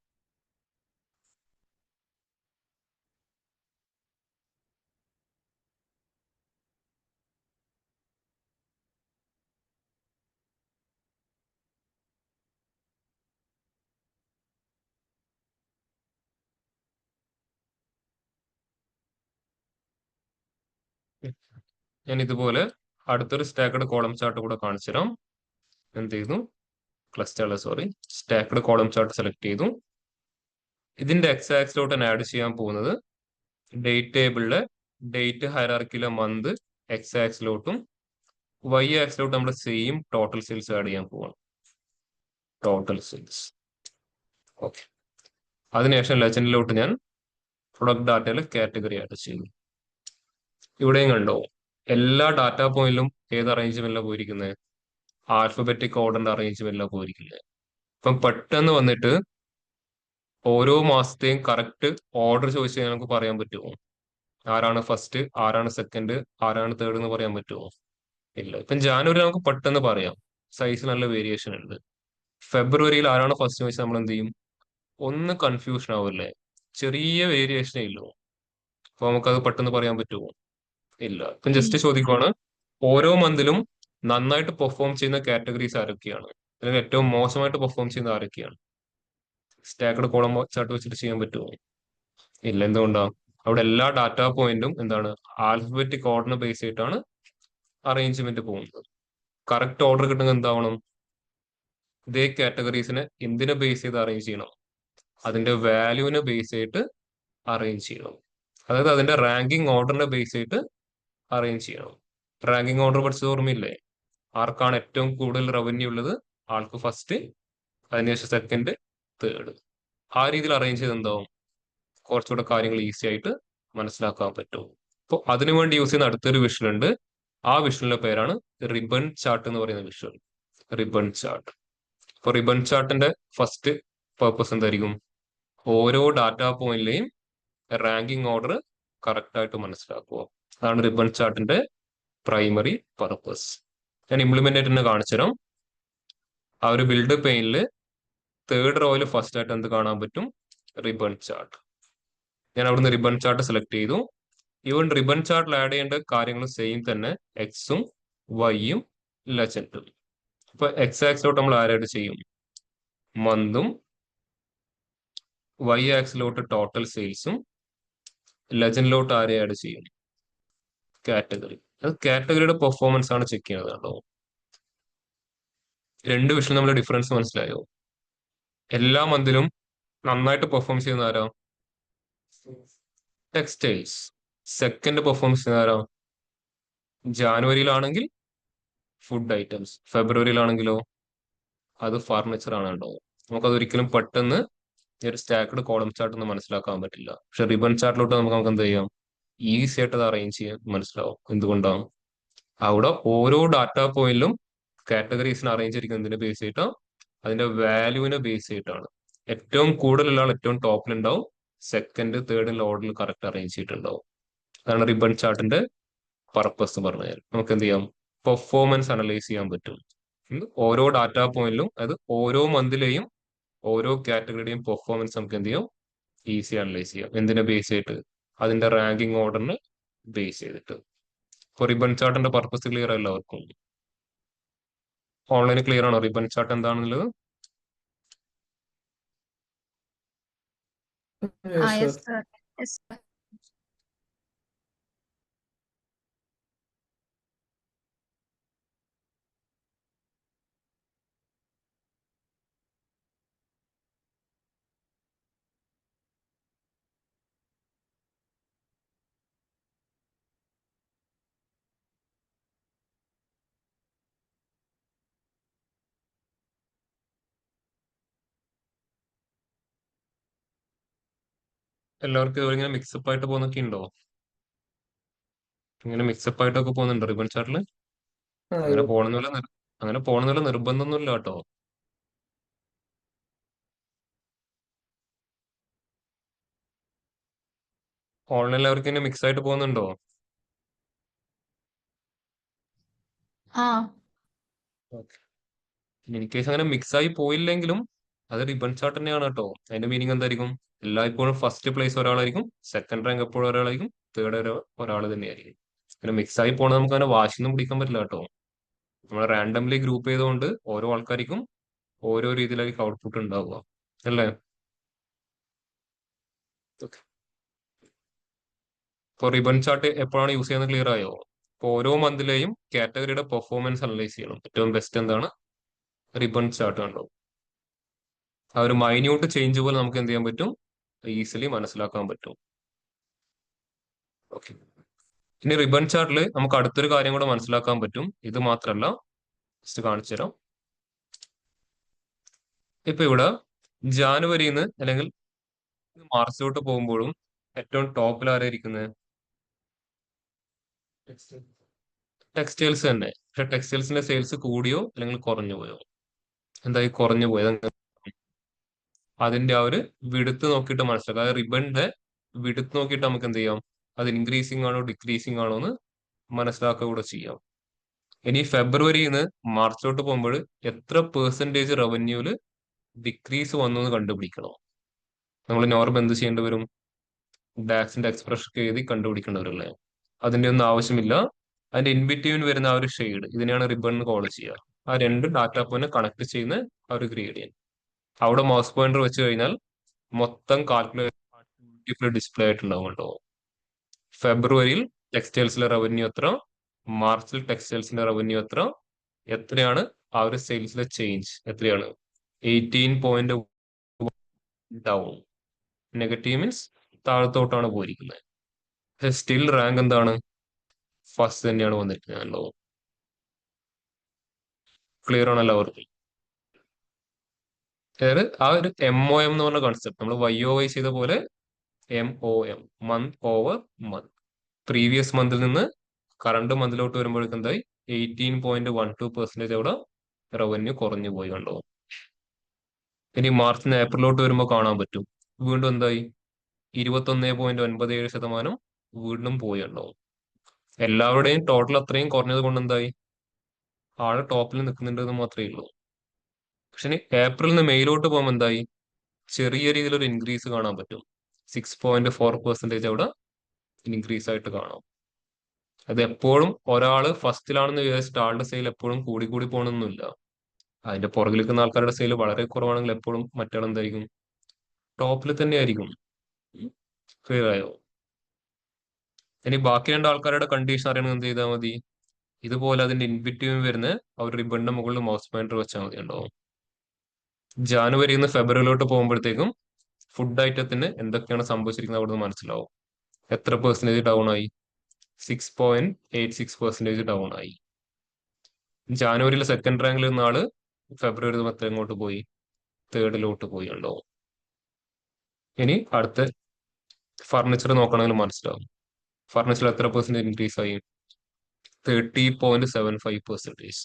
Speaker 1: ഞാൻ ഇതുപോലെ അടുത്തൊരു സ്റ്റാക്ക്ഡ് കോളം ചാർട്ട് കൂടെ കാണിച്ചു തരാം. എന്ത് ചെയ്തു? സ്റ്റാക്ക്ഡ് കോളം ചാർട്ട് സെലക്ട് ചെയ്തു. ഇതിന്റെ എക്സ് ആക്സിലോട്ട് ആഡ് ചെയ്യാൻ പോകുന്നത് ഡേറ്റ് ടേബിളിലെ ഡേറ്റ് ഹൈറാർക്കിയിലെ മന്ത് എക്സ് ആക്സിലോട്ടും വൈ ആക്സിലോട്ട് നമ്മൾ സെയിം ടോട്ടൽ സെയിൽസ് ആഡ് ചെയ്യാൻ പോവാണ്. Total sales. ഓക്കെ. അതിനുശേഷം ലെജൻഡിലോട്ട് ഞാൻ പ്രൊഡക്റ്റ് ഡാറ്റയിലെ കാറ്റഗറി ആഡ് ചെയ്തു. ഇവിടെയും കണ്ടോ, എല്ലാ ഡാറ്റാ പോയിന്റിലും ഏത് അറേഞ്ച്മെന്റിലാണ് പോയിരിക്കുന്നത്? ആൽഫബറ്റിക് ഓർഡറിന്റെ അറേഞ്ച്മെന്റിലാണ് പോയിരിക്കുന്നത്. ഇപ്പം പെട്ടെന്ന് വന്നിട്ട് ഓരോ മാസത്തെയും കറക്റ്റ് ഓർഡർ ചോദിച്ചു കഴിഞ്ഞാൽ നമുക്ക് പറയാൻ പറ്റുമോ? ആരാണ് ഫസ്റ്റ്, ആരാണ് സെക്കൻഡ്, ആരാണ് തേർഡ് എന്ന് പറയാൻ പറ്റുമോ? ഇല്ല. ഇപ്പം ജാനുവരി നമുക്ക് പെട്ടെന്ന് പറയാം, സൈസ് നല്ല വേരിയേഷൻ ഉണ്ട്. ഫെബ്രുവരിയിൽ ആരാണ് ഫസ്റ്റ് ചോദിച്ചാൽ നമ്മൾ എന്ത് ചെയ്യും? ഒന്ന് കൺഫ്യൂഷൻ ആവില്ലേ? ചെറിയ വേരിയേഷനേ ഇല്ലൂ. അപ്പൊ നമുക്കത് പെട്ടെന്ന് പറയാൻ പറ്റുമോ? ഇല്ല. ഇപ്പം ജസ്റ്റ് ചോദിക്കുവാണ്, ഓരോ മന്തിലും നന്നായിട്ട് പെർഫോം ചെയ്യുന്ന കാറ്റഗറീസ് ആരൊക്കെയാണ്, അല്ലെങ്കിൽ ഏറ്റവും മോശമായിട്ട് പെർഫോം ചെയ്യുന്ന ആരൊക്കെയാണ്? സ്റ്റാക്ക്ഡ് കോളം ചാർട്ട് വെച്ചിട്ട് ചെയ്യാൻ പറ്റുമോ? ഇല്ല. എന്തുകൊണ്ടാ? അവിടെ എല്ലാ ഡാറ്റാ പോയിന്റും എന്താണ്? ആൽഫബറ്റിക് ഓർഡറിനെ ബേസ് ചെയ്തിട്ടാണ് അറേഞ്ച്മെന്റ് പോകുന്നത്. കറക്റ്റ് ഓർഡർ കിട്ടുന്നത് എന്താവണം? ഇതേ കാറ്റഗറീസിനെ എന്തിനെ ബേസ് ചെയ്ത് അറേഞ്ച് ചെയ്യണം? അതിന്റെ വാല്യൂവിനെ ബേസ് ചെയ്തിട്ട് അറേഞ്ച് ചെയ്യണം. അതായത് അതിന്റെ റാങ്കിങ് ഓർഡറിനെ ബേസ് ചെയ്തിട്ട് അറേഞ്ച് ചെയ്യണം. റാങ്കിങ് ഓർഡർ പഠിച്ചത് ഓർമ്മയില്ലേ? ആർക്കാണ് ഏറ്റവും കൂടുതൽ റവന്യൂ ഉള്ളത്? ആൾക്ക് ഫസ്റ്റ്, അതിനുശേഷം സെക്കൻഡ്, തേർഡ്. ആ രീതിയിൽ അറേഞ്ച് ചെയ്ത് എന്താവും? കുറച്ചുകൂടെ കാര്യങ്ങൾ ഈസി ആയിട്ട് മനസ്സിലാക്കാൻ പറ്റും. അപ്പോൾ അതിനുവേണ്ടി യൂസ് ചെയ്യുന്ന അടുത്തൊരു വിഷ്വൽ ഉണ്ട്. ആ വിഷ്വലിന്റെ പേരാണ് റിബൺ ചാർട്ട് എന്ന് പറയുന്ന വിഷ്വൽ. Ribbon chart. അപ്പോൾ റിബൺ ചാർട്ടിന്റെ ഫസ്റ്റ് പർപ്പസ് എന്തായിരിക്കും? ഓരോ ഡാറ്റാ പോയിന്റിലെയും റാങ്കിങ് ഓർഡർ കറക്റ്റ് ആയിട്ട് മനസ്സിലാക്കുക. അതാണ് റിബൺ ചാർട്ടിന്റെ പ്രൈമറി പർപ്പസ്. ഞാൻ ഇംപ്ലിമെന്റ് ആയിട്ട് തന്നെ കാണിച്ചു തരാം. ആ ഒരു ബിൽഡ് പെയിനിൽ തേർഡ് റോയിൽ ഫസ്റ്റ് ആയിട്ട് എന്ത് കാണാൻ പറ്റും? Ribbon chart. ഞാൻ അവിടുന്ന് റിബൺ ചാർട്ട് സെലക്ട് ചെയ്തു. ഈവൻ റിബൺ ചാർട്ടിൽ ആഡ് ചെയ്യേണ്ട കാര്യങ്ങൾ സെയിം തന്നെ, എക്സും വൈയും ലെജൻഡും. ഇപ്പൊ എക്സ് ആക്സിലോട്ട് നമ്മൾ ആഡ് ചെയ്യും മന്തും, വൈ ആക്സിലോട്ട് ടോട്ടൽ സെയിൽസും, ലെജൻഡിലോട്ട് ആഡ് ചെയ്യും കാറ്റഗറി. അത് കാറ്റഗറിയുടെ പെർഫോമൻസ് ആണ് ചെക്ക് ചെയ്യുന്നത്. കേട്ടോ, രണ്ട് വിഷയം നമ്മൾ ഡിഫറൻസ് മനസ്സിലായോ? എല്ലാ മന്തിലും നന്നായിട്ട് പെർഫോം ചെയ്യുന്ന ആരാ? ടെക്സ്റ്റൈൽസ്. സെക്കൻഡ് പെർഫോമൻസ് ചെയ്യുന്ന ആരാ? ജാനുവരിയിലാണെങ്കിൽ ഫുഡ് ഐറ്റംസ്, ഫെബ്രുവരിയിലാണെങ്കിലോ അത് ഫർണിച്ചർ ആണ്. കേട്ടോ, നമുക്കത് ഒരിക്കലും പെട്ടെന്ന് ഒരു സ്റ്റാക്ക്ഡ് കോളം ചാർട്ട് ഒന്നും മനസ്സിലാക്കാൻ പറ്റില്ല. പക്ഷെ റിബൺ ചാർട്ടിലോട്ട് നമുക്ക് എന്ത് ചെയ്യാം? ഈസി ആയിട്ട് അത് അറേഞ്ച് ചെയ്യാൻ മനസ്സിലാവും. എന്തുകൊണ്ടാണ്? അവിടെ ഓരോ ഡാറ്റാ പോയിന്റിലും കാറ്റഗറീസിനെ അറേഞ്ച് ചെയ്തിരിക്കുന്നതിനെ ബേസ് ചെയ്തിട്ടാണ്, അതിന്റെ വാല്യൂവിനെ ബേസ് ചെയ്തിട്ടാണ്. ഏറ്റവും കൂടുതലുള്ള ആൾ ഏറ്റവും ടോപ്പിലുണ്ടാവും, സെക്കൻഡ് തേർഡിൽ ഓർഡറിൽ കറക്റ്റ് അറേഞ്ച് ചെയ്തിട്ടുണ്ടാവും. അതാണ് റിബൺ ചാർട്ടിന്റെ പർപ്പസ് എന്ന് പറഞ്ഞാൽ. നമുക്ക് എന്ത് ചെയ്യാം? പെർഫോമൻസ് അനലൈസ് ചെയ്യാൻ പറ്റും. ഓരോ ഡാറ്റാ പോയിന്റിലും, അതായത് ഓരോ മന്തിലെയും ഓരോ കാറ്റഗറിയുടെയും പെർഫോമൻസ് നമുക്ക് എന്ത് ചെയ്യാം? ഈസി അനലൈസ് ചെയ്യാം. എന്തിനെ ബേസ് ചെയ്തിട്ട്? അതിന്റെ റാങ്കിങ് ഓർഡറിന് ബേസ് ചെയ്തിട്ട്. ഇപ്പൊ റിബൺ ചാർട്ടിന്റെ പർപ്പസ് ക്ലിയർ എല്ലാവർക്കും? ഓൺലൈനിൽ ക്ലിയർ ആണോ റിബൺ ചാർട്ട് എന്താണെന്നുള്ളത്?
Speaker 5: ആ
Speaker 2: Yes,
Speaker 5: yes
Speaker 2: sir.
Speaker 5: Sir yes.
Speaker 1: എല്ലാവർക്കും ഇതുപോലെ ഇങ്ങനെ മിക്സപ്പ് ആയിട്ട് പോകുന്നൊക്കെ ഉണ്ടോ? ഇങ്ങനെ മിക്സപ്പ് ആയിട്ടൊക്കെ പോകുന്നുണ്ടോ റിബൺ ചാർട്ടിൽ? അങ്ങനെ പോകണമെന്നുള്ള അങ്ങനെ പോകണമെന്നുള്ള നിർബന്ധമൊന്നുമില്ല കേട്ടോ. ഓൺലൈനിൽ അവർക്ക് ഇങ്ങനെ മിക്സ് ആയിട്ട് പോകുന്നുണ്ടോ?
Speaker 5: ആ
Speaker 1: ഇൻ കേസ് അങ്ങനെ മിക്സ് ആയി പോയില്ലെങ്കിലും അത് റിബൺ ചാർട്ട് തന്നെയാണ് കേട്ടോ. അതിന്റെ മീനിങ് എന്തായിരിക്കും? എല്ലായ്പ്പോഴും ഫസ്റ്റ് പ്ലേസ് ഒരാളായിരിക്കും, സെക്കൻഡ് റാങ്ക് എപ്പോഴും ഒരാളായിരിക്കും, തേർഡ് ഒരാൾ തന്നെയായിരിക്കും. അങ്ങനെ മിക്സ് ആയി പോണത് നമുക്ക് അങ്ങനെ വാശിയൊന്നും പിടിക്കാൻ പറ്റില്ല കേട്ടോ. നമ്മൾ റാൻഡംലി ഗ്രൂപ്പ് ചെയ്തുകൊണ്ട് ഓരോ ആൾക്കാർക്കും ഓരോ രീതിയിലായിരിക്കും ഔട്ട്പുട്ട് ഉണ്ടാവുക, അല്ലേ? ഇപ്പോൾ റിബൺ ചാർട്ട് എപ്പോഴാണ് യൂസ് ചെയ്യുന്നത് ക്ലിയർ ആയോ? ഇപ്പോൾ ഓരോ മന്തിലെയും കാറ്റഗറിയുടെ പെർഫോമൻസ് അനലൈസ് ചെയ്യണം. ഏറ്റവും ബെസ്റ്റ് എന്താണ്? റിബൺ ചാർട്ട് കണ്ടോ? ആ ഒരു മൈന്യൂട്ട് ചേഞ്ച് പോലെ നമുക്ക് എന്ത് ചെയ്യാൻ പറ്റും? ഈസിലി മനസ്സിലാക്കാൻ പറ്റും. ഓക്കെ. ഇനി റിബൺ ചാർട്ടിൽ നമുക്ക് അടുത്തൊരു കാര്യം കൂടെ മനസ്സിലാക്കാൻ പറ്റും. ഇത് മാത്രമല്ല, ജസ്റ്റ് കാണിച്ചു തരാം. ഇപ്പൊ ഇവിടെ ജാനുവരിന്ന് അല്ലെങ്കിൽ മാർച്ചിലോട്ട് പോകുമ്പോഴും ഏറ്റവും ടോപ്പിൽ ആരാ ഇരിക്കുന്നത്? ടെക്സ്റ്റൈൽസ് തന്നെ. പക്ഷെ ടെക്സ്റ്റൈൽസിന്റെ സെയിൽസ് കൂടിയോ അല്ലെങ്കിൽ കുറഞ്ഞു പോയോ? എന്തായി കുറഞ്ഞു പോയത്? അതിന്റെ ആ ഒരു വിടുത്ത് നോക്കിയിട്ട് മനസ്സിലാക്കാം. അതായത് റിബണിന്റെ വിടുത്ത് നോക്കിയിട്ട് നമുക്ക് എന്ത് ചെയ്യാം? അത് ഇൻക്രീസിങ് ആണോ ഡിക്രീസിങ് ആണോ എന്ന് മനസ്സിലാക്കുക കൂടെ ചെയ്യാം. ഇനി ഫെബ്രുവരിന്ന് മാർച്ചിലോട്ട് പോകുമ്പോൾ എത്ര പെർസെന്റേജ് റവന്യൂല് ഡിക്രീസ് വന്നു എന്ന് കണ്ടുപിടിക്കണം. നമ്മൾ നോർമൽ എന്ത് ചെയ്യേണ്ടി വരും? ഡാക്സിന്റെ എക്സ്പ്രഷൻ എഴുതി കണ്ടുപിടിക്കേണ്ടി വരില്ലേ? അതിന്റെ ഒന്നും ആവശ്യമില്ല. അതിന്റെ ഇൻബിറ്റ്വീൻ വരുന്ന ആ ഒരു ഷെയ്ഡ്, ഇതിനെയാണ് റിബൺ എന്ന് കോൾ ചെയ്യുക. ആ രണ്ട് ഡാറ്റ പോയിന്റ് കണക്ട് ചെയ്യുന്ന ആ ഒരു ഗ്രേഡിയൻ അവിടെ മൗസ് പോയിന്റർ വെച്ച് കഴിഞ്ഞാൽ മൊത്തം കാൽക്കുലേറ്റ് ഡിസ്പ്ലേ ആയിട്ടുണ്ടാവും കേട്ടോ. ഫെബ്രുവരിയിൽ ടെക്സ്റ്റൈൽസിലെ റവന്യൂ എത്ര, മാർച്ചിൽ ടെക്സ്റ്റൈൽസിന്റെ റവന്യൂ എത്ര, എത്രയാണ് ആ ഒരു സെയിൽസിലെ ചേഞ്ച് എത്രയാണ്? 18.1 ഡൗൺ. നെഗറ്റീവ് മീൻസ് താഴത്തോട്ടാണ് പോയിരിക്കുന്നത്. പക്ഷെ സ്റ്റിൽ റാങ്ക് എന്താണ്? ഫസ്റ്റ് തന്നെയാണ് വന്നിരിക്കുന്നത്. ക്ലിയർ ആണല്ലോ അവർക്ക്? അതായത് ആ ഒരു MOM എന്ന് പറഞ്ഞ കോൺസെപ്റ്റ് നമ്മൾ YOY ചെയ്ത പോലെ MOM, month over month. Previous മന്തിൽ നിന്ന് കറണ്ട് മന്തിലോട്ട് വരുമ്പോഴേക്കും എന്തായി? 18.12% അവിടെ റവന്യൂ കുറഞ്ഞു പോയി കണ്ടോ. ഇനി മാർച്ചിന് ഏപ്രിലോട്ട് വരുമ്പോൾ കാണാൻ പറ്റും വീണ്ടും എന്തായി? 21.97% വീണ്ടും പോയി കണ്ടോ. എല്ലാവരുടെയും ടോട്ടൽ അത്രയും കുറഞ്ഞത് കൊണ്ട് എന്തായി? ആള് ടോപ്പിൽ നിൽക്കുന്നുണ്ട് എന്ന് മാത്രമേ ഉള്ളൂ. പക്ഷെ ഇനി ഏപ്രിലിൽ നിന്ന് മെയിലോട്ട് പോകുമ്പോൾ എന്തായി? ചെറിയ രീതിയിലൊരു ഇൻക്രീസ് കാണാൻ പറ്റും. 6.4% അവിടെ ഇൻക്രീസ് ആയിട്ട് കാണാം. അത് എപ്പോഴും ഒരാള് ഫസ്റ്റിലാണെന്ന് വിചാരിച്ചിട്ട് ആളുടെ സെയിൽ എപ്പോഴും കൂടി കൂടി പോകണമെന്നില്ല. അതിന്റെ പുറകിൽ നിൽക്കുന്ന ആൾക്കാരുടെ സെയിൽ വളരെ കുറവാണെങ്കിൽ എപ്പോഴും മറ്റാൾ എന്തായിരിക്കും? ടോപ്പിൽ തന്നെ ആയിരിക്കും. ക്ലിയർ ആയോ? ഇനി ബാക്കി രണ്ട് ആൾക്കാരുടെ കണ്ടീഷൻ അറിയണമെങ്കിൽ എന്ത് ചെയ്താൽ മതി? ഇതുപോലെ അതിന്റെ ഇൻബിറ്റ്വീൻ വരുന്ന ആ ഒരു റിബണിന്റെ മുകളിൽ മൗസ് പോയിന്റർ വെച്ചാൽ മതി. ഉണ്ടോ? ജാനുവരിയിൽ നിന്ന് ഫെബ്രുവരിയിലോട്ട് പോകുമ്പോഴത്തേക്കും ഫുഡ് ഐറ്റത്തിന് എന്തൊക്കെയാണ് സംഭവിച്ചിരിക്കുന്നത് അവിടെ നിന്ന് മനസ്സിലാവും. എത്ര പെർസെന്റേജ് ഡൗൺ ആയി? 6.86% ഡൗൺ ആയി. ജാനുവരിയിൽ സെക്കൻഡ് റാങ്കിൽ നിന്ന ആള് ഫെബ്രുവരി മൊത്തം എങ്ങോട്ട് പോയി? തേർഡിലോട്ട് പോയി. ഉണ്ടോ? ഇനി അടുത്ത ഫർണിച്ചർ നോക്കണമെങ്കിൽ മനസ്സിലാവും. ഫർണിച്ചർ എത്ര പെർസെന്റേജ് ഇൻക്രീസ് ആയി? 30.75%.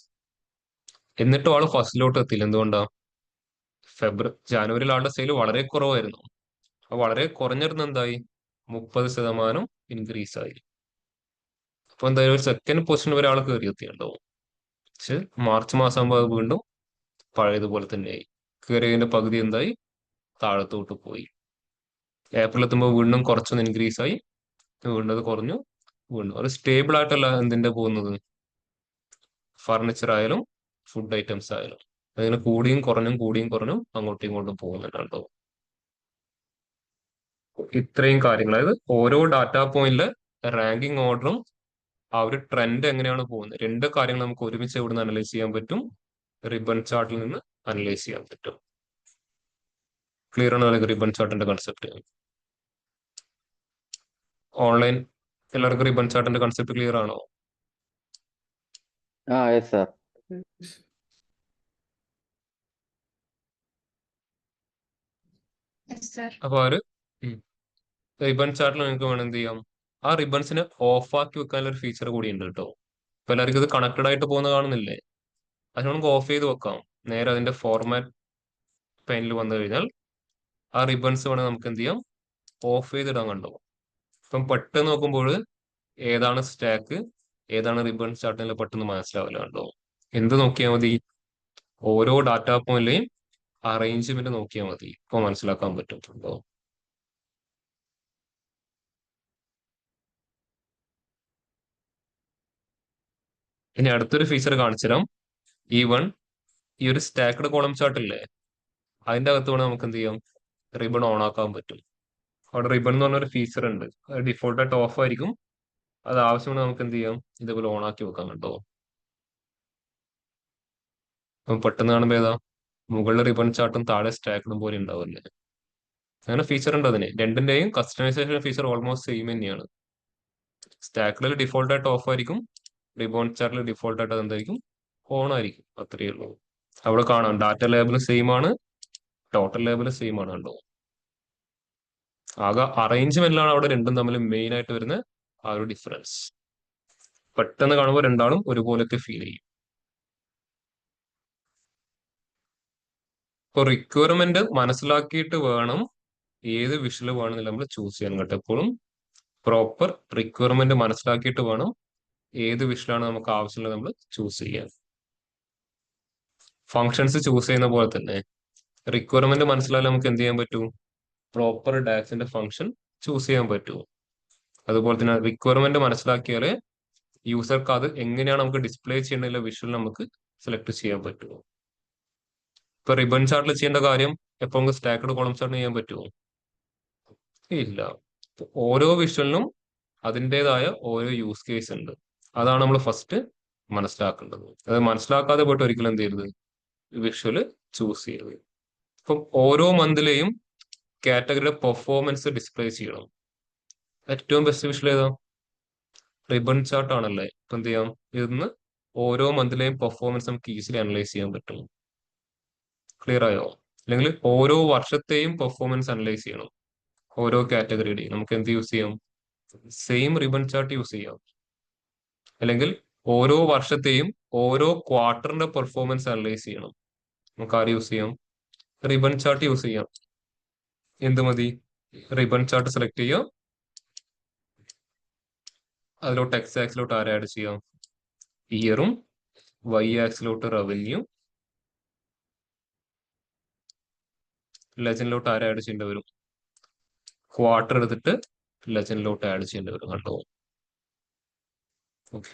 Speaker 1: എന്നിട്ടും ആള് ഫസ്റ്റിലോട്ട് എത്തിയില്ല. എന്തുകൊണ്ടാ? ജാനുവരിയിൽ ആളുടെ സെയിൽ വളരെ കുറവായിരുന്നു. അപ്പൊ വളരെ കുറഞ്ഞിരുന്ന എന്തായി? 30% ഇൻക്രീസ് ആയി. അപ്പൊ എന്തായാലും ഒരു സെക്കൻഡ് പൊസിഷൻ വരെ ആൾ കയറി എത്തിയുണ്ടാവും. പക്ഷെ മാർച്ച് മാസം ആകുമ്പോൾ അത് വീണ്ടും പഴയതുപോലെ തന്നെയായി. കയറിയതിന്റെ പകുതി എന്തായി? താഴത്തോട്ട് പോയി. ഏപ്രിൽ എത്തുമ്പോൾ വീണ്ടും കുറച്ചൊന്ന് ഇൻക്രീസ് ആയി, വീണ്ടും അത് കുറഞ്ഞു, വീണ്ടും ഒരു സ്റ്റേബിൾ ആയിട്ടല്ല എന്തിന്റെ പോകുന്നത്, ഫർണിച്ചർ ആയാലും ഫുഡ് ഐറ്റംസ് ആയാലും അതിന് കൂടിയും കുറഞ്ഞും അങ്ങോട്ടും ഇങ്ങോട്ടും പോകുന്നുണ്ടോ. ഇത്രയും കാര്യങ്ങൾ, അതായത് ഓരോ ഡാറ്റാ പോയിന്റിലെ റാങ്കിങ് ഓർഡറും ആ ഒരു ട്രെൻഡ് എങ്ങനെയാണ് പോകുന്നത്, രണ്ട് കാര്യങ്ങൾ നമുക്ക് ഒരുമിച്ച് എവിടെ അനലൈസ് ചെയ്യാൻ പറ്റും, റിബൺ ചാർട്ടിൽ നിന്ന് അനലൈസ് ചെയ്യാൻ പറ്റും. ക്ലിയർ ആണ് അല്ലെങ്കിൽ റിബൺ ചാർട്ടിന്റെ കൺസെപ്റ്റ്? ഓൺലൈൻ എല്ലാവർക്കും റിബൺ ചാർട്ടിന്റെ കൺസെപ്റ്റ് ക്ലിയർ ആണോ?
Speaker 9: Yes sir.
Speaker 5: Yes sir.
Speaker 1: അപ്പൊ ആ ഒരു റിബൺ ചാർട്ടിൽ നിങ്ങൾക്ക് വേണം എന്ത് ചെയ്യാം, ആ റിബൺസിനെ ഓഫ് ആക്കി വെക്കാനുള്ള ഒരു ഫീച്ചർ കൂടി ഉണ്ട് കേട്ടോ. ഇപ്പൊ എല്ലാവർക്കും ഇത് കണക്റ്റഡ് ആയിട്ട് പോകുന്ന കാണുന്നില്ലേ, അത് നമുക്ക് ഓഫ് ചെയ്ത് വെക്കാം. നേരെ അതിന്റെ ഫോർമാറ്റ് പെയിനിൽ വന്നു കഴിഞ്ഞാൽ ആ റിബൺസ് വേണമെങ്കിൽ നമുക്ക് എന്ത് ചെയ്യാം, ഓഫ് ചെയ്തിടാൻ കണ്ടോ. ഇപ്പം പെട്ടെന്ന് നോക്കുമ്പോൾ ഏതാണ് സ്റ്റാക്ക് ഏതാണ് റിബൺ ചാർട്ടിൽ പെട്ടെന്ന് മനസ്സിലാവില്ല കണ്ടോ. എന്ത് നോക്കിയാൽ മതി, ഓരോ ഡാറ്റാ പോയിന്റിലെയും അറേഞ്ച്മെന്റ് നോക്കിയാൽ മതി, ഇപ്പൊ മനസ്സിലാക്കാൻ പറ്റും കേട്ടോ. ഇനി അടുത്തൊരു ഫീച്ചർ കാണിച്ചു തരാം. ഈ ഒരു സ്റ്റാക്ക്ഡ് കോളം ചാർട്ട് ഇല്ലേ, അതിന്റെ അകത്ത് വേണം നമുക്ക് എന്ത് ചെയ്യാം, റിബൺ ഓൺ ആക്കാൻ പറ്റും. അവിടെ റിബൺ എന്ന് പറഞ്ഞൊരു ഫീച്ചർ ഉണ്ട്, അത് ഡിഫോൾട്ട് ആയിട്ട് ഓഫ് ആയിരിക്കും. അത് ആവശ്യമാണ് നമുക്ക് എന്ത് ചെയ്യാം, ഇതേപോലെ ഓൺ ആക്കി വെക്കാം കേട്ടോ. അപ്പം പെട്ടെന്ന് കാണുമ്പോൾ ഏതാ, മുകളിൽ റിബൺ ചാർട്ടും താഴെ സ്റ്റാക്ക്ഡും പോലെ ഉണ്ടാവില്ലേ, അങ്ങനെ ഫീച്ചർ ഉണ്ട് അതിന്. രണ്ടിന്റെയും കസ്റ്റമൈസേഷൻ ഫീച്ചർ ഓൾമോസ്റ്റ് സെയിം തന്നെയാണ്. സ്റ്റാക്കിൽ ഡിഫോൾട്ട് ആയിട്ട് ഓഫ് ആയിരിക്കും, റിബൺ ചാർട്ടിൽ ഡിഫോൾട്ട് ആയിട്ട് അതെന്തായിരിക്കും, ഓൺ ആയിരിക്കും. അത്രയേ ഉള്ളൂ. അവിടെ കാണാം ഡാറ്റ ലേബിൾ സെയിം ആണ്, ടോട്ടൽ ലേബിൾ സെയിം ആണ് കണ്ടോ. ആകെ അറേഞ്ച്മെന്റിലാണ് അവിടെ രണ്ടും തമ്മിൽ മെയിൻ ആയിട്ട് വരുന്ന ആ ഒരു ഡിഫറൻസ്. പെട്ടെന്ന് കാണുമ്പോൾ രണ്ടാളും ഒരുപോലത്തെ ഫീൽ ചെയ്യും. ഇപ്പൊ റിക്വയർമെന്റ് മനസ്സിലാക്കിയിട്ട് വേണം ഏത് വിഷ്വൽ വേണമെന്നില്ല നമ്മൾ ചൂസ് ചെയ്യാൻ കേട്ടോ. എപ്പോഴും പ്രോപ്പർ റിക്വയർമെന്റ് മനസ്സിലാക്കിയിട്ട് വേണം ഏത് വിഷ്വലാണ് നമുക്ക് ആവശ്യമുള്ളത് നമ്മൾ ചൂസ് ചെയ്യാൻ. ഫങ്ഷൻസ് ചൂസ് ചെയ്യുന്ന പോലെ തന്നെ റിക്വയർമെന്റ് മനസ്സിലായാലും നമുക്ക് എന്ത് ചെയ്യാൻ പറ്റൂ, പ്രോപ്പർ ഡാക്സിന്റെ ഫംഗ്ഷൻ ചൂസ് ചെയ്യാൻ പറ്റൂ. അതുപോലെ തന്നെ റിക്വയർമെന്റ് മനസ്സിലാക്കിയാലേ യൂസർക്ക് അത് എങ്ങനെയാണ് നമുക്ക് ഡിസ്പ്ലേ ചെയ്യേണ്ട വിഷ്വൽ നമുക്ക് സെലക്ട് ചെയ്യാൻ പറ്റുമോ. ഇപ്പൊ റിബൺ ചാർട്ടിൽ ചെയ്യേണ്ട കാര്യം എപ്പോഴും സ്റ്റാക്ക്ഡ് കോളം ചാർട്ട് ചെയ്യാൻ പറ്റുമോ, ഇല്ല. ഓരോ വിഷ്വലിനും അതിൻ്റെതായ ഓരോ യൂസ് കേസ് ഉണ്ട്. അതാണ് നമ്മൾ ഫസ്റ്റ് മനസ്സിലാക്കേണ്ടത്. അത് മനസ്സിലാക്കാതെ പോയിട്ട് ഒരിക്കലും എന്ത് ചെയ്യരുത്, വിഷ്വല് ചൂസ് ചെയ്യരുത്. അപ്പം ഓരോ മന്തിലെയും കാറ്റഗറിയുടെ പെർഫോമൻസ് ഡിസ്പ്ലേ ചെയ്യണം. ഏറ്റവും ബെസ്റ്റ് വിഷ്വൽ ഏതാ, റിബൺ ചാർട്ട് ആണല്ലേ. ഇപ്പൊ എന്ത് ചെയ്യാം, ഇതിന്ന് ഓരോ മന്തിലെയും പെർഫോമൻസ് നമുക്ക് ഈസിലി അനലൈസ് ചെയ്യാൻ പറ്റും. ക്ലിയർ ആയോ? അല്ലെങ്കിൽ ഓരോ വർഷത്തെയും പെർഫോമൻസ് അനലൈസ് ചെയ്യണം. ഓരോ കാറ്റഗറിയുടെയും നമുക്ക് എന്ത് യൂസ് ചെയ്യാം, സെയിം റിബൺ ചാർട്ട് യൂസ് ചെയ്യാം. അല്ലെങ്കിൽ ഓരോ വർഷത്തെയും ഓരോ ക്വാർട്ടറിന്റെ പെർഫോമൻസ് അനലൈസ് ചെയ്യണം. നമുക്ക് ആര് യൂസ് ചെയ്യാം, റിബൺ ചാർട്ട് യൂസ് ചെയ്യാം. എന്ത് മതി, റിബൺ ചാർട്ട് സെലക്ട് ചെയ്യാം, അതിലോട്ട് എക്സ് ആക്സിലോട്ട് ആരെ ആഡ് ചെയ്യാം, ഇയറും, വൈ ആക്സിലോട്ട് റവന്യൂ, ലെജൻഡിലോട്ട് ആരെ ആഡ് ചെയ്യേണ്ടി വരും, ക്വാർട്ടർ എടുത്തിട്ട് ലെജൻഡിലോട്ട് ആഡ് ചെയ്യേണ്ടി വരും കണ്ടോ. ഓക്കെ.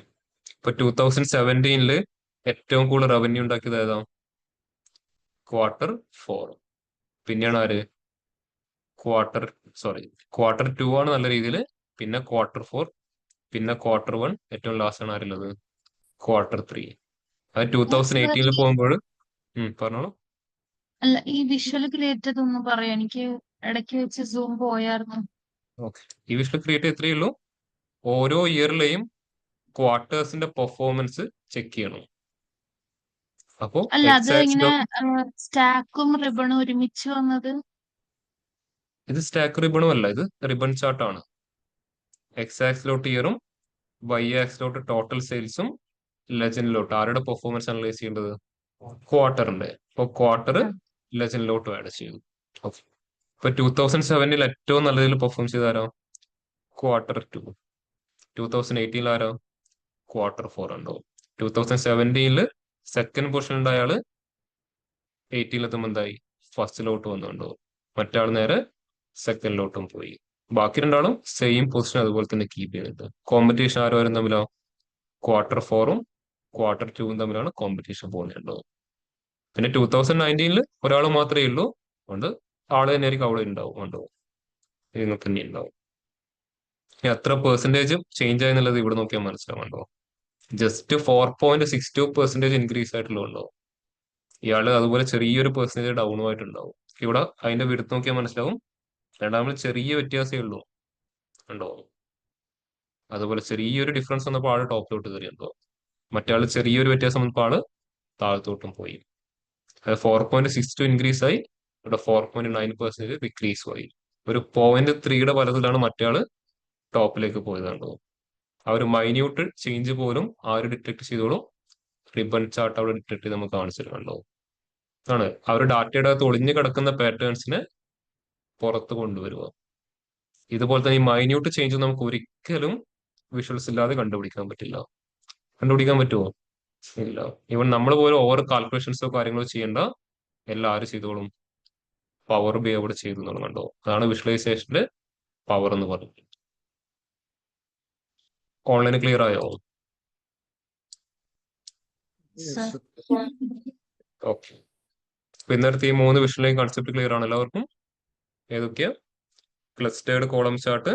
Speaker 1: ഇപ്പൊ 2017 ഏറ്റവും കൂടുതൽ റവന്യൂ ഉണ്ടാക്കിയത് ഏതാ, Q4. പിന്നെയാണ് ആര്, ക്വാർട്ടർ 2 ആണ് നല്ല രീതിയിൽ, പിന്നെ Q4, പിന്നെ Q1, ഏറ്റവും ലാസ്റ്റ് ആണ് ആരുള്ളത്, Q3. അത് 2018 പോകുമ്പോൾ പറഞ്ഞോളൂ.
Speaker 5: അല്ല, ഈ വിഷ്വൽ ക്രിയേറ്റ് ഒന്ന് പറയാം, എനിക്ക് ഇടയ്ക്ക് വെച്ച് സൂം പോയായിരുന്നു.
Speaker 1: ഓക്കെ. ഈ വിഷ്വൽ ക്രിയേറ്റ് ഇത്രയേ ഉള്ളൂ. ഓരോ ഇയറിലെയും ക്വാർട്ടേഴ്സിന്റെ പെർഫോമൻസ് ചെക്ക് ചെയ്യണം. അപ്പോ
Speaker 5: അല്ല, അത് ഇങ്ങനെ സ്റ്റാക്കും റിബണും ഒരുമിച്ച് വന്നത്,
Speaker 1: ഇത് സ്റ്റാക്ക് റിബണും അല്ല, ഇത് റിബൺ ചാർട്ട് ആണ്. എക്സ് ആക്സിലോട്ട് ഇയറും, വൈ ആക്സിലോട്ട് ടോട്ടൽ സെയിൽസും, ലെജൻഡിലോട്ട് ആരുടെ പെർഫോമൻസ് അനലൈസ് ചെയ്യേണ്ടത്, ക്വാർട്ടറിന്റെ. അപ്പൊ ക്വാർട്ടർ ലെജൻഡിലോട്ട് ആഡ് ചെയ്തു. ഓക്കെ. ഇപ്പൊ 2007 ഏറ്റവും നല്ല രീതിയിൽ പെർഫോം ചെയ്താരോ, Q2. 2018 ആരോ, Q4 ഉണ്ടോ. 2017 സെക്കൻഡ് പൊസിഷൻ ഉണ്ടായ ആള് 18 എത്തുമ്പോൾ എന്തായി, ഫസ്റ്റിലോട്ട് വന്നുണ്ടോ. മറ്റാൾ നേരെ സെക്കൻഡിലോട്ടും പോയി. ബാക്കി രണ്ടാളും സെയിം പൊസിഷൻ അതുപോലെ തന്നെ കീപ്പ് ചെയ്യുന്നുണ്ട്. കോമ്പറ്റീഷൻ ആരും തമ്മിലോ Q4 Q2 തമ്മിലാണ് കോമ്പറ്റീഷൻ പോകുന്നുണ്ടാവും. പിന്നെ 2019 ഒരാൾ മാത്രമേ ഉള്ളൂ, അതുകൊണ്ട് ആള് തന്നെ ആയിരിക്കും അവിടെ ഉണ്ടാവും. ഇങ്ങനെ തന്നെ ഉണ്ടാവും. ഇനി എത്ര പെർസെന്റേജ് ചേഞ്ച് ആയെന്നുള്ളത് ഇവിടെ നോക്കിയാൽ മനസ്സിലാവുണ്ടോ? ജസ്റ്റ് 4.62% ഇൻക്രീസ് ആയിട്ടുള്ളൂ. ഇയാള് അതുപോലെ ചെറിയൊരു പെർസെന്റേജ് ഡൗൺ ആയിട്ടുണ്ടാവും. ഇവിടെ അതിന്റെ വിടുത്ത് നോക്കിയാൽ മനസ്സിലാവും, രണ്ടാമത് ചെറിയ വ്യത്യാസമേ ഉള്ളൂ ഉണ്ടോ. അതുപോലെ ചെറിയൊരു ഡിഫറൻസ് വന്നപ്പോൾ ആള് ടോപ്പിലോട്ട് കയറിയുണ്ടോ. മറ്റേ ആള് ചെറിയൊരു വ്യത്യാസം വന്നപ്പോൾ ആള് താഴത്തോട്ടും പോയി. 4.62 ഇൻക്രീസ് ആയി, ഇവിടെ 4.9% ഡിക്രീസ് ആയി. ഒരു 0.3 വലതിലാണ് മറ്റേ ആള് ടോപ്പിലേക്ക് പോയതുണ്ടോ. ആ ഒരു മൈന്യൂട്ട് ചേഞ്ച് പോലും ആര് ഡിറ്റക്ട് ചെയ്തോളും, റിബൺ ചാർട്ട് അവിടെ ഡിറ്റക്ട് ചെയ്ത് നമുക്ക് കാണിച്ചിട്ടുണ്ടോ. ആണ് ആ ഒരു ഡാറ്റയുടെ അകത്ത് ഒളിഞ്ഞു കിടക്കുന്ന പാറ്റേൺസിനെ പുറത്ത് കൊണ്ടുവരിക. ഇതുപോലെ തന്നെ ഈ മൈന്യൂട്ട് ചേഞ്ച് നമുക്ക് ഒരിക്കലും വിഷ്വൽസ് ഇല്ലാതെ കണ്ടുപിടിക്കാൻ പറ്റില്ല. കണ്ടുപിടിക്കാൻ പറ്റുമോ? ഇല്ല. ഈവൻ നമ്മൾ പോലും ഓവർ കാൽക്കുലേഷൻസോ കാര്യങ്ങളോ ചെയ്യേണ്ട, എല്ലാവരും ചെയ്തോളും. പവർ ബി അവിടെ ചെയ്തു എന്നുള്ളത് കണ്ടോ. അതാണ് വിഷ്വലൈസേഷന്റെ പവർ എന്ന് പറയുന്നത്. ഓൺലൈൻ ക്ലിയർ ആയോ?
Speaker 5: Sir
Speaker 1: okay. അപ്പൊ ഇന്നത്തെ ഈ 3 വിഷ്വലൈൻ കൺസെപ്റ്റ് ക്ലിയർ ആണ് എല്ലാവർക്കും? ഏതൊക്കെയാ? Clustered column chart,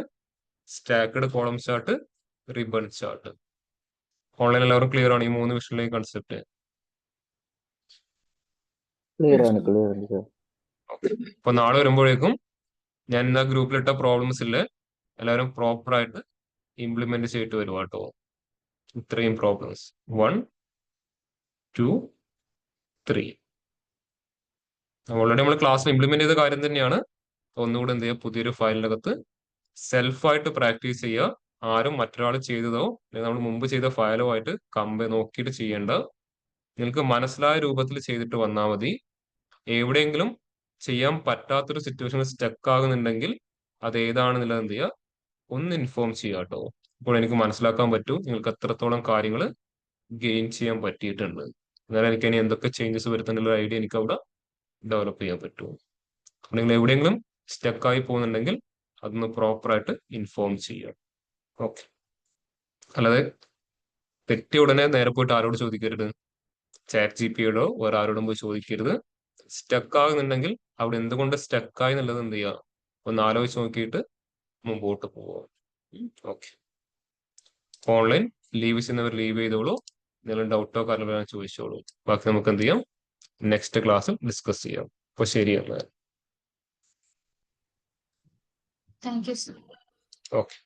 Speaker 1: stacked column chart, ribbon chart. Online എല്ലാവരും ക്ലിയർ ആണ് ഈ 3 വിഷ്വലൈൻ കൺസെപ്റ്റ്?
Speaker 9: ക്ലിയർ ആണ് സർ.
Speaker 1: ഓക്കെ. അപ്പൊ നാളെ വരുമ്പോഴേക്കും ഞാൻ ഇന്ന് ഗ്രൂപ്പിലിട്ട പ്രോബ്ലംസ് ഇല്ലേ എല്ലാവരും പ്രോപ്പർ ആയിട്ട് ഇംപ്ലിമെന്റ് ചെയ്തിട്ട് വരും കേട്ടോ. ഇത്രയും പ്രോബ്ലംസ് 1, 2, 3 ഓൾറെഡി നമ്മൾ ക്ലാസ്സിൽ ഇംപ്ലിമെന്റ് ചെയ്ത കാര്യം തന്നെയാണ്. ഒന്നുകൂടെ എന്ത് ചെയ്യുക, പുതിയൊരു ഫയലിനകത്ത് സെൽഫായിട്ട് പ്രാക്ടീസ് ചെയ്യുക. ആരും മറ്റൊരാൾ ചെയ്തതോ അല്ലെങ്കിൽ നമ്മൾ മുമ്പ് ചെയ്ത ഫയലോ ആയിട്ട് നോക്കിയിട്ട് ചെയ്യേണ്ട. നിങ്ങൾക്ക് മനസ്സിലായ രൂപത്തിൽ ചെയ്തിട്ട് വന്നാൽ മതി. എവിടെയെങ്കിലും ചെയ്യാൻ പറ്റാത്തൊരു സിറ്റുവേഷനിൽ സ്റ്റക്ക് ആകുന്നുണ്ടെങ്കിൽ അത് ഏതാണെന്നുള്ളത് എന്ത് ചെയ്യുക, ഒന്ന് ഇൻഫോം ചെയ്യുക കേട്ടോ. അപ്പോൾ എനിക്ക് മനസ്സിലാക്കാൻ പറ്റൂ നിങ്ങൾക്ക് എത്രത്തോളം കാര്യങ്ങൾ ഗെയിൻ ചെയ്യാൻ പറ്റിയിട്ടുണ്ട്. എന്നാലും എനിക്ക് ഇനി എന്തൊക്കെ ചേഞ്ചസ് വരുത്തുന്നുള്ള ഐഡിയ എനിക്ക് അവിടെ ഡെവലപ്പ് ചെയ്യാൻ പറ്റുമോ. നിങ്ങൾ എവിടെയെങ്കിലും സ്റ്റക്കായി പോകുന്നുണ്ടെങ്കിൽ അതൊന്ന് പ്രോപ്പറായിട്ട് ഇൻഫോം ചെയ്യുക. ഓക്കെ. അല്ലാതെ തെറ്റിയ ഉടനെ നേരെ പോയിട്ട് ആരോട് ചോദിക്കരുത്, ChatGPTയോടോ വേറെ ആരോടും പോയി ചോദിക്കരുത്. സ്റ്റക്ക് ആകുന്നുണ്ടെങ്കിൽ അവിടെ എന്തുകൊണ്ട് സ്റ്റക്കായി എന്നുള്ളത് എന്ത് ചെയ്യുക, ഒന്ന് ആലോചിച്ച് നോക്കിയിട്ട് മുമ്പോട്ട് പോവുക. ഓക്കെ. ഓൺലൈൻ ലീവ് ചെയ്യുന്നവർ ലീവ് ചെയ്തോളൂ. എന്തെങ്കിലും ഡൗട്ടോ കാര്യങ്ങളോ ചോദിച്ചോളൂ. ബാക്കി നമുക്ക് എന്ത് ചെയ്യാം, നെക്സ്റ്റ് ക്ലാസ്സിൽ ഡിസ്കസ് ചെയ്യാം. അപ്പൊ ശരിയല്ലേ?
Speaker 5: Thank you sir.
Speaker 1: ഓക്കെ.